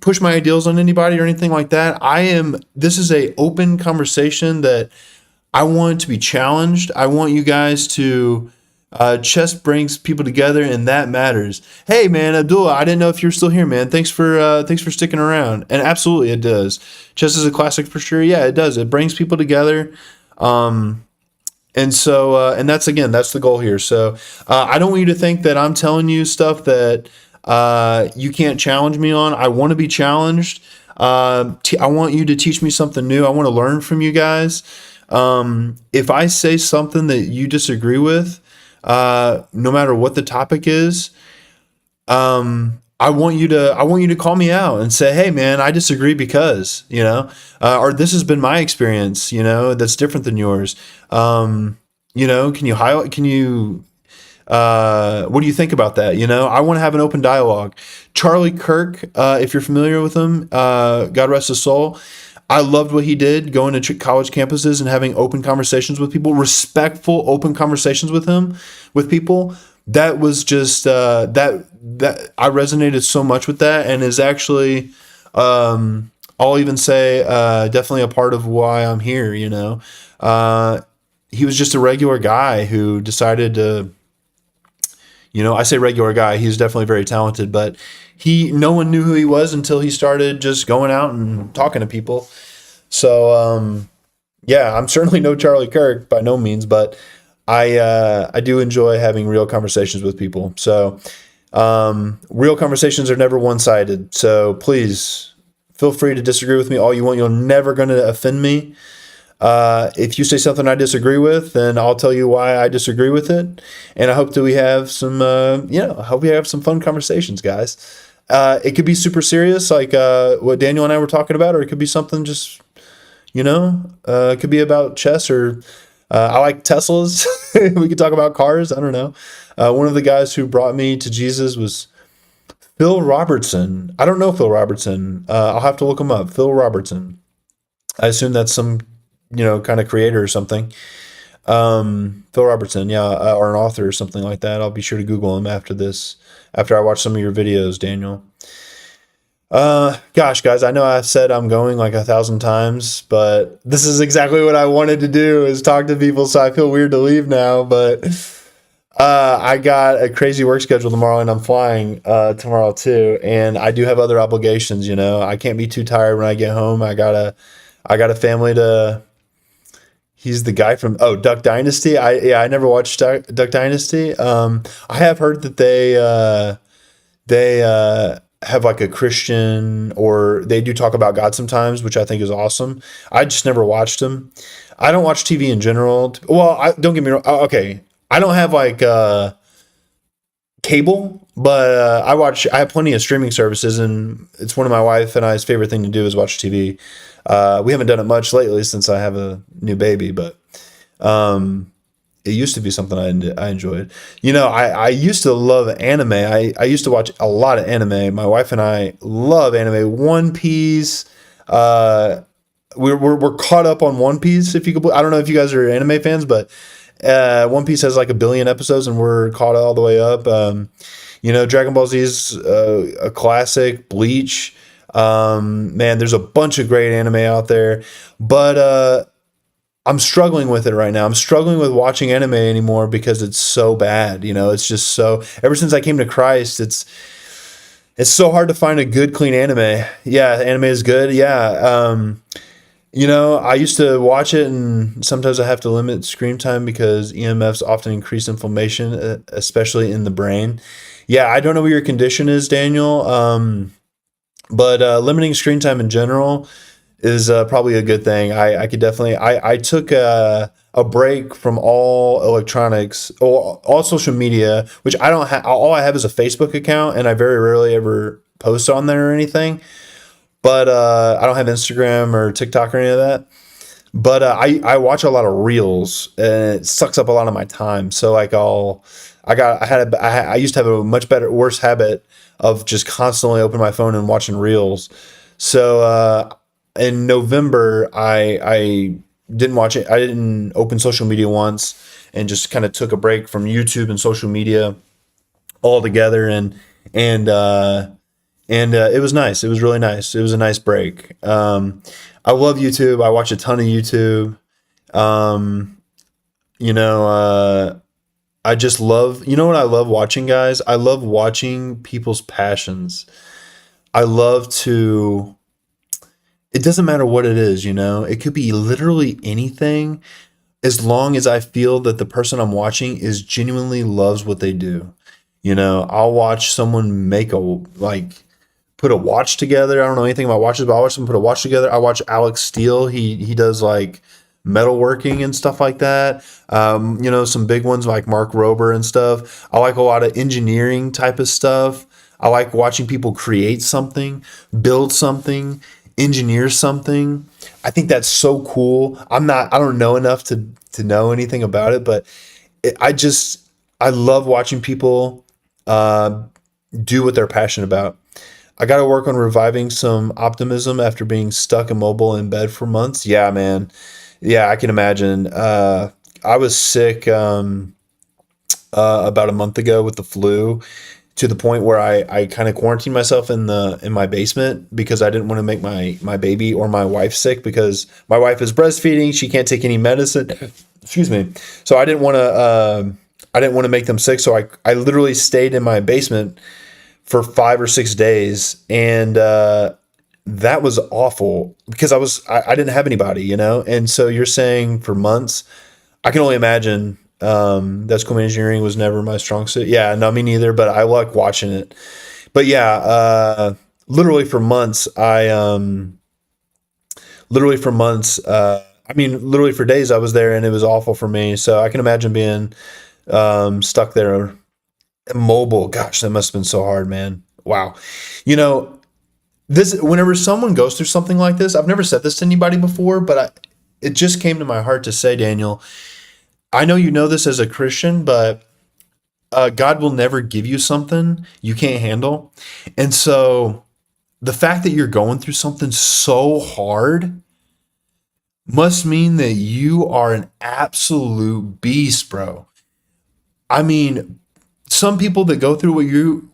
push my ideals on anybody or anything like that. This is a open conversation that I want to be challenged. I want you guys to, chess brings people together, and that matters. Hey, man, Abdullah, I didn't know if you're still here, man. Thanks for sticking around. And absolutely, it does. Chess is a classic for sure. Yeah, it does. It brings people together. And so, and that's the goal here. So, I don't want you to think that I'm telling you stuff that you can't challenge me on. I want to be challenged. I want you to teach me something new. I want to learn from you guys. If I say something that you disagree with, no matter what the topic is, I want you to call me out and say, "Hey, man, I disagree because," or "This has been my experience, that's different than yours." Can you highlight? Can you? What do you think about that? I want to have an open dialogue. Charlie Kirk, if you're familiar with him, God rest his soul. I loved what he did, going to college campuses and having open conversations with people, respectful, open conversations with people. That was just that I resonated so much with that, and is actually, I'll even say, definitely a part of why I'm here. He was just a regular guy who decided to. I say regular guy. He's definitely very talented, but no one knew who he was until he started just going out and talking to people. So, yeah, I'm certainly no Charlie Kirk by no means, but I do enjoy having real conversations with people. So, real conversations are never one-sided. So please feel free to disagree with me all you want. You're never going to offend me. If you say something I disagree with, then I'll tell you why I disagree with it. And I hope that we have some, I hope we have some fun conversations, guys. It could be super serious, like what Daniel and I were talking about, or it could be something just, it could be about chess, or I like Teslas. We could talk about cars. I don't know. One of the guys who brought me to Jesus was Phil Robertson. I don't know Phil Robertson. I'll have to look him up. Phil Robertson. I assume that's some kind of creator or something. Phil Robertson, yeah, or an author or something like that. I'll be sure to Google him after I watch some of your videos, Daniel. Gosh, guys, I know I've said I'm going like 1,000 times, but this is exactly what I wanted to do, is talk to people, so I feel weird to leave now, but I got a crazy work schedule tomorrow, and I'm flying tomorrow too, and I do have other obligations, I can't be too tired when I get home. I got a family to. He's the guy from Duck Dynasty. I never watched Duck Dynasty. I have heard that they have like a Christian, or they do talk about God sometimes, which I think is awesome. I just never watched them. I don't watch TV in general. Well, don't get me wrong. Okay, I don't have like cable, but I have plenty of streaming services, and it's one of my wife and I's favorite thing to do is watch TV. We haven't done it much lately since I have a new baby, but it used to be something I enjoyed. I used to love anime. I used to watch a lot of anime. My wife and I love anime. One Piece. We're caught up on One Piece. If you could, I don't know if you guys are anime fans, but One Piece has like 1 billion episodes, and we're caught all the way up. Dragon Ball Z is a classic. Bleach. Man, there's a bunch of great anime out there, but I'm struggling with it right now. I'm struggling with watching anime anymore because it's so bad. It's just so. Ever since I came to Christ, it's so hard to find a good, clean anime. Yeah, anime is good. Yeah. I used to watch it, and sometimes I have to limit screen time because EMFs often increase inflammation, especially in the brain. Yeah, I don't know what your condition is, Daniel. But limiting screen time in general is probably a good thing. I could definitely. I took a break from all electronics or all social media, which I don't have. All I have is a Facebook account, and I very rarely ever post on there or anything. but I don't have Instagram or TikTok or any of that. But I watch a lot of reels, and it sucks up a lot of my time. So like I used to have a much better worse habit of just constantly opening my phone and watching reels. So in November, I didn't watch it. I didn't open social media once, and just kind of took a break from YouTube and social media altogether. And it was nice. It was really nice. It was a nice break. I love YouTube. I watch a ton of YouTube. Um, you know, I just love. You know what I love watching, guys? I love watching people's passions. I love to. It doesn't matter what it is. It could be literally anything, as long as I feel that the person I'm watching is genuinely loves what they do. I'll watch someone make a like put a watch together. I don't know anything about watches, but I watch them put a watch together. I watch Alex Steele. He does like metalworking and stuff like that. Some big ones like Mark Rober and stuff. I like a lot of engineering type of stuff. I like watching people create something, build something, engineer something. I think that's so cool. I don't know enough to know anything about it, but I love watching people uh, do what they're passionate about. I got to work on reviving some optimism after being stuck immobile in bed for months. Yeah, man. Yeah, I can imagine. I was sick about a month ago with the flu, to the point where I kind of quarantined myself in my basement because I didn't want to make my baby or my wife sick, because my wife is breastfeeding. She can't take any medicine. Excuse me. So I didn't want to make them sick. So I literally stayed in my basement for 5 or 6 days, and that was awful because I didn't have anybody, and so you're saying for months. I can only imagine. That's cool. Engineering was never my strong suit. Yeah, no, me neither, but I like watching it. But yeah, literally for months literally for months I mean, literally for days I was there, and it was awful for me. So I can imagine being stuck there immobile. Gosh, that must have been so hard, man. Wow. You know, this whenever someone goes through something like this, I've never said this to anybody before, but it just came to my heart to say, Daniel, I know you know this as a Christian, but God will never give you something you can't handle. And so the fact that you're going through something so hard must mean that you are an absolute beast, bro. I mean, some people that go through what you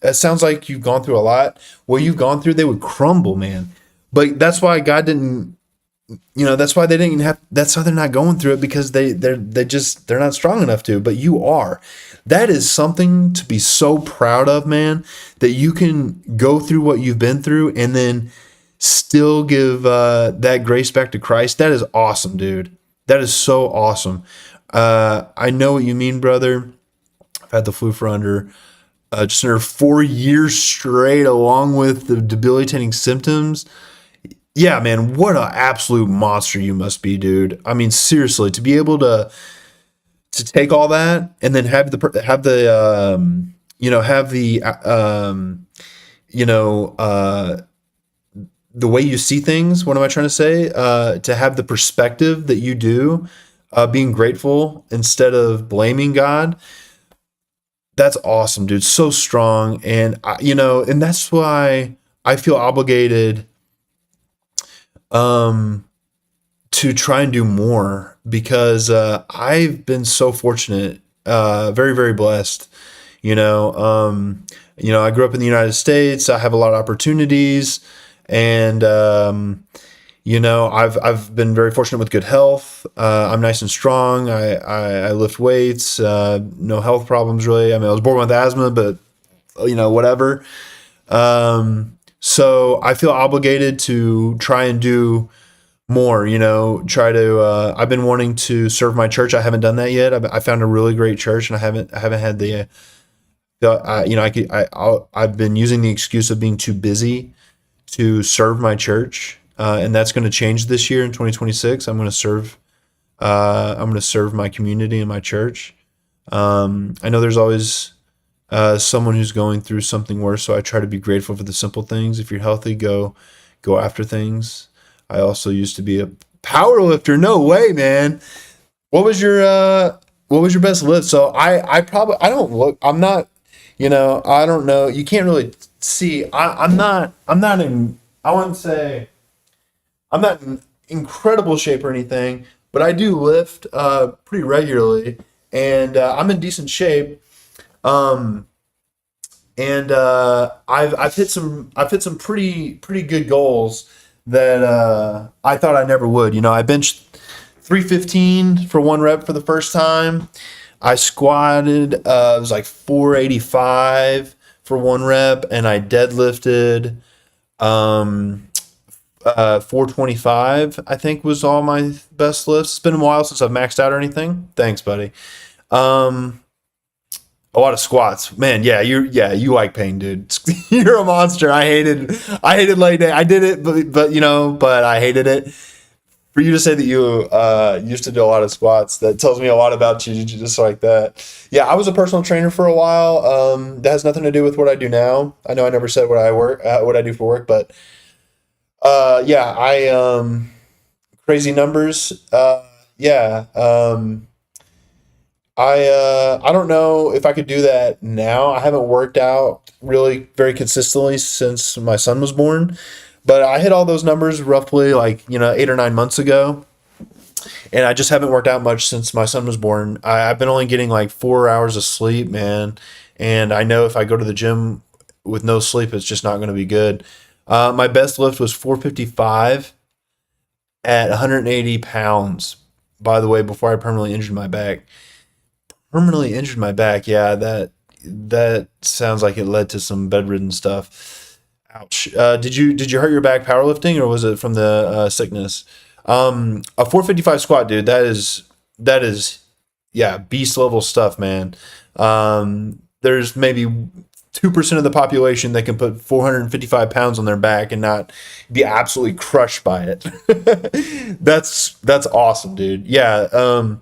it sounds like you've gone through a lot. What you've gone through, they would crumble, man. But that's why God didn't. That's why they didn't have. That's why they're not going through it, because they're not strong enough to. But you are. That is something to be so proud of, man. That you can go through what you've been through and then still give that grace back to Christ. That is awesome, dude. That is so awesome. I know what you mean, brother. I've had the flu for just under 4 years straight, along with the debilitating symptoms. Yeah, man, what an absolute monster you must be, dude. I mean, seriously, to be able to take all that and then have the you know the way you see things. What am I trying to say? To have the perspective that you do, being grateful instead of blaming God. That's awesome, dude. So strong, and and that's why I feel obligated um to try and do more, because I've been so fortunate, very, very blessed. You know, I grew up in the United States. I have a lot of opportunities, and I've been very fortunate with good health. I'm nice and strong. I lift weights. No health problems really. I mean, I was born with asthma, but whatever. So I feel obligated to try and do more, try to I've been wanting to serve my church. I haven't done that yet. I found a really great church, and I haven't had I've been using the excuse of being too busy to serve my church, and that's going to change this year in 2026. I'm going to serve my community and my church. I know there's always someone who's going through something worse. So I try to be grateful for the simple things. If you're healthy, go after things. I also used to be a power lifter. No way, man. What was your what was your best lift? So I probably I don't look I'm not I don't know. You can't really see. I'm not in I wouldn't say I'm not in incredible shape or anything, but I do lift pretty regularly, and I'm in decent shape. Um, and I've hit some pretty good goals that I thought I never would. I benched 315 for one rep for the first time. I squatted it was like 485 for one rep, and I deadlifted um 425. I think was all my best lifts. It's been a while since I've maxed out or anything. Thanks, buddy. Um, a lot of squats, man. You like pain, dude. You're a monster. I hated leg day. I did it, but I hated it. For you to say that you used to do a lot of squats, that tells me a lot about you, just like that. Yeah, I was a personal trainer for a while. That has nothing to do with what I do now. I know I never said what I do for work, but yeah, crazy numbers. Yeah. I don't know if I could do that now. I haven't worked out really very consistently since my son was born, but I hit all those numbers roughly like 8 or 9 months ago, and I just haven't worked out much since my son was born. I've been only getting like 4 hours of sleep, man, and I know if I go to the gym with no sleep, it's just not going to be good. My best lift was 455 at 180 pounds. By the way, before I permanently injured my back. Permanently injured my back. Yeah, that sounds like it led to some bedridden stuff. Ouch. Did you hurt your back powerlifting, or was it from the sickness? A 455 squat, dude. That is yeah, beast level stuff, man. There's maybe 2% of the population that can put 455 pounds on their back and not be absolutely crushed by it. That's awesome, dude. Yeah.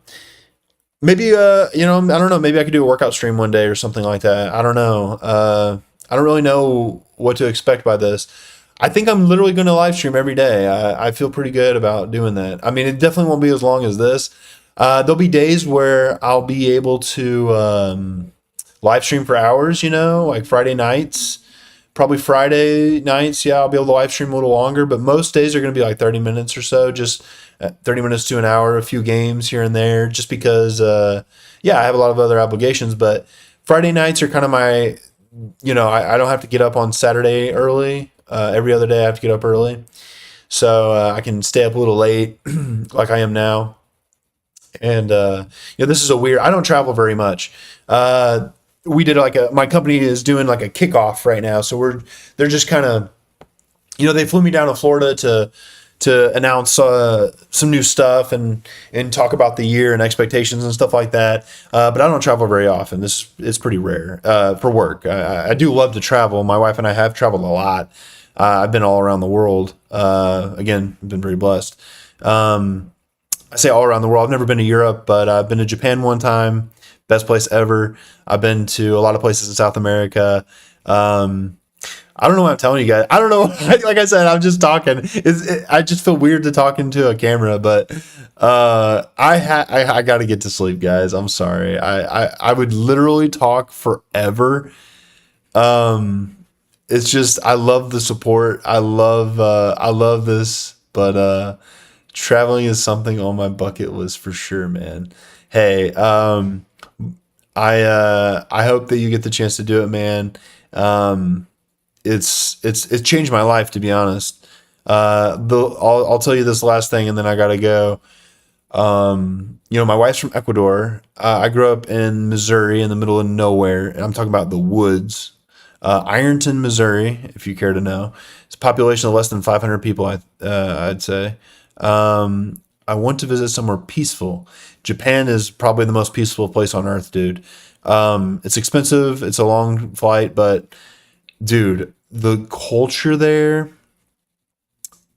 Maybe I don't know, maybe I could do a workout stream one day or something like that. I don't know. I don't really know what to expect by this. I think I'm literally going to live stream every day. I feel pretty good about doing that. I mean, it definitely won't be as long as this. There'll be days where I'll be able to live stream for hours, like Friday nights. Probably Friday nights, yeah, I'll be able to live stream a little longer, but most days are going to be like 30 minutes or so, just 30 minutes to an hour, a few games here and there, just because, yeah, I have a lot of other obligations. But Friday nights are kind of my, I don't have to get up on Saturday early. Every other day I have to get up early. So I can stay up a little late, like I am now. And this is I don't travel very much. We did my company is doing like a kickoff right now, so they're just kind of, they flew me down to Florida to announce some new stuff and talk about the year and expectations and stuff like that. But I don't travel very often. This is pretty rare for work. I do love to travel. My wife and I have traveled a lot. I've been all around the world. Again, I've been very blessed. I say all around the world. I've never been to Europe, but I've been to Japan one time. Best place ever. I've been to a lot of places in South America. I don't know what I'm telling you guys. I don't know. Like I said, I'm just talking. I just feel weird to talk into a camera, but I got to get to sleep, guys. I'm sorry. I would literally talk forever. It's just I love the support. I love this, but traveling is something on my bucket list for sure, man. Hey, I hope that you get the chance to do it, man. It's changed my life, to be honest. I'll tell you this last thing, and then I gotta go. My wife's from Ecuador. I grew up in Missouri, in the middle of nowhere, and I'm talking about the woods. Ironton, Missouri, if you care to know. It's a population of less than 500 people, I'd say. I want to visit somewhere peaceful. Japan is probably the most peaceful place on earth, dude. It's expensive. It's a long flight, but dude, the culture there,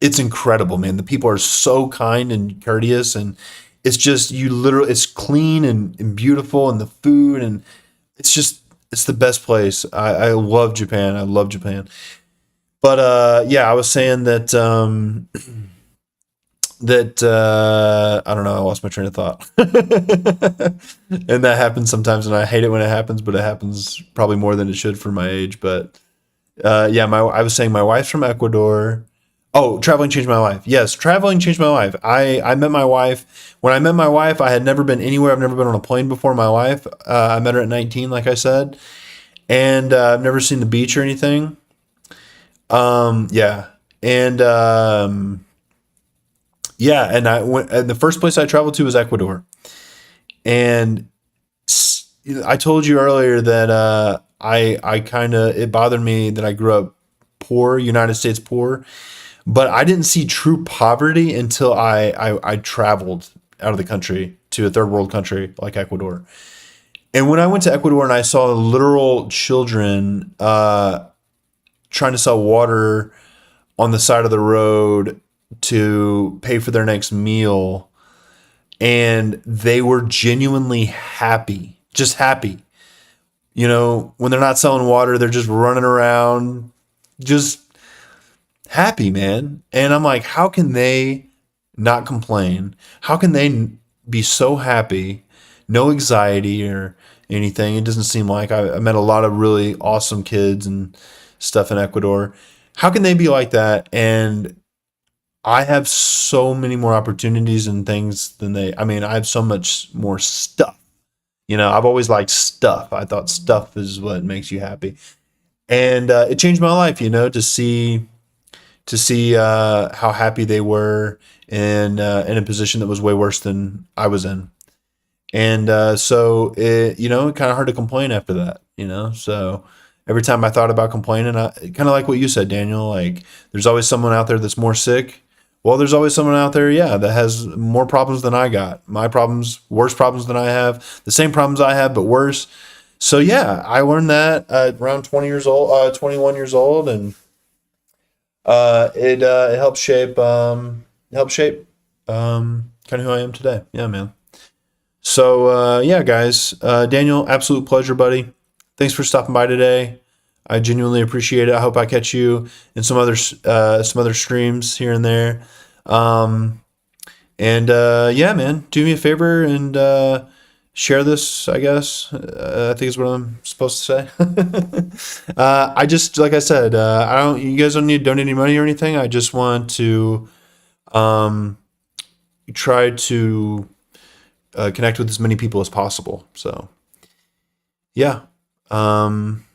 it's incredible, man. The people are so kind and courteous, and it's just, it's clean and beautiful, and the food, and it's just, It's the best place. I love Japan. I love Japan. But yeah, I was saying that I don't know. I lost my train of thought, and that happens sometimes, and I hate it when it happens. But it happens probably more than it should for my age. But yeah, my I was saying my wife's from Ecuador. Oh, traveling changed my life. Yes, traveling changed my life. I met my wife. When I met my wife, I had never been anywhere. I've never been on a plane before in my life. I met her at 19, like I said, and I've never seen the beach or anything. Yeah, and yeah, and I went. And the first place I traveled to was Ecuador, and I told you earlier that I kind of it bothered me that I grew up poor, United States poor, but I didn't see true poverty until I traveled out of the country to a third world country like Ecuador. And when I went to Ecuador and I saw literal children trying to sell water on the side of the road to pay for their next meal, and they were genuinely happy, just happy. You know, when they're not selling water, they're just running around, just happy, man. And I'm like, how can they not complain? How can they be so happy? No anxiety or anything. It doesn't seem like I met a lot of really awesome kids and stuff in Ecuador. How can they be like that? And I have so many more opportunities and things than they. I mean, I have so much more stuff. You know, I've always liked stuff. I thought stuff is what makes you happy, and it changed my life. You know, to see how happy they were in a position that was way worse than I was in. And so it, you know, kind of hard to complain after that, you know. So every time I thought about complaining, I kind of like what you said, Daniel. Like, there's always someone out there that's more sick. Well, there's always someone out there, yeah, that has more problems than I got. My problems, worse problems than I have, the same problems I have, but worse. So yeah, I learned that around 20 years old, 21 years old, and it helped shape kind of who I am today. Yeah, man. So yeah, guys, Daniel, absolute pleasure, buddy. Thanks for stopping by today. I genuinely appreciate it. I hope I catch you in some other streams here and there. Um, and yeah, man, do me a favor and share this. I guess I think is what I'm supposed to say. I just like I said, I don't. You guys don't need donate any money or anything. I just want to um, try to connect with as many people as possible. So yeah, um,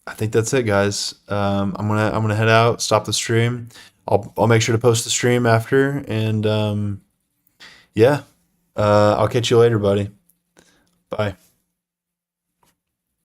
I think that's it, guys. I'm gonna head out, stop the stream. I'll make sure to post the stream after, and yeah, I'll catch you later, buddy. Bye.